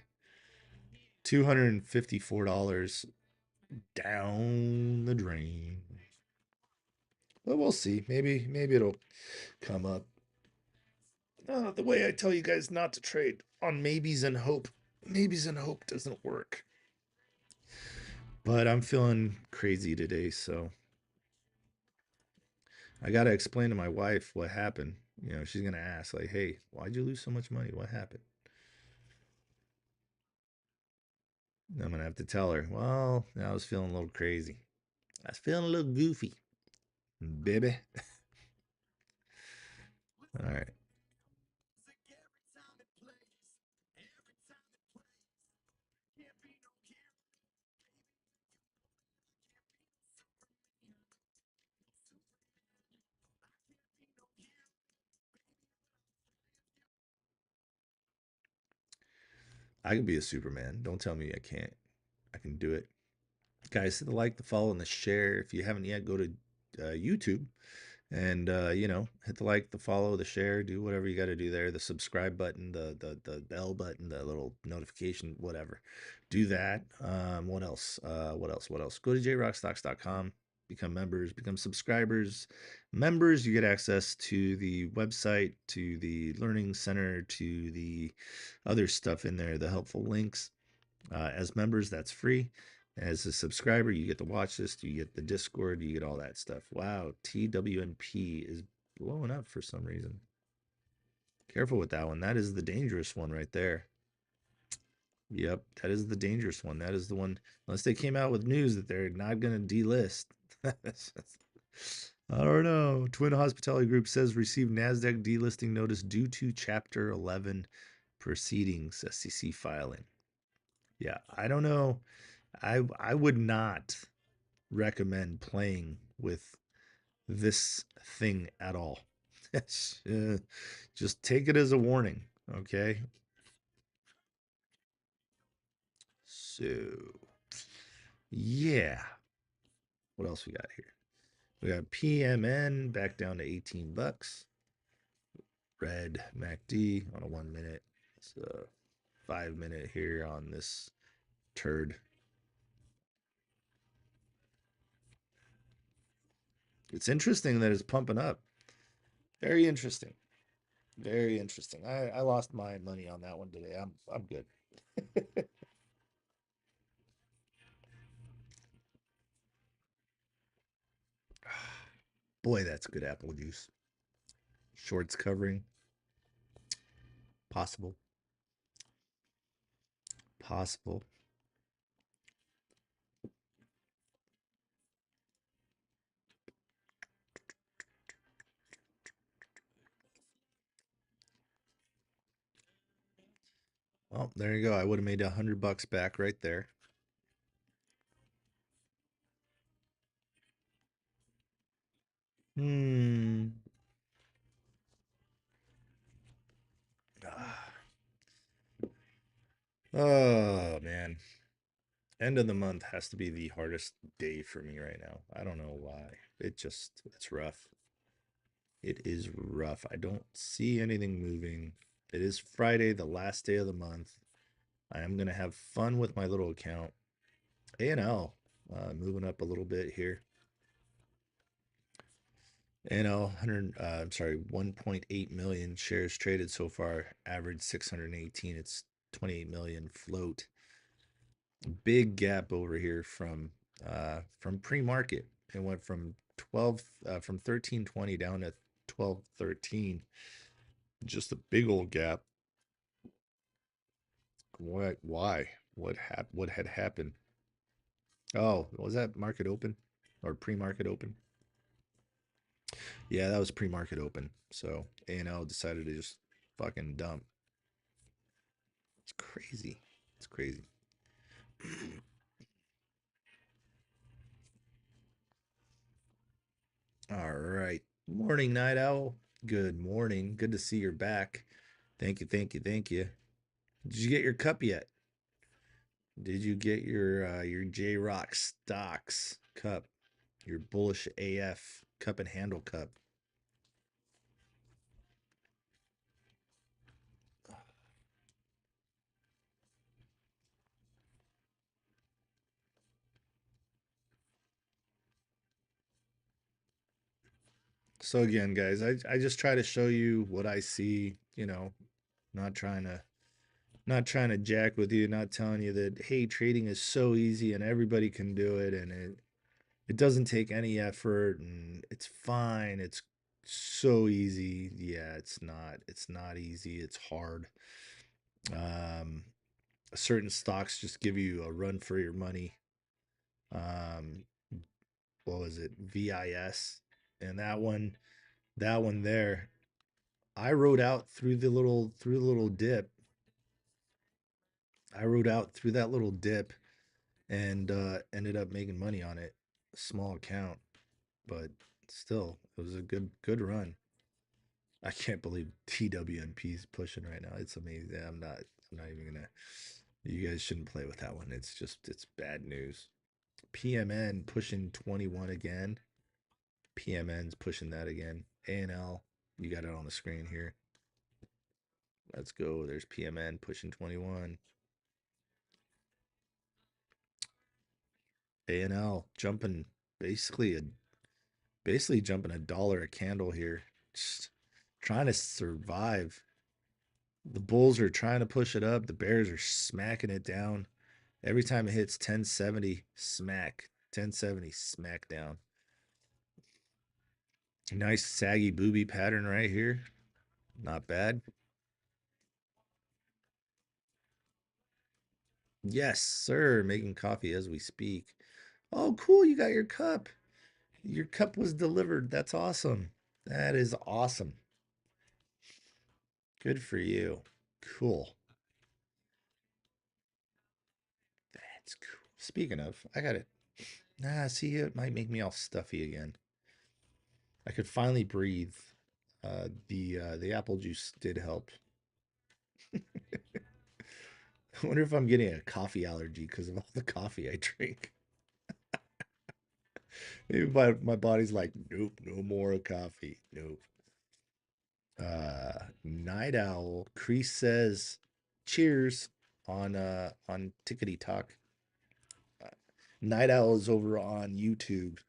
$254 down the drain. But we'll see. Maybe it'll come up. The way I tell you guys not to trade on maybes and hope. Maybes and hope doesn't work. But I'm feeling crazy today, so I got to explain to my wife what happened. You know, she's going to ask, like, hey, why'd you lose so much money? What happened? I'm going to have to tell her, well, I was feeling a little crazy. I was feeling a little goofy, baby. All right. I can be a Superman. Don't tell me I can't. I can do it. Guys, hit the like, the follow, and the share. If you haven't yet, go to YouTube and hit the like, the follow, the share, do whatever you got to do there. The subscribe button, the bell button, the little notification, whatever. Do that. What else? What else? Go to jrockstocks.com. Become members, become subscribers. Members, you get access to the website, to the learning center, to the other stuff in there, the helpful links. As members, that's free. As a subscriber, you get the watch list, you get the Discord, you get all that stuff. Wow, TWNP is blowing up for some reason. Careful with that one. That is the dangerous one right there. Yep, that is the dangerous one. That is the one, unless they came out with news that they're not going to delist. I don't know. Twin Hospitality Group says received NASDAQ delisting notice due to Chapter 11 proceedings, SEC filing. Yeah, I don't know. I would not recommend playing with this thing at all. Just take it as a warning, okay? So, yeah. What else we got here? We got PMN back down to 18 bucks. Red MACD on a 1 minute. It's a 5 minute here on this turd. It's interesting that it's pumping up. Very interesting. Very interesting. I lost my money on that one today. I'm good. Boy, that's good apple juice. Shorts covering. Possible. Possible. Well, there you go. I would have made $100 back right there. Hmm. Ah. Oh man. End of the month has to be the hardest day for me right now. I don't know why. It's rough. It is rough. I don't see anything moving. It is Friday, the last day of the month. I am gonna have fun with my little account. A&L, moving up a little bit here. A&L, 100, I'm sorry, 1.8 million shares traded so far. Average 618. It's 28 million float. Big gap over here from pre-market. It went from 1320 down to 1213. Just a big old gap. What? Why? What had happened? Oh, was that market open or pre-market open? Yeah, that was pre-market open. So A&L decided to just fucking dump. It's crazy. It's crazy. All right. Morning, Night Owl. Good morning. Good to see you're back. Thank you, thank you, thank you. Did you get your cup yet? Did you get your Jrockstocks cup? Your bullish AF cup and handle cup? So again, guys, I just try to show you what I see, not trying to not trying to jack with you, not telling you that hey, trading is so easy and everybody can do it and it doesn't take any effort and it's fine. It's so easy. Yeah, it's not. It's not easy. It's hard. Um Certain stocks just give you a run for your money. Um what was it? VIS. And that one there, I rode out through the little dip. I rode out through that little dip and ended up making money on it. Small account, but still, it was a good run. I can't believe TWNP is pushing right now. It's amazing. I'm not even gonna. You guys shouldn't play with that one. It's bad news. PMN pushing 21 again. PMN's pushing that again. ANL, you got it on the screen here. Let's go. There's PMN pushing 21. ANL jumping basically a basically jumping $1 a candle here. Just trying to survive. The Bulls are trying to push it up. The Bears are smacking it down. Every time it hits 1070, smack. 1070, smack down. Nice saggy booby pattern right here. Not bad. Yes, sir. Making coffee as we speak. Oh, cool. You got your cup. Your cup was delivered. That's awesome. That is awesome. Good for you. Cool. That's cool. Speaking of, I got it. See, it might make me all stuffy again. I could finally breathe. The apple juice did help. I wonder if I'm getting a coffee allergy because of all the coffee I drink. Maybe my body's like, nope, no more coffee. Nope. Night Owl. Crease says, cheers on Tickety Talk. Uh, Night Owl is over on YouTube.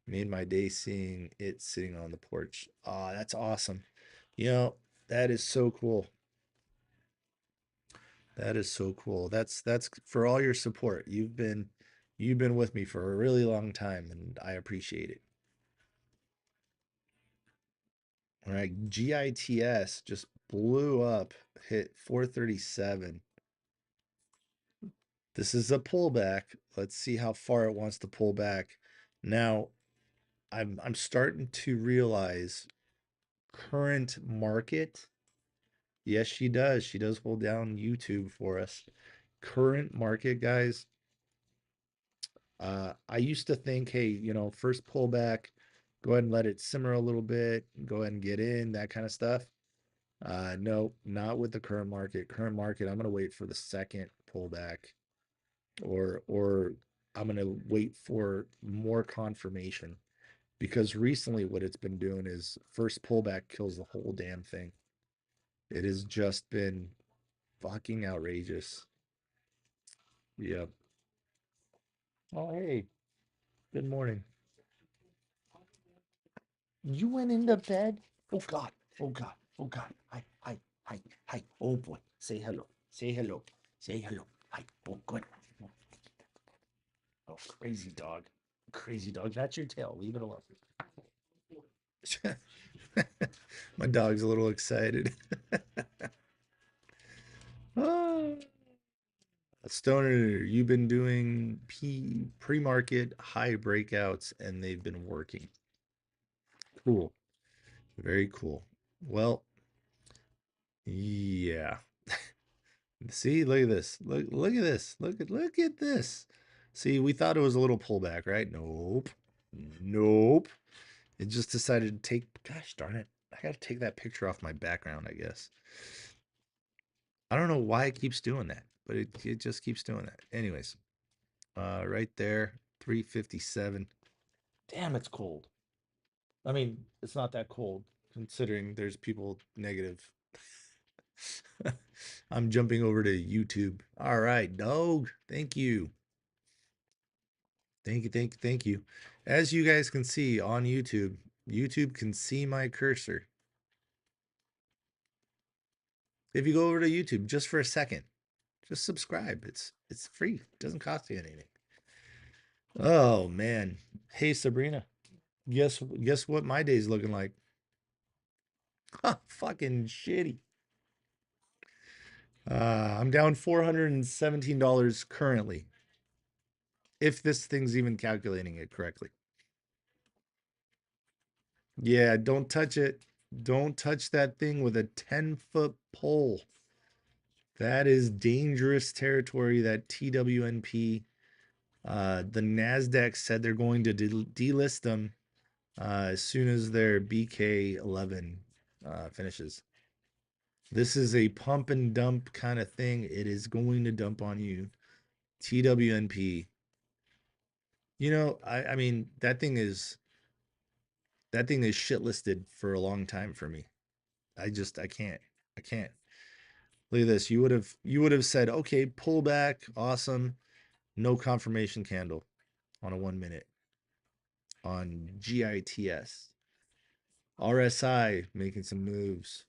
Made my day seeing it sitting on the porch. Ah, that's awesome. You know, that is so cool. That is so cool. That's for all your support. You've been with me for a really long time and I appreciate it. All right, GITS just blew up, hit 437. This is a pullback. Let's see how far it wants to pull back. Now, I'm starting to realize current market Yes, she does. She does hold down YouTube for us. Current market, guys. I used to think, hey, first pullback, go ahead and let it simmer a little bit, go ahead and get in, that kind of stuff. No, not with the current market. Current market, I'm gonna wait for the second pullback, or I'm gonna wait for more confirmation because recently what it's been doing is first pullback kills the whole damn thing. It has just been fucking outrageous. Yep. Oh, hey, good morning. You went into bed? Oh God. Oh God. Oh God. Hi. Hi. Hi. Hi. Oh boy. Say hello. Say hello. Say hello. Hi. Oh good. Oh crazy dog. Crazy dog. That's your tail. Leave it alone. My dog's a little excited. Ah. Stoner, you've been doing pre-market high breakouts and they've been working. Cool. Very cool. Well, yeah. See, look at this. Look at this. Look at this. See, we thought it was a little pullback, right? Nope. Nope. It just decided to take, gosh darn it. I got to take that picture off my background, I guess. I don't know why it keeps doing that, but it just keeps doing that. Anyways, right there, 357. Damn, it's cold. I mean, it's not that cold considering there's people negative. I'm jumping over to YouTube. All right, dog. Thank you. Thank you, thank you, thank you. As you guys can see on YouTube, YouTube can see my cursor. If you go over to YouTube just for a second, just subscribe. It's free. It doesn't cost you anything. Oh man. Hey Sabrina. Guess what my day's looking like? Fucking shitty. I'm down $417 currently. If this thing's even calculating it correctly. Yeah, don't touch it. Don't touch that thing with a 10-foot pole. That is dangerous territory, that TWNP. The NASDAQ said they're going to delist them as soon as their BK11 finishes. This is a pump and dump kind of thing. It is going to dump on you. TWNP. I mean, that thing is shit listed for a long time for me. I can't. I can't. Look at this. You would have said, okay, pull back, awesome. No confirmation candle on a 1 minute on GITS. RSI making some moves.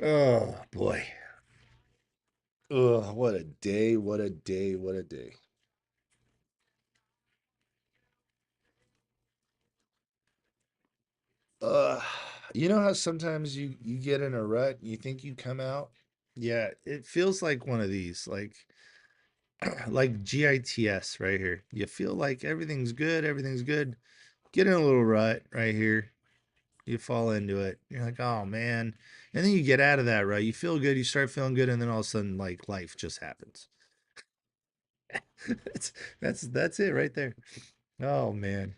Oh boy. Ugh, what a day, what a day, what a day. Uh, you know how sometimes you get in a rut, you think you come out? Yeah, it feels like one of these, like GITS right here. You feel like everything's good, everything's good. Get in a little rut right here. You fall into it. You're like, oh man. And then you get out of that rut. You feel good, you start feeling good, and then all of a sudden, like life just happens. that's that's it right there. Oh man.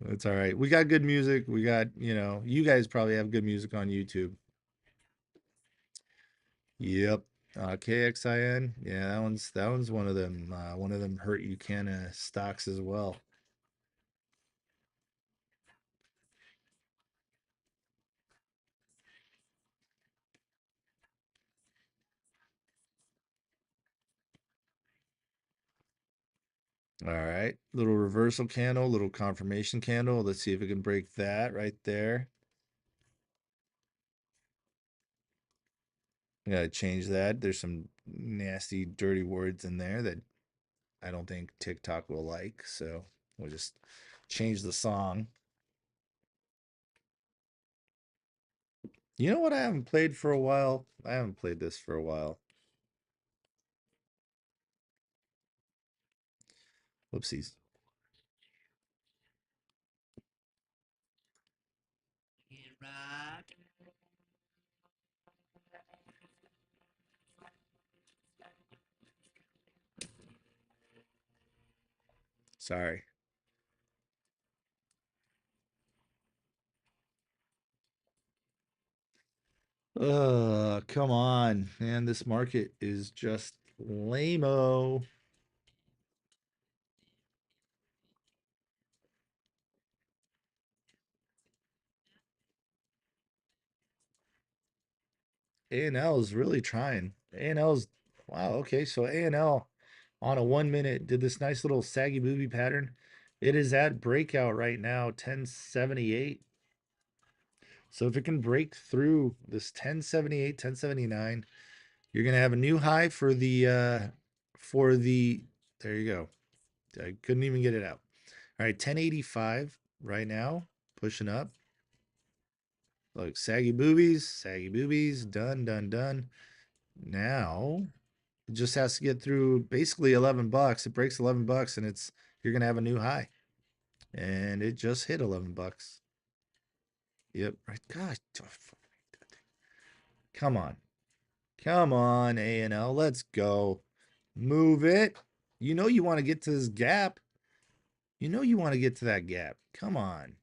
It's all right. We got good music. We got, you guys probably have good music on YouTube. Yep. KXIN. Yeah, that one's one of them hurt you kind of stocks as well. All right. Little reversal candle, little confirmation candle. Let's see if we can break that right there. I gotta change that. There's some nasty, dirty words in there that I don't think TikTok will like. So we'll just change the song. You know what I haven't played for a while? I haven't played this for a while. Whoopsies. Sorry. Come on, man. This market is just lame-o. A&L is really trying. A&L's wow, okay. So A&L on a 1 minute did this nice little saggy booby pattern. It is at breakout right now, 1078. So if it can break through this 1078, 1079, you're gonna have a new high for the there you go. I couldn't even get it out. All right, 1085 right now, pushing up. Look, saggy boobies, done, done, done. Now it just has to get through basically 11 bucks. It breaks 11 bucks and you're going to have a new high. And it just hit 11 bucks. Yep. Right. Gosh. Come on. Come on, A&L. Let's go. Move it. You know you want to get to this gap. You know you want to get to that gap. Come on.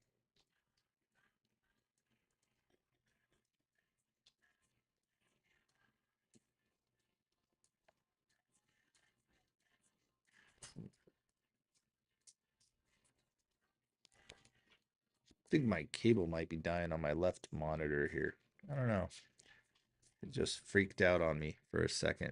I think my cable might be dying on my left monitor here. I don't know. It just freaked out on me for a second.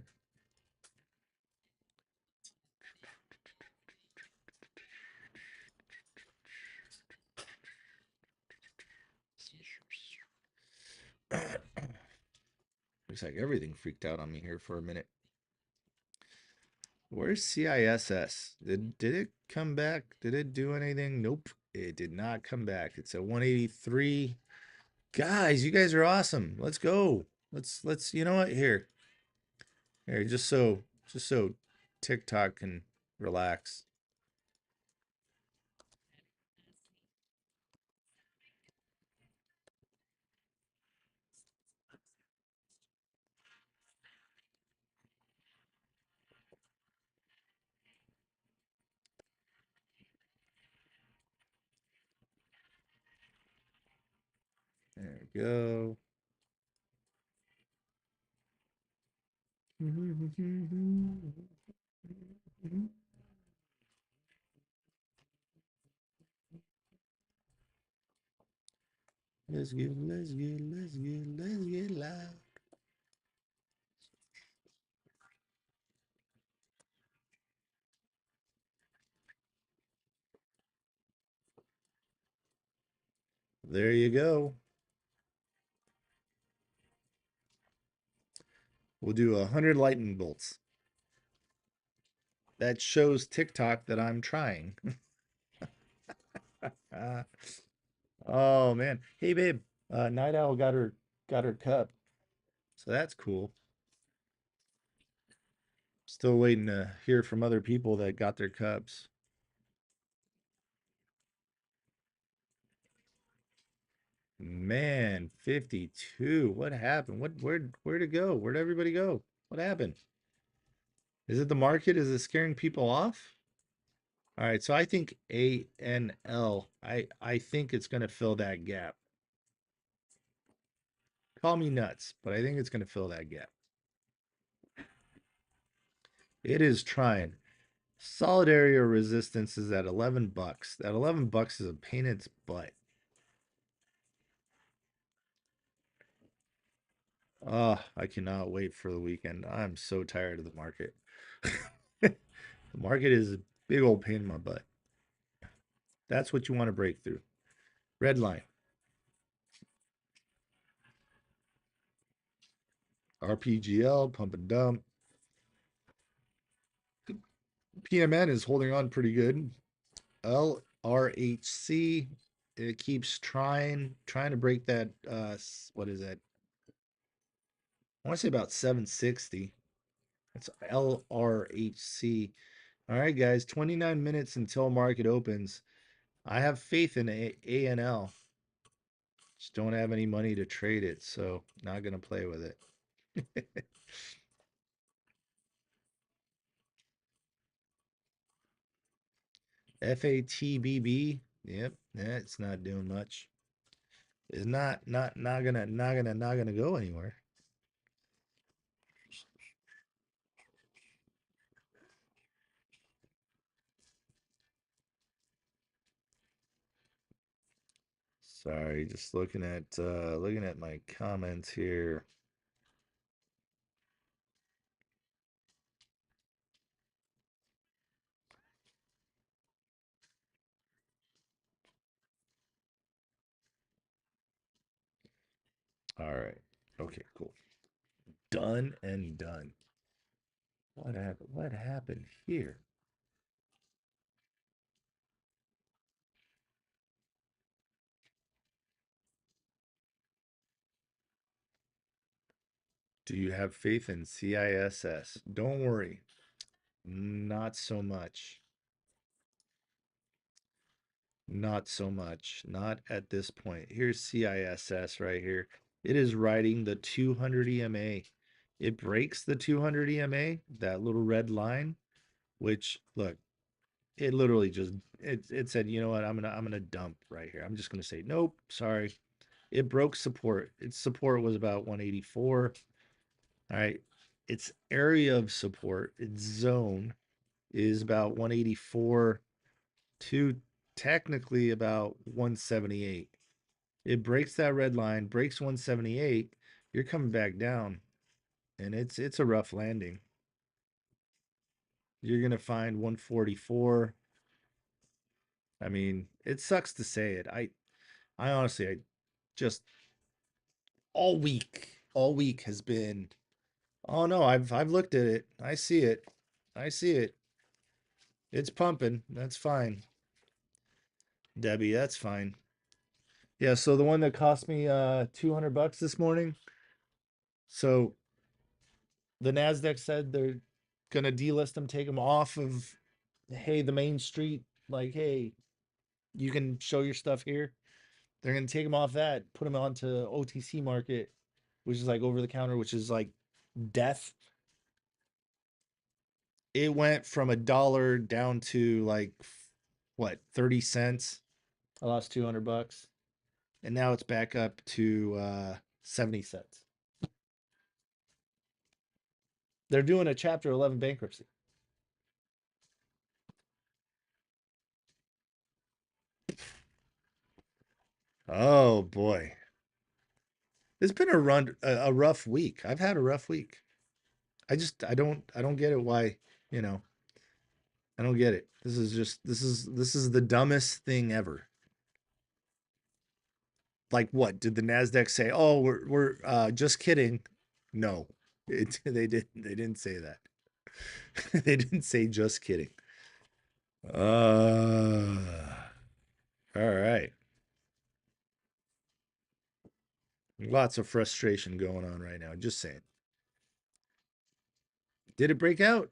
Looks like everything freaked out on me here for a minute. Where's CISS? Did it come back? Did it do anything? Nope. It did not come back. It's a 183. Guys, you guys are awesome. Let's go. Let's you know what? Here, just so TikTok can relax. There we go. Let's get loud. There you go. We'll do 100 lightning bolts. That shows TikTok that I'm trying. Oh man. Hey babe, Night Owl got her cup. So that's cool. Still waiting to hear from other people that got their cups. Man, 52. What happened? Where'd it go? Where'd everybody go? What happened? Is it the market? Is it scaring people off? All right, so I think ANL. I think it's gonna fill that gap. Call me nuts, but I think it's gonna fill that gap. It is trying. Solid area resistance is at 11 bucks. That 11 bucks is a pain in its butt. Oh, I cannot wait for the weekend. I'm so tired of the market. The market is a big old pain in my butt. That's what you want to break through. Red line. RPGL, pump and dump. PMN is holding on pretty good. LRHC, it keeps trying to break that what is that? I want to say about 760. It's LRHC. All right, guys, 29 minutes until market opens. I have faith in ANL. Just don't have any money to trade it, so not gonna play with it. FATBB. Yep, it's not doing much. It's not gonna go anywhere. Sorry, just looking at my comments here. All right. Okay, cool. Done and done. What happened? What happened here? Do you have faith in CISS? Don't worry. Not so much. Not so much. Not at this point. Here's CISS right here. It is riding the 200 EMA. It breaks the 200 EMA, that little red line, which look, it literally just it said, you know what, I'm gonna dump right here. I'm just gonna say nope, sorry. It broke support. Its support was about 184. All right. Its area of support, its zone is about 184 to technically about 178. It breaks that red line, breaks 178, you're coming back down, and it's a rough landing. You're gonna find 144. I mean, it sucks to say it. I honestly, I just all week has been, oh no, I've looked at it. I see it. I see it. It's pumping. That's fine. Debbie, that's fine. Yeah, so the one that cost me 200 bucks this morning. So the Nasdaq said they're gonna delist them, take them off of, hey, the main street, like, hey, you can show your stuff here. They're gonna take them off that, put them onto OTC market, which is like over the counter, which is like death. It went from $1 down to like what, 30 cents. I lost 200 bucks. And now it's back up to 70 cents. They're doing a chapter 11 bankruptcy. Oh boy. It's been a rough week. I've had a rough week. I don't get it why, you know, I don't get it. This is the dumbest thing ever. Like what? Did the Nasdaq say, "Oh, we're just kidding"? No. They didn't say that. They didn't say just kidding. All right. Lots of frustration going on right now. Just saying. Did it break out?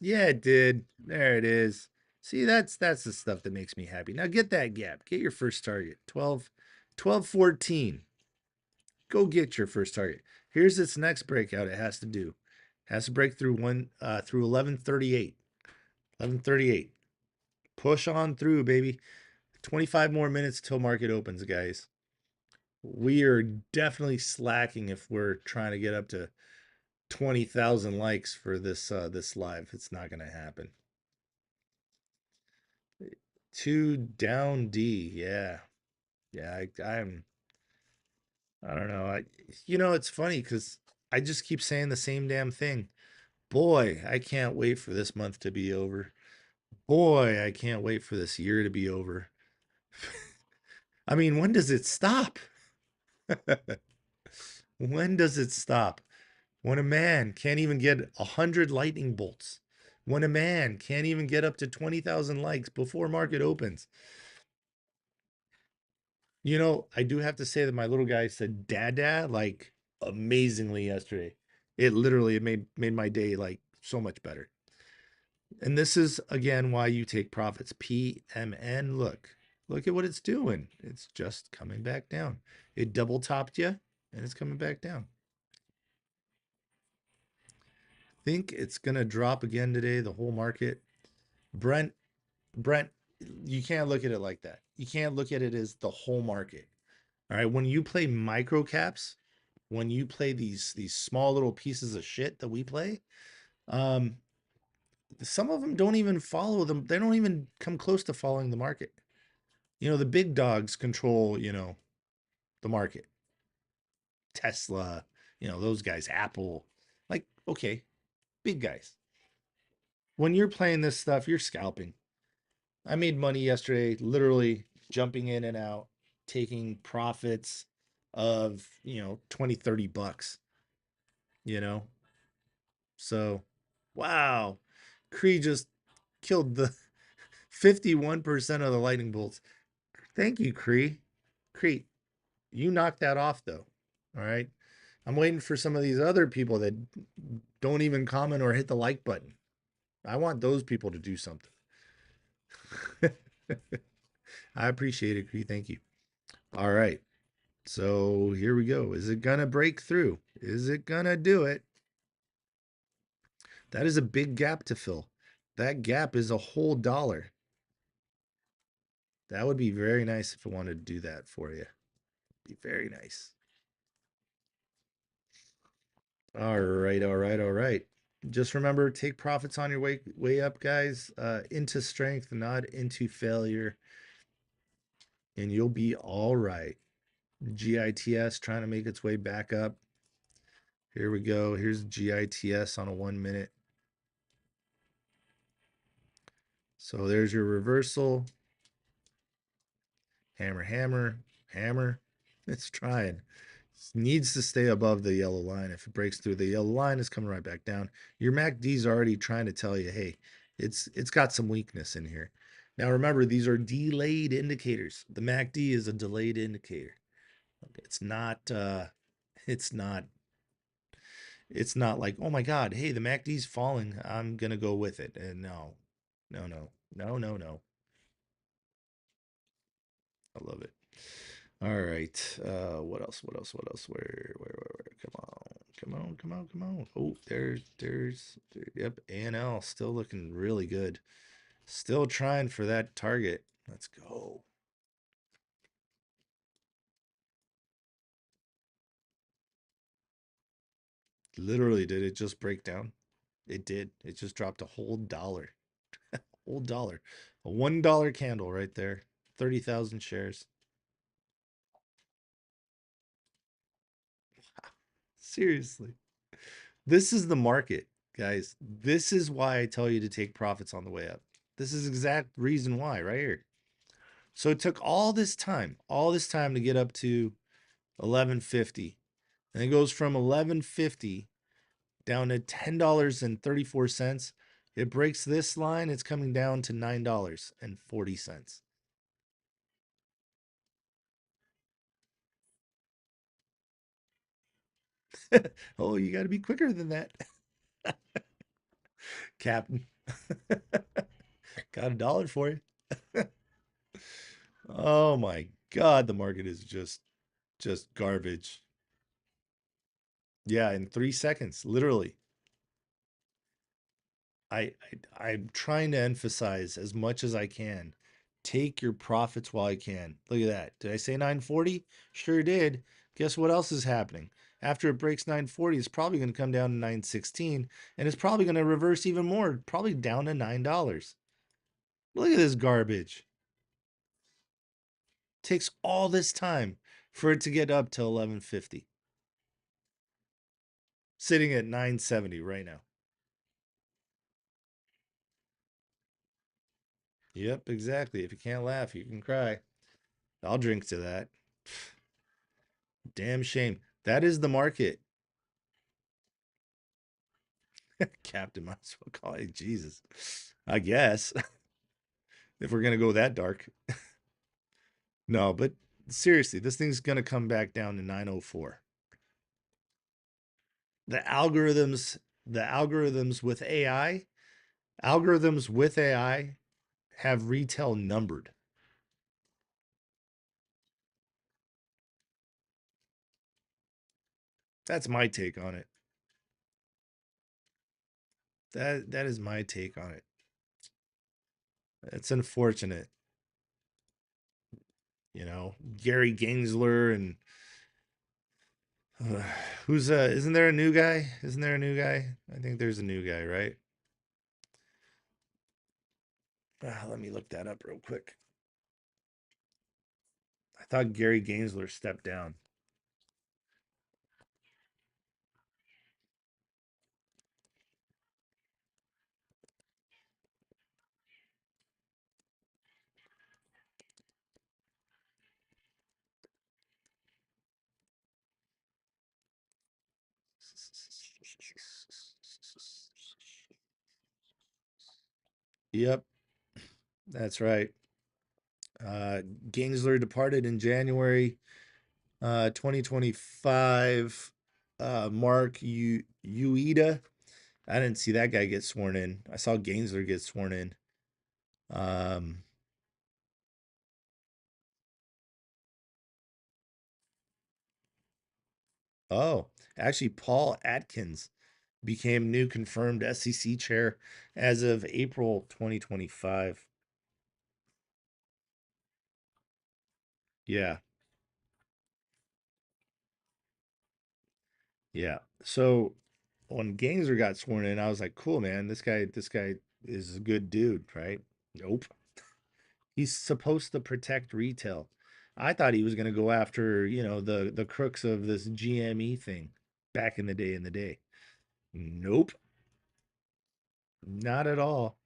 Yeah, it did. There it is. See, that's the stuff that makes me happy. Now get that gap. Get your first target. 12, 14. Go get your first target. Here's its next breakout. It has to do. It has to break through through 1138. 1138. Push on through, baby. 25 more minutes till market opens, guys. We are definitely slacking if we're trying to get up to 20,000 likes for this live. It's not going to happen. 2 down D. Yeah. Yeah, I don't know. It's funny cuz I just keep saying the same damn thing. Boy, I can't wait for this month to be over. Boy, I can't wait for this year to be over. I mean, when does it stop? When does it stop? When a man can't even get 100 lightning bolts. When a man can't even get up to 20,000 likes before market opens. I do have to say that my little guy said dada like amazingly yesterday. It literally made my day like so much better. And this is again why you take profits. PMN, look at what it's doing. It's just coming back down. It double topped you and it's coming back down. Think it's gonna drop again today, the whole market. Brent, you can't look at it like that. You can't look at it as the whole market. All right. When you play micro caps, when you play these small little pieces of shit that we play, um, some of them don't even follow them. They don't even come close to following the market. The big dogs control, the market. Tesla, those guys, Apple, like, okay, big guys. When you're playing this stuff, you're scalping. I made money yesterday, literally jumping in and out, taking profits of, 20, $30, you know? So, wow. Cree just killed the 51% of the lightning bolts. Thank you, Cree. Cree, you knocked that off though. All right. I'm waiting for some of these other people that don't even comment or hit the like button. I want those people to do something. I appreciate it, Cree. Thank you. All right. So here we go. Is it going to break through? Is it going to do it? That is a big gap to fill. That gap is a whole dollar. That would be very nice if I wanted to do that for you. Be very nice. All right, all right, all right. Just remember, take profits on your way up, guys. Into strength, not into failure, and you'll be all right. GITS trying to make its way back up. Here we go. Here's GITS on a 1 minute. So there's your reversal. Hammer, hammer, hammer. It's trying. It needs to stay above the yellow line. If it breaks through the yellow line, it's coming right back down. Your MACD is already trying to tell you, hey, it's got some weakness in here. Now remember, these are delayed indicators. The MACD is a delayed indicator. It's not it's not like, oh my God, hey, the MACD's falling, I'm gonna go with it. And no, no, no, no, no, no. I love it. All right. What else? What else? What else? Where? Come on. Come on. Come on. Come on. Oh, yep. A&L still looking really good. Still trying for that target. Let's go. Literally, did it just break down? It did. It just dropped a whole dollar. Whole dollar. A $1 candle right there. 30,000 shares. Seriously. This is the market, guys. This is why I tell you to take profits on the way up. This is exact reason why right here. So it took all this time to get up to 1150. And it goes from 1150 down to $10.34. It breaks this line, it's coming down to $9.40. Oh, you got to be quicker than that, Captain. Got a dollar for you. Oh my God, the market is just garbage. Yeah, in 3 seconds, literally. I'm trying to emphasize as much as I can. Take your profits while I can. Look at that. Did I say 940? Sure did. Guess what else is happening? After it breaks 940, it's probably going to come down to 916, and it's probably going to reverse even more, probably down to $9. Look at this garbage. Takes all this time for it to get up to 1150. Sitting at 970 right now. Yep, exactly. If you can't laugh, you can cry. I'll drink to that. Damn shame. That is the market. Captain, might as well call it Jesus. I guess. If we're gonna go that dark. No, but seriously, this thing's gonna come back down to 904. The algorithms with AI, Algorithms with AI have retail numbered. That's my take on it. That is my take on it. It's unfortunate, you know. Gary Gensler and uh, who's isn't there a new guy? Isn't there a new guy? I think there's a new guy, right? Let me look that up real quick. I thought Gary Gensler stepped down. Yep, that's right. Uh, Gensler departed in January 2025. Mark Ueda. I didn't see that guy get sworn in. I saw Gensler get sworn in. Um, oh, actually, Paul Atkins became new confirmed SEC chair as of April 2025. Yeah, yeah. So when Gangster got sworn in, I was like, cool, man. This guy is a good dude, right? Nope. He's supposed to protect retail. I thought he was going to go after, the crooks of this GME thing back in the day. Nope, not at all.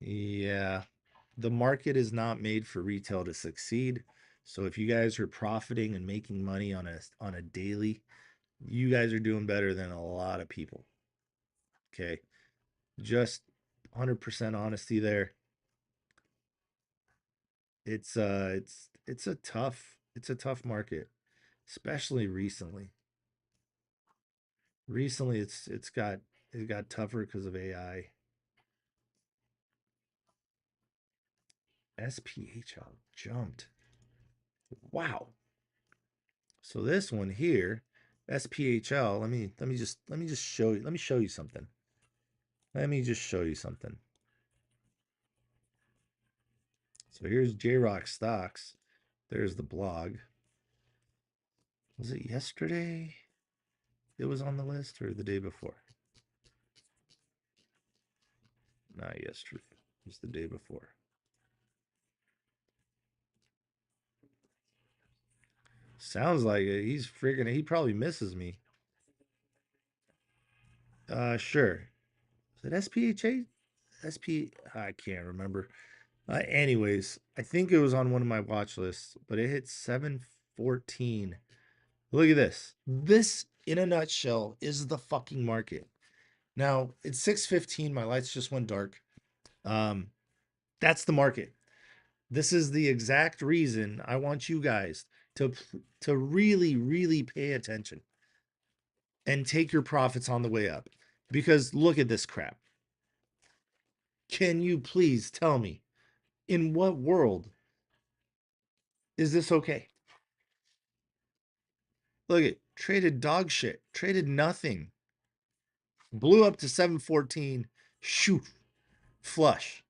Yeah. The market is not made for retail to succeed. So if you guys are profiting and making money on a daily, you guys are doing better than a lot of people. Okay. Just 100% honesty there. It's a tough market, especially recently. Recently it got tougher because of AI. SPHL jumped. Wow. So this one here, SPHL, let me just show you something. Let me just show you something. So here's Jrockstocks. There's the blog. Was it yesterday it was on the list or the day before? Not yesterday. It was the day before. Sounds like it. He probably misses me. Sure. Is it SPHA? I can't remember. Anyways, I think it was on one of my watch lists, but it hit 714. Look at this. This, in a nutshell, is the fucking market. Now, it's 6:15. My lights just went dark. Um, that's the market. This is the exact reason I want you guys to really, really pay attention and take your profits on the way up. Because look at this crap. Can you please tell me in what world is this okay? Look at traded dog shit, traded nothing, blew up to 714, shoot, flush.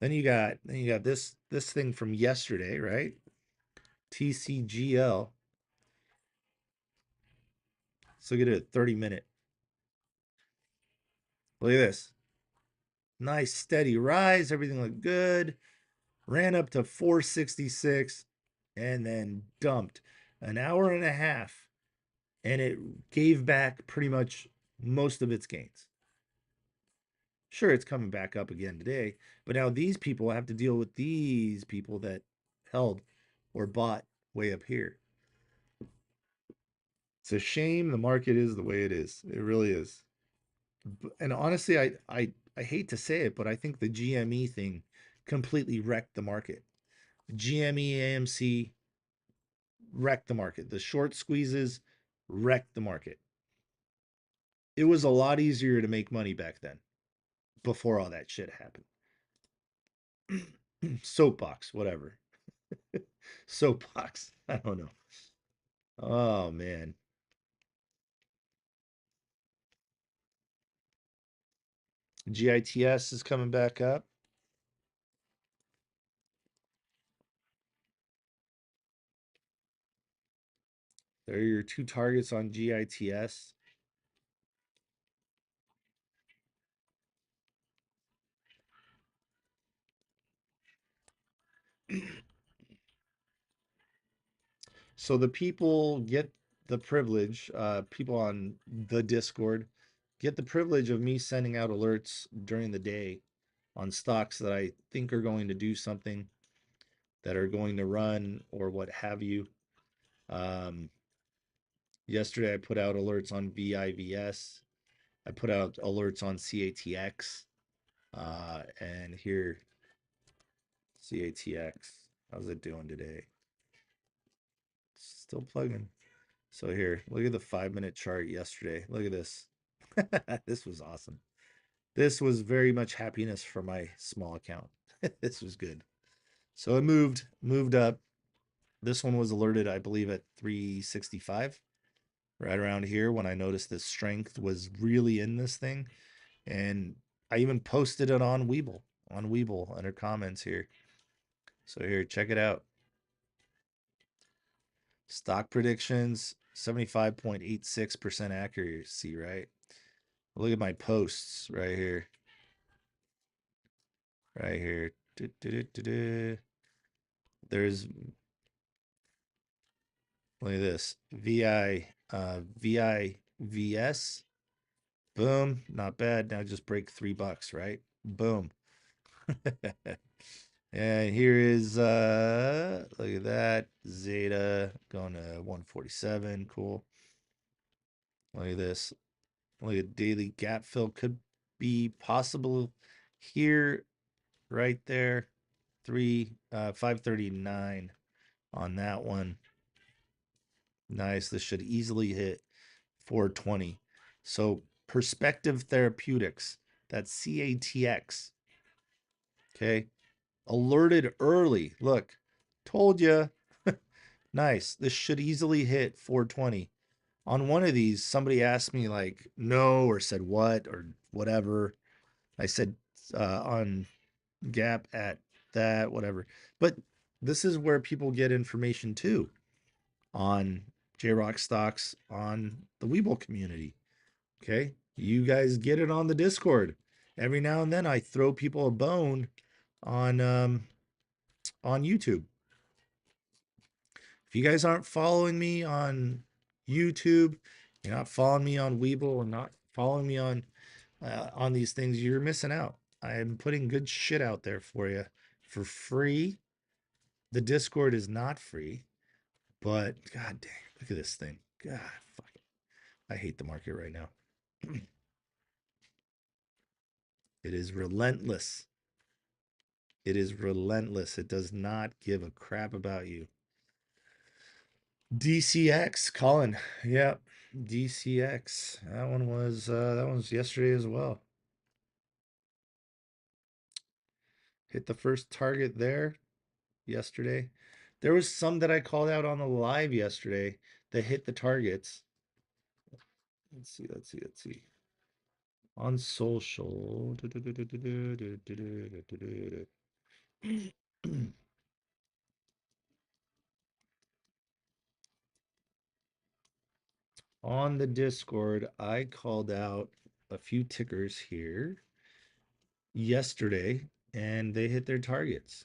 Then you got this thing from yesterday, right? TCGL. Let's look at it 30-minute. Look at this. Nice steady rise. Everything looked good. Ran up to 466 and then dumped an hour and a half. And it gave back pretty much most of its gains. Sure, it's coming back up again today, but now these people have to deal with these people that held or bought way up here. It's a shame the market is the way it is. It really is. And honestly, I hate to say it, but I think the GME thing completely wrecked the market. GME AMC wrecked the market. The short squeezes wrecked the market. It was a lot easier to make money back then, before all that shit happened. Soapbox, whatever. Soapbox. I don't know. Oh man. GITS is coming back up. There are your two targets on GITS. So the people get the privilege, people on the Discord get the privilege of me sending out alerts during the day on stocks that I think are going to do something, that are going to run, or what have you. Um, Yesterday I put out alerts on VIVS. I put out alerts on CATX. And here, CATX. How's it doing today? Still plugging. So here, look at the 5-minute chart yesterday. Look at this. This was awesome. This was very much happiness for my small account. This was good. So it moved up. This one was alerted, I believe, at 365, right around here, when I noticed the strength was really in this thing. And I even posted it on Weeble under comments here. So here, check it out. Stock predictions, 75.86% accuracy, right? Look at my posts right here. Right here. There's, look at this. VIVS. Boom. Not bad. Now just break $3, right? Boom. And here is look at that. Zeta going to 147. Cool. Look at this. Look at daily gap fill. Could be possible here, right there. 539 on that one. Nice. This should easily hit 420. So Perspective Therapeutics, that's CATX. Okay. Alerted early. Look, told you. Nice. This should easily hit 420. On one of these, somebody asked me like no, or said what, or whatever. I said on Gap at that, whatever. But this is where people get information too, on Jrockstocks, on the Weeble community. Okay. You guys get it on the Discord. Every now and then I throw people a bone on YouTube. If you guys aren't following me on YouTube, you're not following me on Weeble, or not following me on these things, you're missing out. I'm putting good shit out there for you for free. The Discord is not free, but god dang, look at this thing. God, fuck it. I hate the market right now. It is relentless. It is relentless. It does not give a crap about you. DCX, Colin. Yep. DCX. That one was yesterday as well. Hit the first target there yesterday. There was some that I called out on the live yesterday that hit the targets. Let's see. On social. On the Discord, I called out a few tickers here yesterday, and they hit their targets.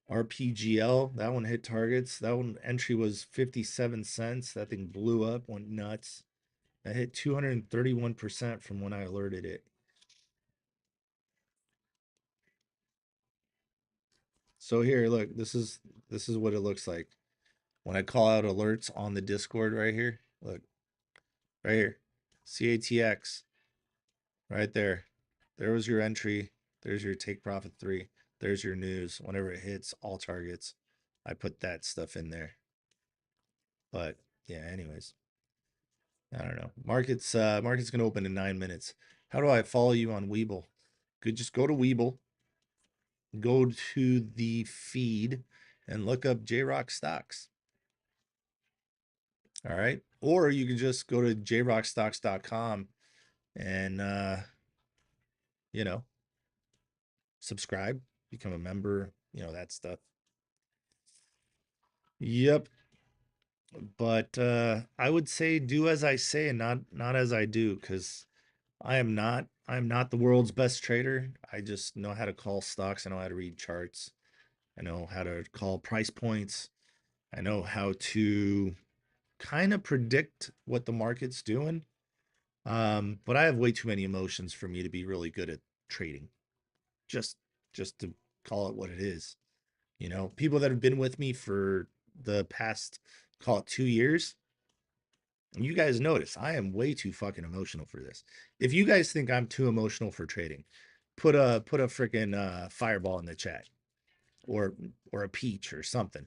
RPGL, that one hit targets. That one entry was 57 cents. That thing blew up, went nuts. That hit 231% from when I alerted it. So here, look, this is what it looks like when I call out alerts on the Discord right here. Look, right here. CATX. Right there. There was your entry. There's your take profit 3. There's your news. Whenever it hits all targets, I put that stuff in there. But yeah, anyways, I don't know. Market's gonna open in 9 minutes. How do I follow you on Weeble? Good, just go to Weeble, go to the feed, and look up Jrockstocks. All right. Or you can just go to jrockstocks.com and you know, subscribe, become a member, that stuff. Yep. But I would say do as I say and not as I do, because I'm not the world's best trader. I just know how to call stocks. I know how to read charts. I know how to call price points. I know how to kind of predict what the market's doing. But I have way too many emotions for me to be really good at trading. Just just to call it what it is. People that have been with me for the past, call it 2 years, you guys notice I am way too fucking emotional for this. If you guys think I'm too emotional for trading, put a freaking fireball in the chat, or a peach or something.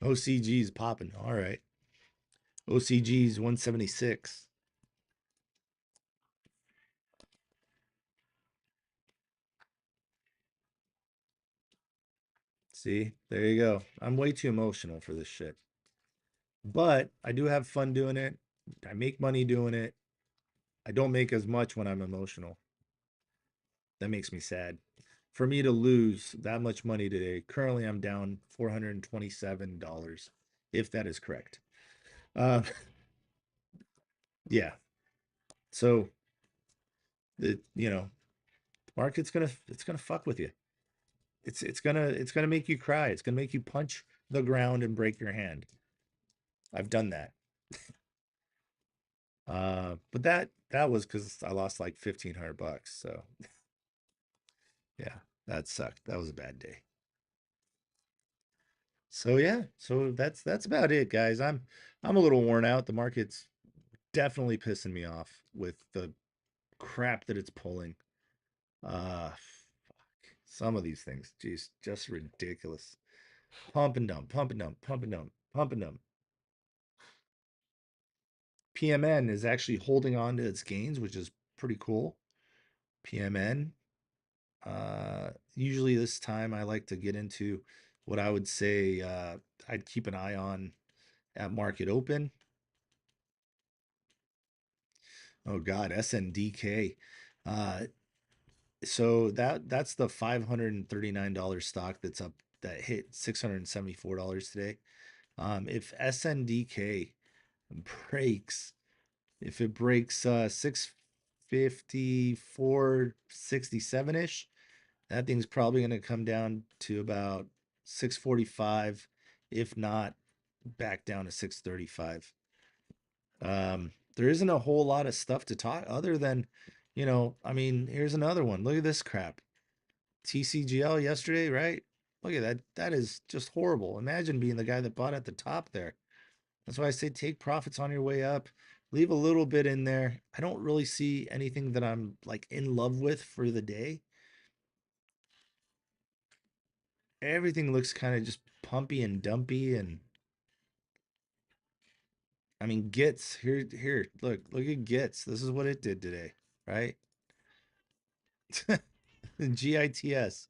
OCG's popping. All right. OCG's 176. See, there you go. I'm way too emotional for this shit. But I do have fun doing it. I make money doing it. I don't make as much when I'm emotional. That makes me sad. For me to lose that much money today, currently I'm down $427, if that is correct. Uh, yeah. So the market's gonna fuck with you. It's gonna make you cry. It's gonna make you punch the ground and break your hand. I've done that. But that was because I lost like 1,500 bucks. So yeah, that sucked. That was a bad day. So yeah, so that's about it, guys. I'm a little worn out. The market's definitely pissing me off with the crap that it's pulling. Fuck. Some of these things, geez, just ridiculous. Pump and dump, pump and dump, pump and dump, pump and dump. PMN is actually holding on to its gains, which is pretty cool. PMN. Usually this time I like to get into what I would say I'd keep an eye on at market open. Oh God, SNDK. Uh, so that's the $539 stock that's up, that hit $674 today. If SNDK breaks, if it breaks 654.67 ish, that thing's probably going to come down to about 645, if not back down to 635. There isn't a whole lot of stuff to talk other than, I mean, here's another one. Look at this crap. TCGL yesterday, right? Look at that. That is just horrible. Imagine being the guy that bought at the top there. That's why I say take profits on your way up. Leave a little bit in there. I don't really see anything that I'm like in love with for the day. Everything looks kind of just pumpy and dumpy, and I mean, Gits, here, look at Gits. This is what it did today, right? GITS.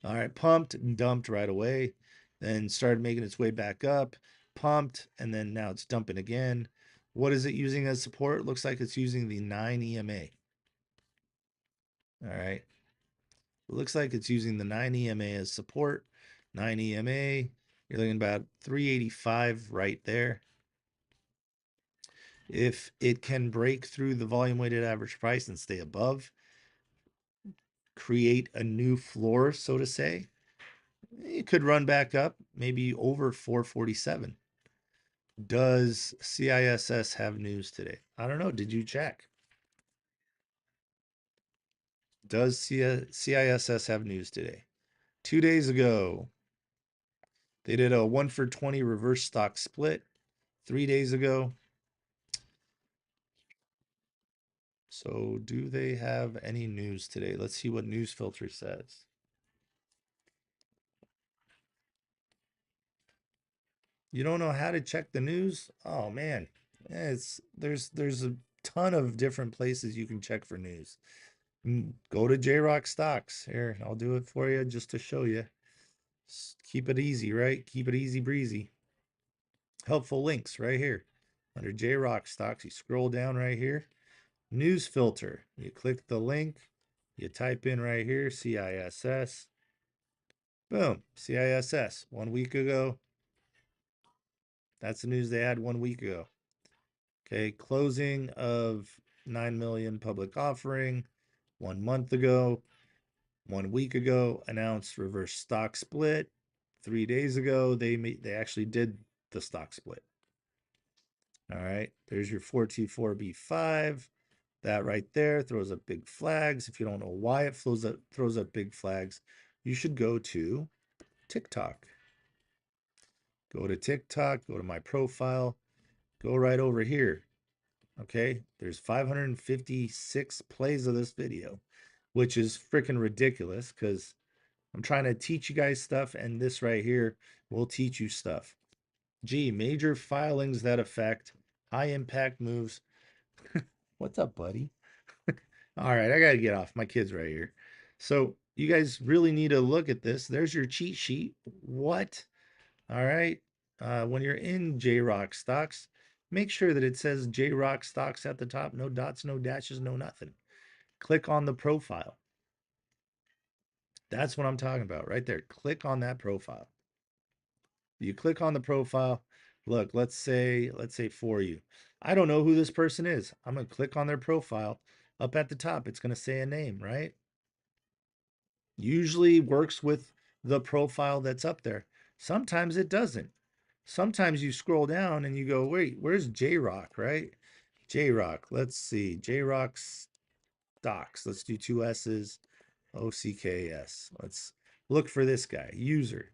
All right, pumped and dumped right away, then started making its way back up, pumped, and then now it's dumping again. What is it using as support? It looks like it's using the 9 EMA. All right. It looks like it's using the 9 EMA as support. 9 EMA, you're looking about 385 right there. If it can break through the volume weighted average price and stay above, create a new floor, so to say, it could run back up, maybe over 447. Does CISS have news today? I don't know. Did you check? Does CISS have news today? 2 days ago, they did a 1-for-20 reverse stock split. 3 days ago, So, do they have any news today? Let's see what news filter says. You don't know how to check the news? Oh man. It's there's a ton of different places you can check for news. Go to Jrockstocks. Here, I'll do it for you just to show you. Keep it easy, right? Keep it easy breezy. Helpful links right here. Under Jrockstocks, you scroll down right here. News filter. You click the link. You type in right here, CISS. Boom, CISS. 1 week ago. That's the news they had 1 week ago. Okay, closing of 9 million public offering 1 month ago. 1 week ago, announced reverse stock split. 3 days ago, they actually did the stock split. All right, there's your 4T4B5. That right there throws up big flags. If you don't know why it throws up big flags, you should go to TikTok. Go to TikTok, go to my profile, go right over here. Okay, there's 556 plays of this video, which is freaking ridiculous because I'm trying to teach you guys stuff, and this right here will teach you stuff. Gee, major filings that affect high impact moves. What's up, buddy? All right, I gotta get off. My kid's right here. So you guys really need to look at this. There's your cheat sheet. What? All right. When you're in Jrockstocks, make sure that it says Jrockstocks at the top. No dots, no dashes, no nothing. Click on the profile. That's what I'm talking about right there. Click on that profile. You click on the profile. Look, let's say for you. I don't know who this person is. I'm going to click on their profile. Up at the top, it's going to say a name, right? Usually works with the profile that's up there. Sometimes it doesn't. Sometimes you scroll down and you go, wait, where's J Rock, right? J Rock. Let's see. J Rock stocks. Let's do two S's. OCKS. Let's look for this guy. User.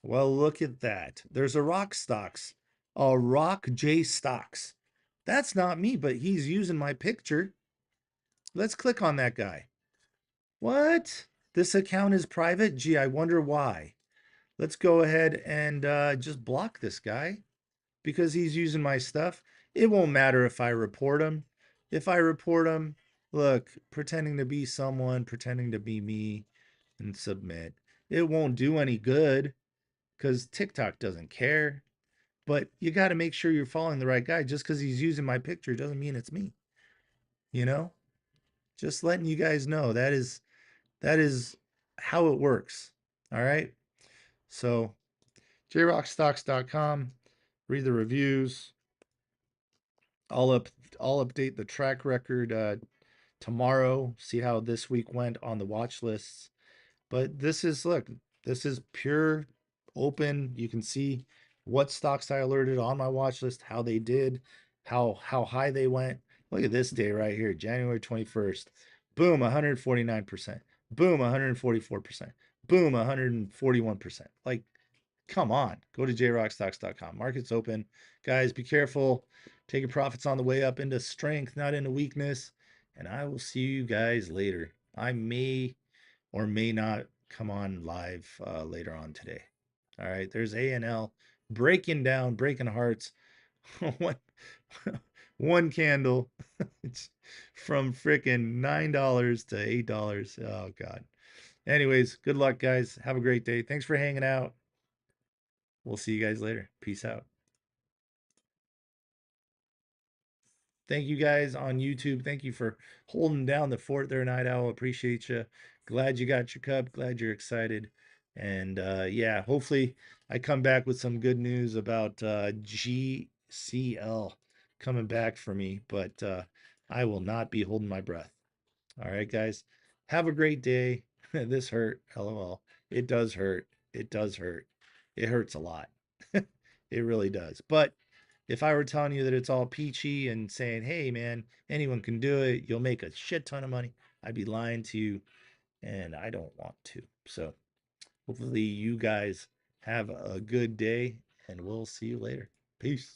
Well, look at that. There's a Rock Stocks. A Rock J Stocks. That's not me, but he's using my picture. Let's click on that guy. What? This account is private? Gee, I wonder why. Let's go ahead and just block this guy because he's using my stuff. It won't matter if I report him. If I report him, look, pretending to be someone, pretending to be me, and submit. It won't do any good because TikTok doesn't care. But you got to make sure you're following the right guy. Just because he's using my picture doesn't mean it's me. You know, just letting you guys know that is how it works. All right. So jrockstocks.com, read the reviews. I'll up I'll update the track record tomorrow. See how this week went on the watch lists. But this is look, this is pure open. You can see what stocks I alerted on my watch list, how they did, how high they went. Look at this day right here, January 21st. Boom, 149%. Boom, 144%. Boom, 141%. Like, come on. Go to jrockstocks.com. Market's open. Guys, be careful. Take your profits on the way up into strength, not into weakness. And I will see you guys later. I may or may not come on live later on today. All right, there's ANL breaking down, breaking hearts. one, one candle. It's from freaking $9 to $8. Oh God. Anyways, good luck, guys. Have a great day. Thanks for hanging out. We'll see you guys later. Peace out. Thank you guys on YouTube. Thank you for holding down the fort there, Night Owl. Appreciate you. Glad you got your cup. Glad you're excited. And yeah, hopefully I come back with some good news about GCL coming back for me, but I will not be holding my breath. All right, guys. Have a great day. This hurt. LOL. It does hurt. It does hurt. It hurts a lot. It really does. But if I were telling you that it's all peachy and saying, hey, man, anyone can do it, you'll make a shit ton of money, I'd be lying to you, and I don't want to. So hopefully you guys have a good day, and we'll see you later. Peace.